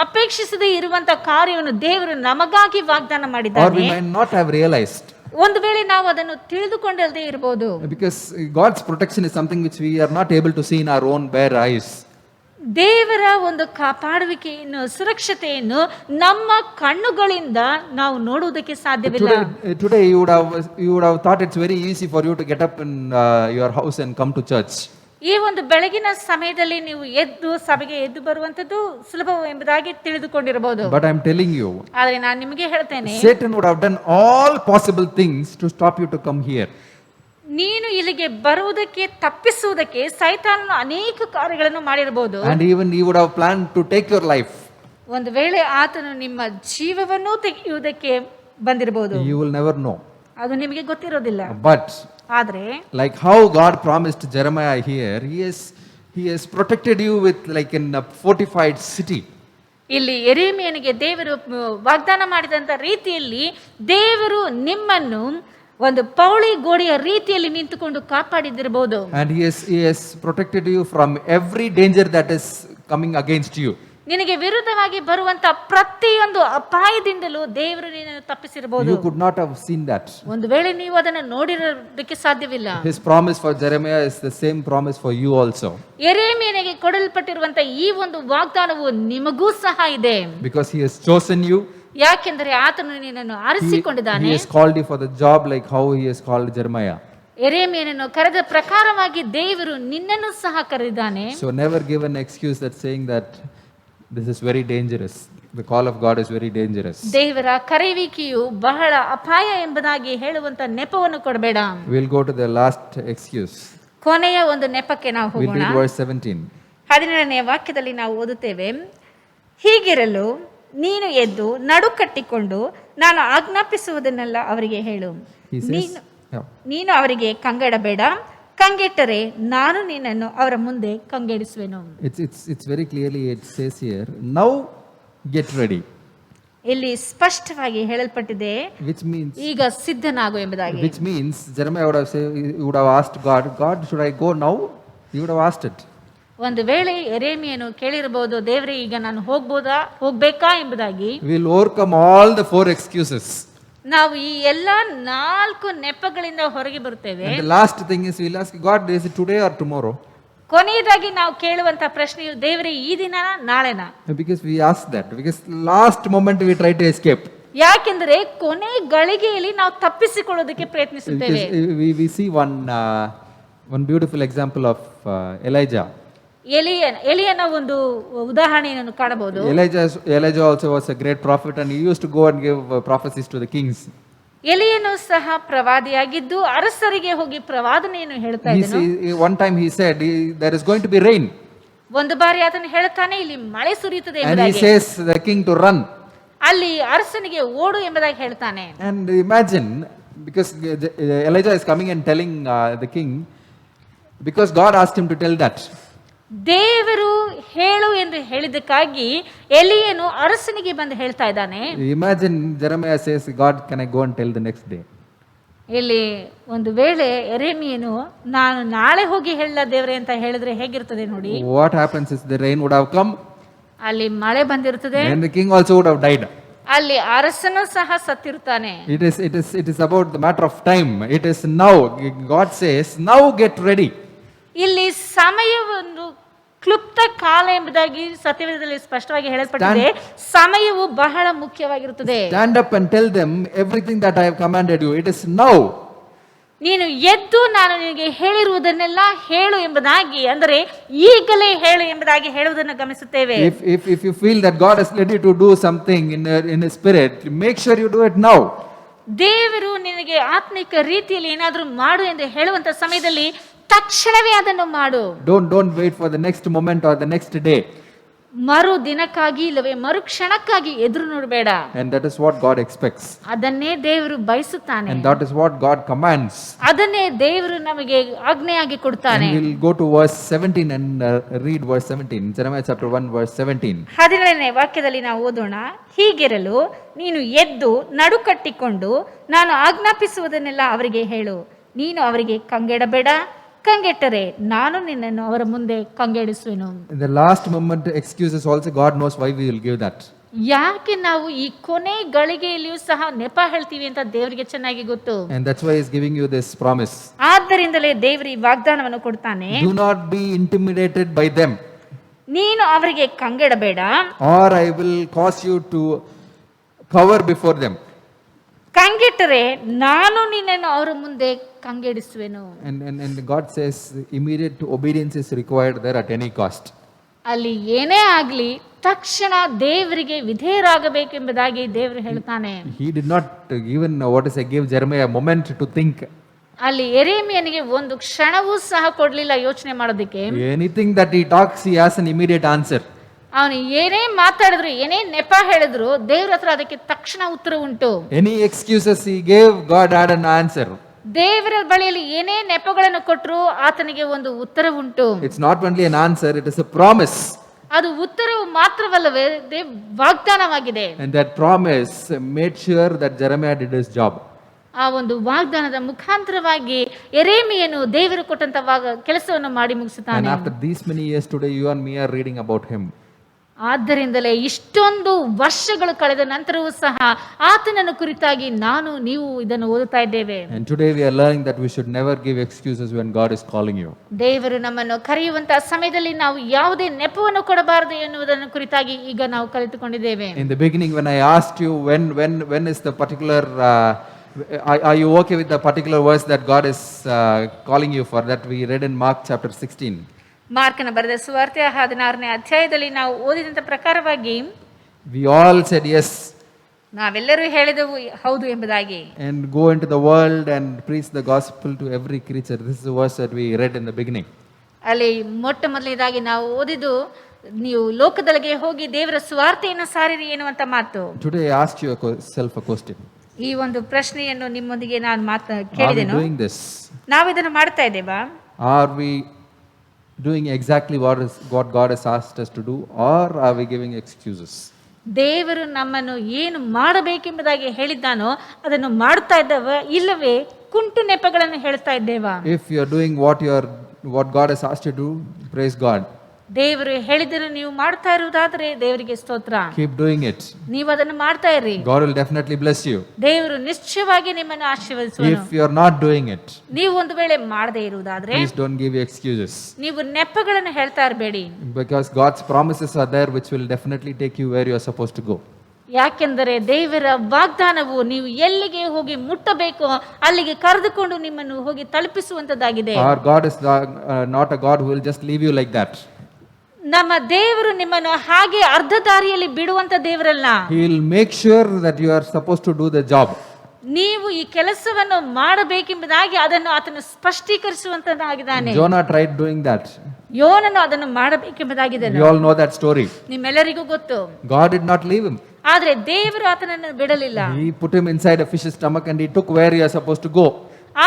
ಅಪೇಕ್ಷಿಸದೇ ಇರುವಂತ ಕಾರ್ಯವನ್ನು ದೇವರು ನಮಗಾಗಿ ವಾಗ್ದಾನ
Or
ಮಾಡಿದ್ದಾನೆ.
we might not have realized.
ಒಂದು ವೇಳೆ ನಾವು ಅದನ್ನು ತಿಳಿದುಕೊಂಡಲ್ಲದೆ ಇರಬಹುದು.
Because God's protection is something which we are not able to see in our own bare eyes.
ದೇವರ ಒಂದು ಕಾಪಾಡುವಿಕೆಯನ್ನು, ಸುರಕ್ಷತೆಯನ್ನು ನಮ್ಮ ಕಣ್ಣುಗಳಿಂದ ನಾವು ನೋಡುವುದಕ್ಕೆ ಸಾಧ್ಯವಿಲ್ಲ.
Today you would have thought it's very easy for you to get up in your house and come to church.
ಈ ಒಂದು ಬೆಳಗಿನ ಸಮಯದಲ್ಲಿ ನೀವು ಎದ್ದು ಸಭೆಗೆ ಎದ್ದು ಬರುವಂತದ್ದು ಸುಲಭ ಎಂಬುದಾಗಿ ತಿಳಿದುಕೊಂಡಿರಬಹುದು.
But I'm telling you,
ಆದರೆ ನಾನು ನಿಮಗೆ ಹೇಳ್ತೇನೆ,
Satan would have done all possible things to stop you to come here.
ನೀನು ಇಲ್ಲಿಗೆ ಬರುವುದಕ್ಕೆ ತಪ್ಪಿಸುವುದಕ್ಕೆ ಸೈತಾನನು ಅನೇಕ ಕಾರ್ಯಗಳನ್ನು ಮಾಡಿರಬಹುದು.
And even he would have planned to take your life.
ಒಂದು ವೇಳೆ ಆತನು ನಿಮ್ಮ ಜೀವವನ್ನು ತೆಗೆಯುವುದಕ್ಕೆ ಬಂದಿರಬಹುದು.
You will never know.
ಅದು ನಿಮಗೆ ಗೊತ್ತಿರೋದಿಲ್ಲ.
But
ಆದ್ರೆ
like how God promised Jeremiah here, he has protected you with like in a fortified city.
ಇಲ್ಲಿ ಯೆರೆಮೀಯನಿಗೆ ದೇವರು ವಾಗ್ದಾನ ಮಾಡಿದಂತ ರೀತಿಯಲ್ಲಿ ದೇವರು ನಿಮ್ಮನ್ನು ಒಂದು ಪೌಳಿ ಗೋಡೆಯ ರೀತಿಯಲ್ಲಿ ನಿಂತುಕೊಂಡು ಕಾಪಾಡಿದಿರಬಹುದು.
And he has protected you from every danger that is coming against you.
ನಿನಗೆ ವಿರುದ್ಧವಾಗಿ ಬರುವಂತ ಪ್ರತಿಯೊಂದು ಅಪಾಯದಿಂದಲೂ ದೇವರು ನಿನ್ನನ್ನು ತಪ್ಪಿಸಿರಬಹುದು.
You could not have seen that.
ಒಂದು ವೇಳೆ ನೀವು ಅದನ್ನು ನೋಡಿರೋದಕ್ಕೆ ಸಾಧ್ಯವಿಲ್ಲ.
His promise for Jeremiah is the same promise for you also.
ಯೆರೆಮೀಯನಿಗೆ ಕೊಡಲ್ಪಟ್ಟಿರುವಂತ ಈ ಒಂದು ವಾಗ್ದಾನವು ನಿಮಗೂ ಸಹ ಇದೆ.
Because he has chosen you.
ಯಾಕೆಂದರೆ ಆತನು ನಿನ್ನನ್ನು ಆರಿಸಿಕೊಂಡಿದ್ದಾನೆ.
He has called you for the job like how he has called Jeremiah.
ಯೆರೆಮೀಯನನ್ನು ಕರೆದ ಪ್ರಕಾರವಾಗಿ ದೇವರು ನಿನ್ನನ್ನು ಸಹ ಕರೆದಿದ್ದಾನೆ.
So never give an excuse that saying that this is very dangerous. The call of God is very dangerous.
ದೇವರ ಕರೆಯುವಿಕೆಯು ಬಹಳ ಅಪಾಯ ಎಂಬುದಾಗಿ ಹೇಳುವಂತ ನೆಪವನ್ನು ಕೊಡಬೇಡ.
We'll go to the last excuse.
ಕೊನೆಯ ಒಂದು ನೆಪಕ್ಕೆ ನಾವು
We'll
ಹೋಗೋಣ.
read verse 17.
17ನೇ ವಾಕ್ಯದಲ್ಲಿ ನಾವು ಓದುತ್ತೇವೆ, ಹೀಗಿರಲು ನೀನು ಎದ್ದು ನಡು ಕಟ್ಟಿಕೊಂಡು ನಾನು ಆಜ್ಞಾಪಿಸುವುದನ್ನೆಲ್ಲ ಅವರಿಗೆ ಹೇಳು.
He says,
ನೀನು ಅವರಿಗೆ ಕಂಗೆಡಬೇಡ, ಕಂಗೆಟ್ಟರೆ ನಾನು ನಿನ್ನನ್ನು ಅವರ ಮುಂದೆ ಕಂಗೆಡಿಸುವೆನು.
It's very clearly it says here, now get ready.
ಇಲ್ಲಿ ಸ್ಪಷ್ಟವಾಗಿ ಹೇಳಲ್ಪಟ್ಟಿದೆ,
which means
ಈಗ ಸಿದ್ಧನಾಗು ಎಂಬುದಾಗಿ.
Jeremiah would have asked God, should I go now? He would have asked it.
ಒಂದು ವೇಳೆ ಯೆರೆಮೀಯನು ಕೇಳಿರಬಹುದು, ದೇವರೇ ಈಗ ನಾನು ಹೋಗ್ಬೇಕಾ ಎಂಬುದಾಗಿ.
We will overcome all the 4 excuses.
ನಾವು ಈ ಎಲ್ಲ 4 ನೆಪಗಳಿಂದ ಹೊರಗೆ ಬರುತ್ತೇವೆ.
And the last thing is we will ask God, is it today or tomorrow?
ಕೊನೆಯದಾಗಿ ನಾವು ಕೇಳುವಂತ ಪ್ರಶ್ನೆಯು, ದೇವರೇ ಈ ದಿನನಾ ನಾಳೆನಾ?
Because we ask that, because last moment we try to escape.
ಯಾಕೆಂದರೆ ಕೊನೆ ಗಳಿಗೆಯಲ್ಲಿ ನಾವು ತಪ್ಪಿಸಿಕೊಳ್ಳೋದಕ್ಕೆ ಪ್ರಯತ್ನಿಸುತ್ತೇವೆ.
We see one beautiful example of Elijah.
ಎಲಿಯನ ಒಂದು ಉದಾಹರಣೆಯನ್ನು ಕಾಣಬಹುದು.
Elijah also was a great prophet, and he used to go and give prophecies to the kings.
ಎಲಿಯನು ಸಹ ಪ್ರವಾದಿಯಾಗಿದ್ದು ಅರಸರಿಗೆ ಹೋಗಿ ಪ್ರವಾದನೆಯನ್ನು ಹೇಳ್ತಾ ಇದ್ದನು.
One time he said, there is going to be rain.
ಒಂದು ಬಾರಿ ಆತನು ಹೇಳ್ತಾನೆ, ಇಲ್ಲಿ ಮಳೆ ಸುರಿಯುತ್ತದೆ
And he
ಎಂಬುದಾಗಿ.
says the king to run.
ಅಲ್ಲಿ ಅರಸನಿಗೆ ಓಡು ಎಂಬುದಾಗಿ ಹೇಳ್ತಾನೆ.
And imagine, because Elijah is coming and telling the king, because God asked him to tell that.
ದೇವರು ಹೇಳು ಎಂದು ಹೇಳಿದಕ್ಕಾಗಿ ಎಲಿಯನು ಅರಸನಿಗೆ ಬಂದು ಹೇಳ್ತಾ ಇದ್ದಾನೆ.
Imagine Jeremiah says, God, can I go and tell the next day?
ಇಲ್ಲಿ ಒಂದು ವೇಳೆ ಯೆರೆಮೀಯನು ನಾನು ನಾಳೆ ಹೋಗಿ ಹೇಳಲ್ಲ ದೇವರೇ ಅಂತ ಹೇಳಿದ್ರೆ ಹೇಗಿರ್ತದೆ ನೋಡಿ.
What happens is the rain would have come.
ಅಲ್ಲಿ ಮಳೆ ಬಂದಿರುತ್ತದೆ.
And the king also would have died.
ಅಲ್ಲಿ ಅರಸನು ಸಹ ಸತ್ತಿರುತ್ತಾನೆ.
It is about the matter of time. It is now. God says, now get ready.
ಇಲ್ಲಿ ಸಮಯವನ್ನು ಕ್ಲುಪ್ತ ಕಾಲ ಎಂಬುದಾಗಿ ಸತ್ಯವೇದದಲ್ಲಿ ಸ್ಪಷ್ಟವಾಗಿ ಹೇಳಲ್ಪಟ್ಟಿದೆ. ಸಮಯವು ಬಹಳ ಮುಖ್ಯವಾಗಿರುತ್ತದೆ.
Stand up and tell them everything that I have commanded you. It is now.
ನೀನು ಎದ್ದು ನಾನು ನಿನಗೆ ಹೇಳಿರುವುದನ್ನೆಲ್ಲ ಹೇಳು ಎಂಬುದಾಗಿ, ಅಂದರೆ ಈಗಲೇ ಹೇಳು ಎಂಬುದಾಗಿ ಹೇಳುವುದನ್ನು ಗಮನಿಸುತ್ತೇವೆ.
If you feel that God has led you to do something in a spirit, make sure you do it now.
ದೇವರು ನಿನಗೆ ಆತ್ಮಿಕ ರೀತಿಯಲ್ಲಿ ಏನಾದರೂ ಮಾಡು ಎಂದು ಹೇಳುವಂತ ಸಮಯದಲ್ಲಿ ತಕ್ಷಣವೇ ಅದನ್ನು ಮಾಡು.
Don't wait for the next moment or the next day.
ಮರು ದಿನಕ್ಕಾಗಿ ಇಲ್ಲವೇ ಮರು ಕ್ಷಣಕ್ಕಾಗಿ ಎದುರು ನೋಡಬೇಡ.
And that is what God expects.
ಅದನ್ನೇ ದೇವರು ಬಯಸುತ್ತಾನೆ.
And that is what God commands.
ಅದನ್ನೇ ದೇವರು ನಮಗೆ ಆಜ್ಞೆಯಾಗಿ ಕೊಡ್ತಾನೆ.
And we'll go to verse 17 and read verse 17. Jeremiah chapter 1 verse 17.
17ನೇ ವಾಕ್ಯದಲ್ಲಿ ನಾವು ಓದೋಣ. ಹೀಗಿರಲು ನೀನು ಎದ್ದು ನಡುಕಟ್ಟಿಕೊಂಡು ನಾನು ಆಜ್ಞಾಪಿಸುವುದನ್ನೆಲ್ಲ ಅವರಿಗೆ ಹೇಳು. ನೀನು ಅವರಿಗೆ ಕಂಗೆಡಬೇಡ, ಕಂಗೆಟ್ಟರೆ ನಾನು ನಿನ್ನನ್ನು ಅವರ ಮುಂದೆ ಕಂಗೆಡಿಸುವೆನು.
In the last moment excuses also, God knows why we will give that.
ಯಾಕೆ ನಾವು ಈ ಕೊನೆ ಗಳಿಗೆಯಲ್ಲಿಯೂ ಸಹ ನೆಪ ಹೇಳ್ತೀವಿ ಅಂತ ದೇವರಿಗೆ ಚೆನ್ನಾಗಿ ಗೊತ್ತು.
And that's why he's giving you this promise.
ಆದ್ದರಿಂದಲೇ ದೇವರು ಈ ವಾಗ್ದಾನವನ್ನು ಕೊಡ್ತಾನೆ.
Do not be intimidated by them.
ನೀನು ಅವರಿಗೆ ಕಂಗೆಡಬೇಡ,
or I will cause you to cower before them.
ಕಂಗೆಟ್ಟರೆ ನಾನು ನಿನ್ನನ್ನು ಅವರ ಮುಂದೆ ಕಂಗೆಡಿಸುವೆನು.
And God says immediate obedience is required there at any cost.
ಅಲ್ಲಿ ಏನೇ ಆಗ್ಲಿ ತಕ್ಷಣ ದೇವರಿಗೆ ವಿಧೇಯರಾಗಬೇಕೆಂಬುದಾಗಿ ದೇವರು ಹೇಳ್ತಾನೆ.
He did not give Jeremiah a moment to think.
ಅಲ್ಲಿ ಯೆರೆಮೀಯನಿಗೆ ಒಂದು ಕ್ಷಣವೂ ಸಹ ಕೊಡ್ಲಿಲ್ಲ ಯೋಚನೆ ಮಾಡೋದಕ್ಕೆ.
Anything that he talks, he has an immediate answer.
ಅವನು ಏನೇ ಮಾತಾಡಿದ್ರು, ಏನೇ ನೆಪ ಹೇಳಿದ್ರು, ದೇವ್ರ ಹತ್ರ ಅದಕ್ಕೆ ತಕ್ಷಣ ಉತ್ತರ ಉಂಟು.
Any excuses he gave, God had an answer.
ದೇವರ ಬಳಿಯಲ್ಲಿ ಏನೇ ನೆಪಗಳನ್ನು ಕೊಟ್ಟರು ಆತನಿಗೆ ಒಂದು ಉತ್ತರ ಉಂಟು.
It's not only an answer, it is a promise.
ಅದು ಉತ್ತರವು ಮಾತ್ರವಲ್ಲವೇ ವಾಗ್ದಾನವಾಗಿದೆ.
And that promise made sure that Jeremiah did his job.
ಆ ಒಂದು ವಾಗ್ದಾನದ ಮುಖಾಂತರವಾಗಿ ಯೆರೆಮೀಯನು ದೇವರು ಕೊಟ್ಟಂತ ಕೆಲಸವನ್ನು ಮಾಡಿ ಮುಗಿಸುತ್ತಾನೆ.
And after these many years today, you and me are reading about him.
ಆದ್ದರಿಂದಲೇ ಇಷ್ಟೊಂದು ವರ್ಷಗಳು ಕಳೆದ ನಂತರವೂ ಸಹ ಆತನನ್ನು ಕುರಿತಾಗಿ ನಾನು ನೀವು ಇದನ್ನು ಓದುತ್ತಾ ಇದ್ದೇವೆ.
And today we are learning that we should never give excuses when God is calling you.
ದೇವರು ನಮ್ಮನ್ನು ಕರೆಯುವಂತಹ ಸಮಯದಲ್ಲಿ ನಾವು ಯಾವುದೇ ನೆಪವನ್ನು ಕೊಡಬಾರದು ಎನ್ನುವುದನ್ನು ಕುರಿತಾಗಿ ಈಗ ನಾವು ಕಲಿತುಕೊಂಡಿದ್ದೇವೆ.
In the beginning when I asked you when is the particular are you okay with the particular verse that God is calling you for, that we read in Mark chapter 16?
ಮಾರ್ಕನ ಬರೆದ ಸುವಾರ್ತೆ 16ನೇ ಅಧ್ಯಾಯದಲ್ಲಿ ನಾವು ಓದಿದಂತ ಪ್ರಕಾರವಾಗಿ
we all said yes.
ನಾವೆಲ್ಲರೂ ಹೇಳಿದೆವು ಹೌದು ಎಂಬುದಾಗಿ.
And go into the world and preach the gospel to every creature. This is the verse that we read in the beginning.
ಅಲ್ಲಿ ಮೊಟ್ಟ ಮೊದಲನೇದಾಗಿ ನಾವು ಓದಿದ್ದು, ನೀವು ಲೋಕದೊಳಗೆ ಹೋಗಿ ದೇವರ ಸುವಾರ್ತೆಯನ್ನು ಸಾರಿರಿ ಎನ್ನುವಂತ ಮಾತು.
Today I asked you yourself a question.
ಈ ಒಂದು ಪ್ರಶ್ನೆಯನ್ನು ನಿಮ್ಮೊಂದಿಗೆ ನಾನು
Are we
ಕೇಳಿದೆನು.
doing this?
ನಾವು ಇದನ್ನು ಮಾಡ್ತಾ ಇದ್ದೇವಾ?
Are we doing exactly what God has asked us to do, or are we giving excuses?
ದೇವರು ನಮ್ಮನ್ನು ಏನು ಮಾಡಬೇಕೆಂಬುದಾಗಿ ಹೇಳಿದ್ದಾನೋ ಅದನ್ನು ಮಾಡ್ತಾ ಇದ್ದಾವ, ಇಲ್ಲವೇ ಕುಂಟು ನೆಪಗಳನ್ನು ಹೇಳ್ತಾ ಇದ್ದೇವಾ?
If you are doing what God has asked you to do, praise God.
ದೇವರು ಹೇಳಿದ್ದನ್ನು ನೀವು ಮಾಡ್ತಾ ಇರುವುದಾದ್ರೆ ದೇವರಿಗೆ ಸ್ತೋತ್ರ.
Keep doing it.
ನೀವು ಅದನ್ನು ಮಾಡ್ತಾ ಇರಿ,
God will definitely bless you.
ದೇವರು ನಿಶ್ಚಯವಾಗಿ ನಿಮ್ಮನ್ನು ಆಶೀರ್ವದಿಸುವನು.
If you are not doing it,
ನೀವು ಒಂದು ವೇಳೆ ಮಾಡದೇ ಇರುವುದಾದ್ರೆ
please don't give excuses.
ನೀವು ನೆಪಗಳನ್ನು ಹೇಳ್ತಾ ಇರಬೇಡಿ.
Because God's promises are there which will definitely take you where you are supposed to go.
ಯಾಕೆಂದರೆ ದೇವರ ವಾಗ್ದಾನವು ನೀವು ಎಲ್ಲಿಗೆ ಹೋಗಿ ಮುಟ್ಟಬೇಕೋ ಅಲ್ಲಿಗೆ ಕರೆದುಕೊಂಡು ನಿಮ್ಮನ್ನು ಹೋಗಿ ತಲುಪಿಸುವಂತದ್ದಾಗಿದೆ.
Our God is not a God who will just leave you like that.
ನಮ್ಮ ದೇವರು ನಿಮ್ಮನ್ನು ಹಾಗೆ ಅರ್ಧ ದಾರಿಯಲ್ಲಿ ಬಿಡುವಂತ ದೇವರಲ್ಲ.
He will make sure that you are supposed to do the job.
ನೀವು ಈ ಕೆಲಸವನ್ನು ಮಾಡಬೇಕೆಂಬುದಾಗಿ ಅದನ್ನು ಆತನು ಸ್ಪಷ್ಟೀಕರಿಸುವಂತದ್ದಾಗಿದ್ದಾನೆ.
Jonah tried doing that.
ಯೋನನು ಅದನ್ನು ಮಾಡಬೇಕೆಂಬುದಾಗಿದೆ.
We all know that story.
ನಿಮ್ಮೆಲ್ಲರಿಗೂ ಗೊತ್ತು.
God did not leave him.
ಆದ್ರೆ ದೇವರು ಆತನನ್ನು ಬಿಡಲಿಲ್ಲ.
He put him inside a fish's stomach and he took where he was supposed to go.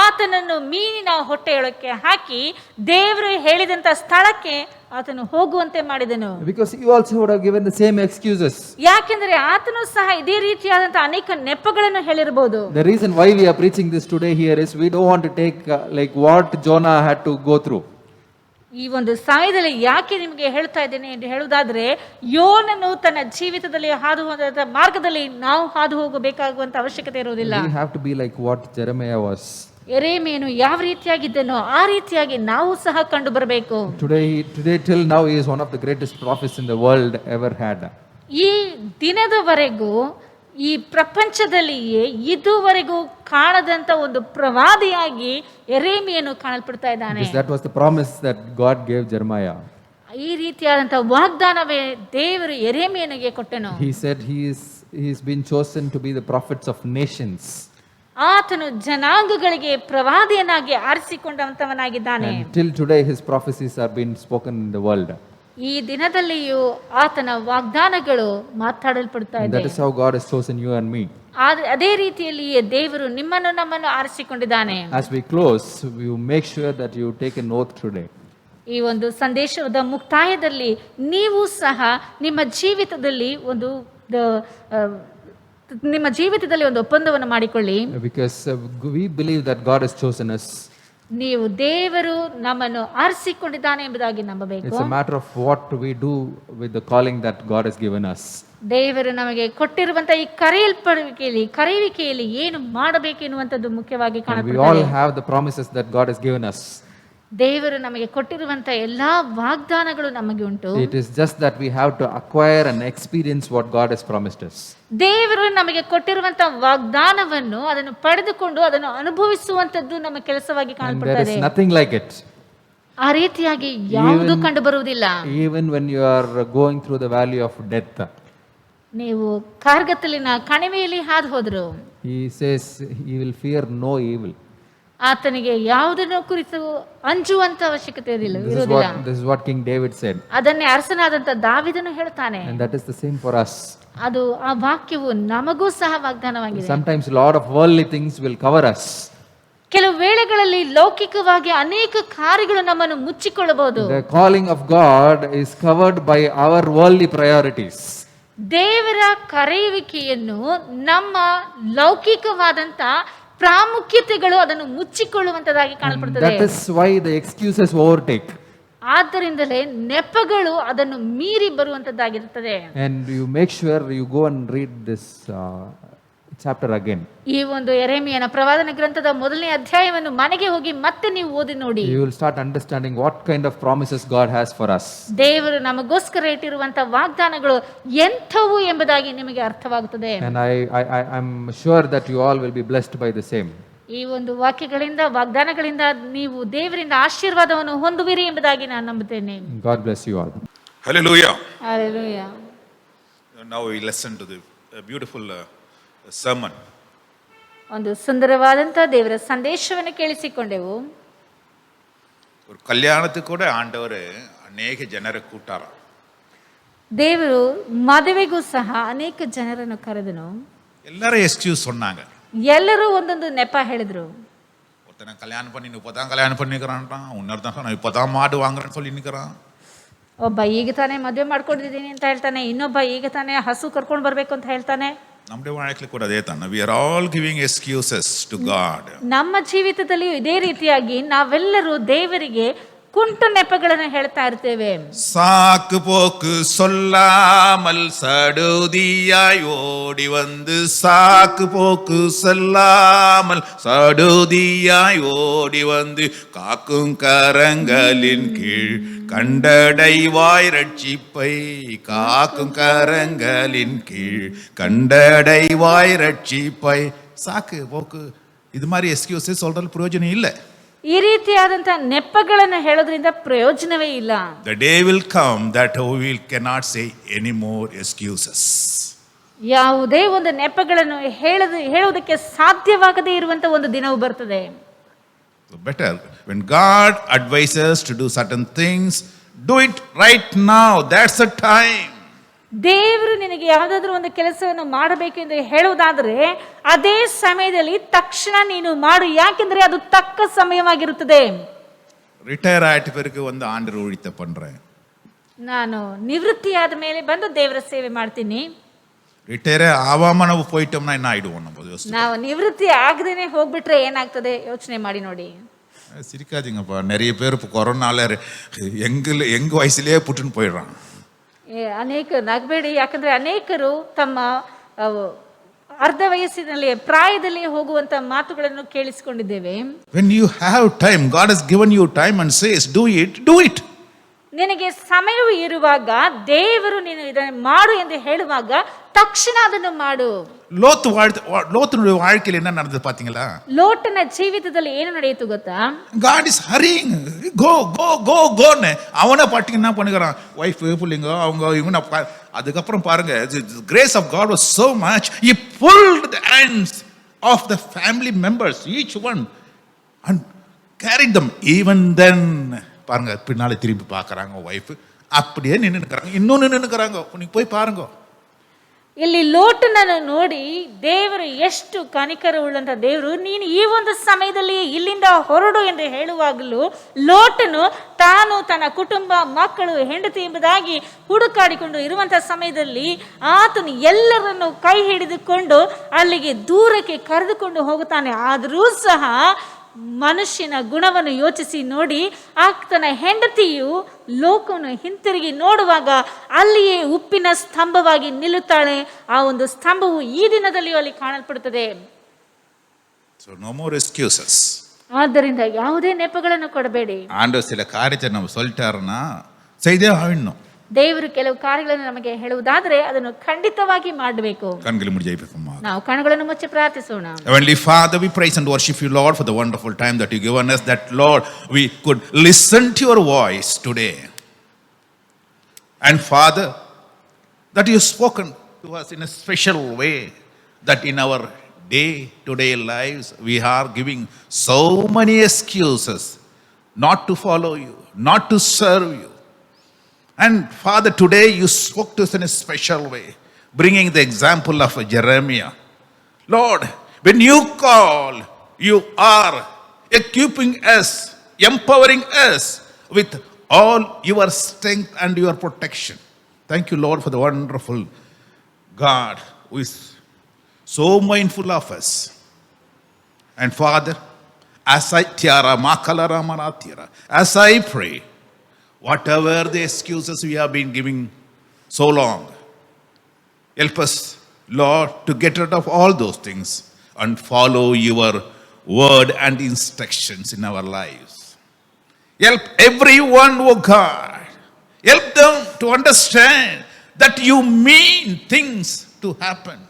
ಆತನನ್ನು ಮೀನಿನ ಹೊಟ್ಟೆಯೊಳಕ್ಕೆ ಹಾಕಿ ದೇವರು ಹೇಳಿದಂತ ಸ್ಥಳಕ್ಕೆ ಆತನು ಹೋಗುವಂತೆ ಮಾಡಿದನು.
Because he also would have given the same excuses.
ಯಾಕೆಂದ್ರೆ ಆತನು ಸಹ ಇದೇ ರೀತಿಯಾದಂತ ಅನೇಕ ನೆಪಗಳನ್ನು ಹೇಳಿರಬಹುದು.
The reason why we are preaching this today here is we don't want to take like what Jonah had to go through.
ಈ ಒಂದು ಸಮಯದಲ್ಲಿ ಯಾಕೆ ನಿಮಗೆ ಹೇಳ್ತಾ ಇದ್ದೇನೆ ಎಂದು ಹೇಳುವುದಾದ್ರೆ, ಯೋನನು ತನ್ನ ಜೀವಿತದಲ್ಲಿ ಹಾದು ಹೋದ ಮಾರ್ಗದಲ್ಲಿ ನಾವು ಹಾದು ಹೋಗಬೇಕಾಗುವಂತ ಅವಶ್ಯಕತೆ ಇರುವುದಿಲ್ಲ.
We have to be like what Jeremiah was.
ಯೆರೆಮೀಯನು ಯಾವ ರೀತಿಯಾಗಿದ್ದನೋ ಆ ರೀತಿಯಾಗಿ ನಾವು ಸಹ ಕಂಡು ಬರಬೇಕು.
Today till now he is one of the greatest prophets in the world ever had.
ಈ ದಿನದವರೆಗೂ ಈ ಪ್ರಪಂಚದಲ್ಲಿಯೇ ಇದುವರೆಗೂ ಕಾಣದಂತ ಒಂದು ಪ್ರವಾದಿಯಾಗಿ ಯೆರೆಮೀಯನು ಕಾಣಲ್ಪಡ್ತಾ ಇದ್ದಾನೆ.
That was the promise that God gave Jeremiah.
ಈ ರೀತಿಯಾದಂತ ವಾಗ್ದಾನವೇ ದೇವರು ಯೆರೆಮೀಯನಿಗೆ ಕೊಟ್ಟನು.
He said he's been chosen to be the prophets of nations.
ಆತನು ಜನಾಂಗಗಳಿಗೆ ಪ್ರವಾದಿಯನ್ನಾಗಿ ಆರಿಸಿಕೊಂಡಂತವನಾಗಿದ್ದಾನೆ.
Till today his prophecies are being spoken in the world.
ಈ ದಿನದಲ್ಲಿಯೂ ಆತನ ವಾಗ್ದಾನಗಳು ಮಾತಾಡಲ್ಪಡ್ತಾ ಇದೆ.
That is how God has chosen you and me.
ಅದೇ ರೀತಿಯಲ್ಲಿಯೇ ದೇವರು ನಿಮ್ಮನ್ನು ನಮ್ಮನ್ನು ಆರಿಸಿಕೊಂಡಿದ್ದಾನೆ.
As we close, you make sure that you take an oath today.
ಈ ಒಂದು ಸಂದೇಶದ ಮುಕ್ತಾಯದಲ್ಲಿ ನೀವು ಸಹ ನಿಮ್ಮ ಜೀವಿತದಲ್ಲಿ ಒಂದು ಒಪ್ಪಂದವನ್ನು ಮಾಡಿಕೊಳ್ಳಿ.
Because we believe that God has chosen us.
ನೀವು ದೇವರು ನಮ್ಮನ್ನು ಆರಿಸಿಕೊಂಡಿದ್ದಾನೆ ಎಂಬುದಾಗಿ ನಂಬಬೇಕು.
It's a matter of what we do with the calling that God has given us.
ದೇವರು ನಮಗೆ ಕೊಟ್ಟಿರುವಂತ ಈ ಕರೆಯುವಿಕೆಯಲ್ಲಿ ಏನು ಮಾಡಬೇಕೆನ್ನುವಂಥದ್ದು ಮುಖ್ಯವಾಗಿ
We
ಕಾಣப்படுತ್ತದೆ.
all have the promises that God has given us.
ದೇವರು ನಮಗೆ ಕೊಟ್ಟಿರುವಂತ ಎಲ್ಲಾ ವಾಗ್ದಾನಗಳು ನಮಗೆ ಉಂಟು.
It is just that we have to acquire and experience what God has promised us.
ದೇವರು ನಮಗೆ ಕೊಟ್ಟಿರುವಂತ ವಾಗ್ದಾನವನ್ನು ಅದನ್ನು ಪಡೆದುಕೊಂಡು ಅದನ್ನು ಅನುಭವಿಸುವಂತದ್ದು ನಮ್ಮ ಕೆಲಸವಾಗಿ
And there
ಕಾಣಲ್ಪಡುತ್ತದೆ.
is nothing like it.
ಆ ರೀತಿಯಾಗಿ ಯಾವುದು ಕಂಡು ಬರುವುದಿಲ್ಲ.
Even when you are going through the valley of death,
ನೀವು ಕಾರ್ಗತ್ತಲಿನ ಕಣಿವೆಯಲ್ಲಿ ಹಾದು ಹೋದ್ರು
he says he will fear no evil.
ಆತನಿಗೆ ಯಾವುದನ್ನು ಕುರಿತು ಅಂಜುವಂತ ಅವಶ್ಯಕತೆ ಇರುವುದಿಲ್ಲ.
This is what King David said.
ಅದನ್ನೇ ಅರಸನಾದಂತ ದಾವೀದನು ಹೇಳ್ತಾನೆ.
And that is the same for us.
ಅದು ಆ ವಾಕ್ಯವು ನಮಗೂ ಸಹ ವಾಗ್ದಾನವಾಗಿದೆ.
Sometimes a lot of worldly things will cover us.
ಕೆಲವು ವೇಳೆಗಳಲ್ಲಿ ಲೌಕಿಕವಾಗಿ ಅನೇಕ ಕಾರ್ಯಗಳು ನಮ್ಮನ್ನು ಮುಚ್ಚಿಕೊಳ್ಳಬಹುದು.
The calling of God is covered by our worldly priorities.
ದೇವರ ಕರೆಯುವಿಕೆಯನ್ನು ನಮ್ಮ ಲೌಕಿಕವಾದಂತ ಪ್ರಾಮುಖ್ಯತೆಗಳು ಅದನ್ನು ಮುಚ್ಚಿಕೊಳ್ಳುವಂತದಾಗಿ ಕಾಣಲ್ಪಡುತ್ತದೆ.
That is why the excuses overtake.
ಆದ್ದರಿಂದಲೇ ನೆಪಗಳು ಅದನ್ನು ಮೀರಿ ಬರುವಂತದ್ದಾಗಿರುತ್ತದೆ.
And you make sure you go and read this chapter again.
ಈ ಒಂದು ಯೆರೆಮೀಯನ ಪ್ರವಾದನ ಗ್ರಂಥದ ಮೊದಲನೇ ಅಧ್ಯಾಯವನ್ನು ಮನೆಗೆ ಹೋಗಿ ಮತ್ತೆ ನೀವು ಓದಿ ನೋಡಿ.
You will start understanding what kind of promises God has for us.
ದೇವರು ನಮಗೋಸ್ಕರ ಇಟ್ಟಿರುವಂತ ವಾಗ್ದಾನಗಳು ಎಂಥವು ಎಂಬುದಾಗಿ ನಿಮಗೆ ಅರ್ಥವಾಗುತ್ತದೆ.
And I'm sure that you all will be blessed by the same.
ಈ ಒಂದು ವಾಕ್ಯಗಳಿಂದ ವಾಗ್ದಾನಗಳಿಂದ ನೀವು ದೇವರಿಂದ ಆಶೀರ್ವಾದವನ್ನು ಹೊಂದುವಿರಿ ಎಂಬುದಾಗಿ ನಾನು ನಂಬುತ್ತೇನೆ.
God bless you all.
Hallelujah.
Hallelujah.
Now we listen to the beautiful sermon.
ಒಂದು ಸುಂದರವಾದಂತ ದೇವರ ಸಂದೇಶವನ್ನು ಕೇಳಿಸಿಕೊಂಡೆವು.
ஒரு கல்யாணத்துக்கு கூட ஆண்டவர் ಅನೇಕ ಜನರ ಕೂಟಾರ.
ದೇವರು ಮದುವೆಗೂ ಸಹ ಅನೇಕ ಜನರನ್ನು ಕರೆದನು.
எல்லாரும் எக்ஸ்கியூஸ் சொன்னாங்க.
ಎಲ್ಲರೂ ಒಂದೊಂದು ನೆಪ ಹೇಳಿದ್ರು.
ஒருத்தனை கல்யாணம் பண்ணி 30 கல்யாணம் பண்ணிக்கிறான்ட்டான், இன்னொருத்தன் சொன்னா 30 மாடு வாங்குறேன்னு சொல்லி நிற்கிறான்.
ಒಬ್ಬ ಈಗ ತಾನೇ ಮದುವೆ ಮಾಡ್ಕೊಂಡಿದ್ದೀನಿ ಅಂತ ಹೇಳ್ತಾನೆ, ಇನ್ನೊಬ್ಬ ಈಗ ತಾನೇ ಹಸು ಕರ್ಕೊಂಡು ಬರ್ಬೇಕು ಅಂತ ಹೇಳ್ತಾನೆ.
നമ്മുടെ வாழ்க்கையில கூட அதே தான். We are all giving excuses to God.
ನಮ್ಮ ಜೀವಿತದಲ್ಲಿ ಇದೇ ರೀತಿಯಾಗಿ ನಾವೆಲ್ಲರೂ ದೇವರಿಗೆ ಕುಂಟು ನೆಪಗಳನ್ನು ಹೇಳ್ತಾ ಇರ್ತೇವೆ.
சாக்கு போக்கு சொல்லாமல் சடுதியாய் ஓடி வந்து, சாக்கு போக்கு சொல்லாமல் சடுதியாய் ஓடி வந்து, காக்கும் கரங்களின் கீழ் கண்டடைவாய் ரட்சிப்பை, காக்கும் கரங்களின் கீழ் கண்டடைவாய் ரட்சிப்பை. சாக்கு போக்கு இது மாதிரி எக்ஸ்கியூஸஸ் சொல்றது பிரயோஜனம் இல்லை.
ಈ ರೀತಿಯಾದಂತಹ ನೆಪಗಳನ್ನು ಹೇಳೋದ್ರಿಂದ ಪ್ರಯೋಜನವೇ ಇಲ್ಲ.
The day will come that we cannot say any more excuses.
ಯಾವುದೇ ಒಂದು ನೆಪಗಳನ್ನು ಹೇಳುವುದಕ್ಕೆ ಸಾಧ್ಯವಾಗದೇ ಇರುವಂತ ಒಂದು ದಿನವು ಬರ್ತದೆ.
So better when God advises to do certain things, do it right now. That's the time.
ದೇವರು ನಿನಗೆ ಯಾವುದಾದ್ರೂ ಒಂದು ಕೆಲಸವನ್ನು ಮಾಡಬೇಕು ಎಂದು ಹೇಳುವುದಾದರೆ ಅದೇ ಸಮಯದಲ್ಲಿ ತಕ್ಷಣ ನೀನು ಮಾಡು, ಯಾಕೆಂದ್ರೆ ಅದು ತಕ್ಕ ಸಮಯವಾಗಿರುತ್ತದೆ.
ರಿಟೈರ್ ಆಯ್ತು பிறகு ಒಂದು ಆಂಡ್ರ ಉಳಿತ பண்றேன்.
ನಾನು ನಿವೃತ್ತಿಯಾದ ಮೇಲೆ ಬಂದು ದೇವರ ಸೇವೆ ಮಾಡ್ತೀನಿ.
ರಿಟೈರ್ ಆವಾಮ ನಾವು போயிட்டோம்னா என்ன ஆயிடுவோம் நம்ம யோசிச்சு.
ನಾವು ನಿವೃತ್ತಿ ಆಗದೇನೆ ಹೋಗ್ಬಿಟ್ರೆ ಏನಾಗ್ತದೆ ಯೋಚನೆ ಮಾಡಿ ನೋಡಿ.
சிரிக்காதீங்கப்பா, நிறைய பேர் இப்போ கொரோனால எங்க வயசுலயே புட்டுன்னு போயிடுறான்.
ಅನೇಕ ನಗಬೇಡಿ, ಯಾಕಂದ್ರೆ ಅನೇಕರು ತಮ್ಮ ಅರ್ಧ ವಯಸ್ಸಿನಲ್ಲಿ ಪ್ರಾಯದಲ್ಲಿ ಹೋಗುವಂತ ಮಾತುಗಳನ್ನು ಕೇಳಿಸಿಕೊಂಡಿದ್ದೇವೆ.
When you have time, God has given you time and says, do it, do it.
ನಿನಗೆ ಸಮಯವು ಇರುವಾಗ ದೇವರು ನೀನು ಇದನ್ನು ಮಾಡು ಎಂದು ಹೇಳುವಾಗ ತಕ್ಷಣ ಅದನ್ನು ಮಾಡು.
லோத்துனுடைய வாழ்க்கையில் என்ன நடந்தது பாத்தீங்களா?
ಲೋಟನ ಜೀವಿತದಲ್ಲಿ ಏನು ನಡೆಯಿತು ಗೊತ್ತಾ?
God is hurrying, go go go go ன்னு அவனை பாட்டுக்கு என்ன பண்ணுகிறான், வைஃப் புள்ளிங்க அவங்க இவங்க. அதுக்கப்புறம் பாருங்க, the grace of God was so much, he pulled the hands of the family members, each one, and carried them. Even then பாருங்க, பின்னால திரும்பி பார்க்கறாங்க வைஃப், அப்படியே நின்னுக்கறாங்க, இன்னும் நின்னுக்கறாங்க. நீங்க போய் பாருங்க.
ಇಲ್ಲಿ ಲೋಟನನ್ನು ನೋಡಿ ದೇವರು ಎಷ್ಟು ಕನಿಕರ ಉಳ್ಳಂತ ದೇವರು, ನೀನು ಈ ಒಂದು ಸಮಯದಲ್ಲಿ ಇಲ್ಲಿಂದ ಹೊರಡು ಎಂದು ಹೇಳುವಾಗಲೂ ಲೋಟನು ತಾನು ತನ್ನ ಕುಟುಂಬ, ಮಕ್ಕಳು, ಹೆಂಡತಿ ಎಂಬುದಾಗಿ ಹುಡುಕಾಡಿಕೊಂಡು ಇರುವಂತಹ ಸಮಯದಲ್ಲಿ ಆತನು ಎಲ್ಲರನ್ನು ಕೈ ಹಿಡಿದುಕೊಂಡು ಅಲ್ಲಿಗೆ ದೂರಕ್ಕೆ ಕರೆದುಕೊಂಡು ಹೋಗುತ್ತಾನೆ. ಆದರೂ ಸಹ ಮನುಷ್ಯನ ಗುಣವನ್ನು ಯೋಚಿಸಿ ನೋಡಿ, ಆತನ ಹೆಂಡತಿಯು ಲೋಕವನ್ನು ಹಿಂತಿರುಗಿ ನೋಡುವಾಗ ಅಲ್ಲಿಯೇ ಉಪ್ಪಿನ ಸ್ತಂಭವಾಗಿ ನಿಲ್ಲುತ್ತಾಳೆ. ಆ ಒಂದು ಸ್ತಂಭವು ಈ ದಿನದಲ್ಲಿಯೂ ಅಲ್ಲಿ ಕಾಣಲ್ಪಡುತ್ತದೆ.
So no more excuses.
ಆದ್ದರಿಂದ ಯಾವುದೇ ನೆಪಗಳನ್ನು ಕೊಡಬೇಡಿ.
ஆண்டவர் சில காரியத்தை நம்ம சொல்லிட்டாருன்னா செய்தே ஆகணும்.
ದೇವರು ಕೆಲವು ಕಾರ್ಯಗಳನ್ನು ನಮಗೆ ಹೇಳುವುದಾದರೆ ಅದನ್ನು ಖಂಡಿತವಾಗಿ ಮಾಡಬೇಕು.
கண்களை மூடி ஜெபிப்போமா.
ನಾವು ಕಣ್ಣುಗಳನ್ನು ಮುಚ್ಚಿ ಪ್ರಾರ್ಥಿಸೋಣ.
Heavenly Father, we praise and worship you, Lord, for the wonderful time that you given us, that Lord we could listen to your voice today. And Father, that you have spoken to us in a special way, that in our day-to-day lives we are giving so many excuses not to follow you, not to serve you. And Father, today you spoke to us in a special way, bringing the example of Jeremiah. Lord, when you call, you are equipping us, empowering us with all your strength and your protection. Thank you, Lord, for the wonderful God who is so mindful of us. And Father, as I pray, whatever the excuses we have been giving so long, help us, Lord, to get rid of all those things and follow your word and instructions in our lives. Help everyone, oh God. Help them to understand that you mean things to happen.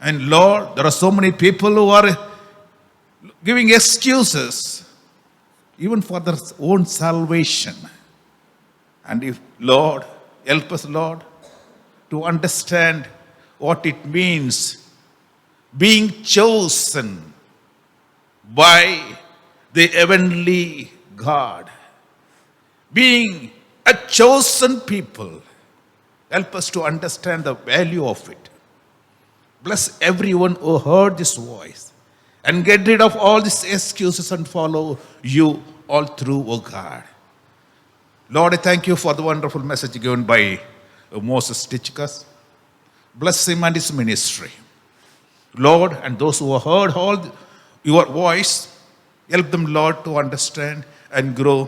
And Lord, there are so many people who are giving excuses even for their own salvation. And if, Lord, help us, Lord, to understand what it means being chosen by the heavenly God. Being a chosen people. Help us to understand the value of it. Bless everyone who heard this voice, and get rid of all these excuses and follow you all through, oh God. Lord, I thank you for the wonderful message given by Moses Tichkas. Bless him and his ministry. Lord, and those who have heard all your voice, help them, Lord, to understand and grow,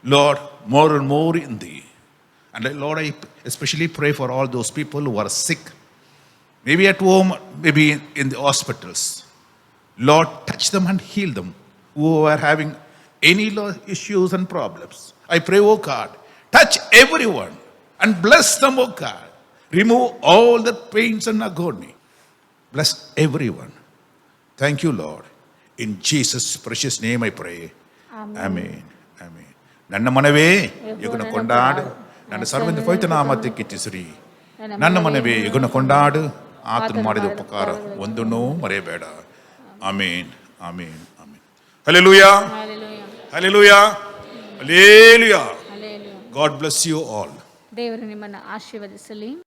Lord, more and more in thee. And Lord, I especially pray for all those people who are sick, maybe at home, maybe in the hospitals. Lord, touch them and heal them who are having any issues and problems. I pray, oh God, touch everyone and bless them, oh God. Remove all the pains and agony. Bless everyone. Thank you, Lord. In Jesus' precious name I pray. Amen. Amen. ನನ್ನ ಮನವೇ ಯೆಹೋವನ ಕೊಂಡಾಡು, ನನ್ನ ಸರ್ವದ ಪವಿತ್ರ ನಾಮಕ್ಕೆ ಸ್ತುತಿ. ನನ್ನ ಮನವೇ ಯೆಹೋವನ ಕೊಂಡಾಡು, ಆತನು ಮಾಡಿದ ಉಪಕಾರ ಒಂದನ್ನೂ ಮರೆಯಬೇಡ. Amen, amen, amen. Hallelujah, hallelujah, hallelujah. God bless you all.
ದೇವರು ನಿಮ್ಮನ್ನು ಆಶೀರ್ವದಿಸಲಿ.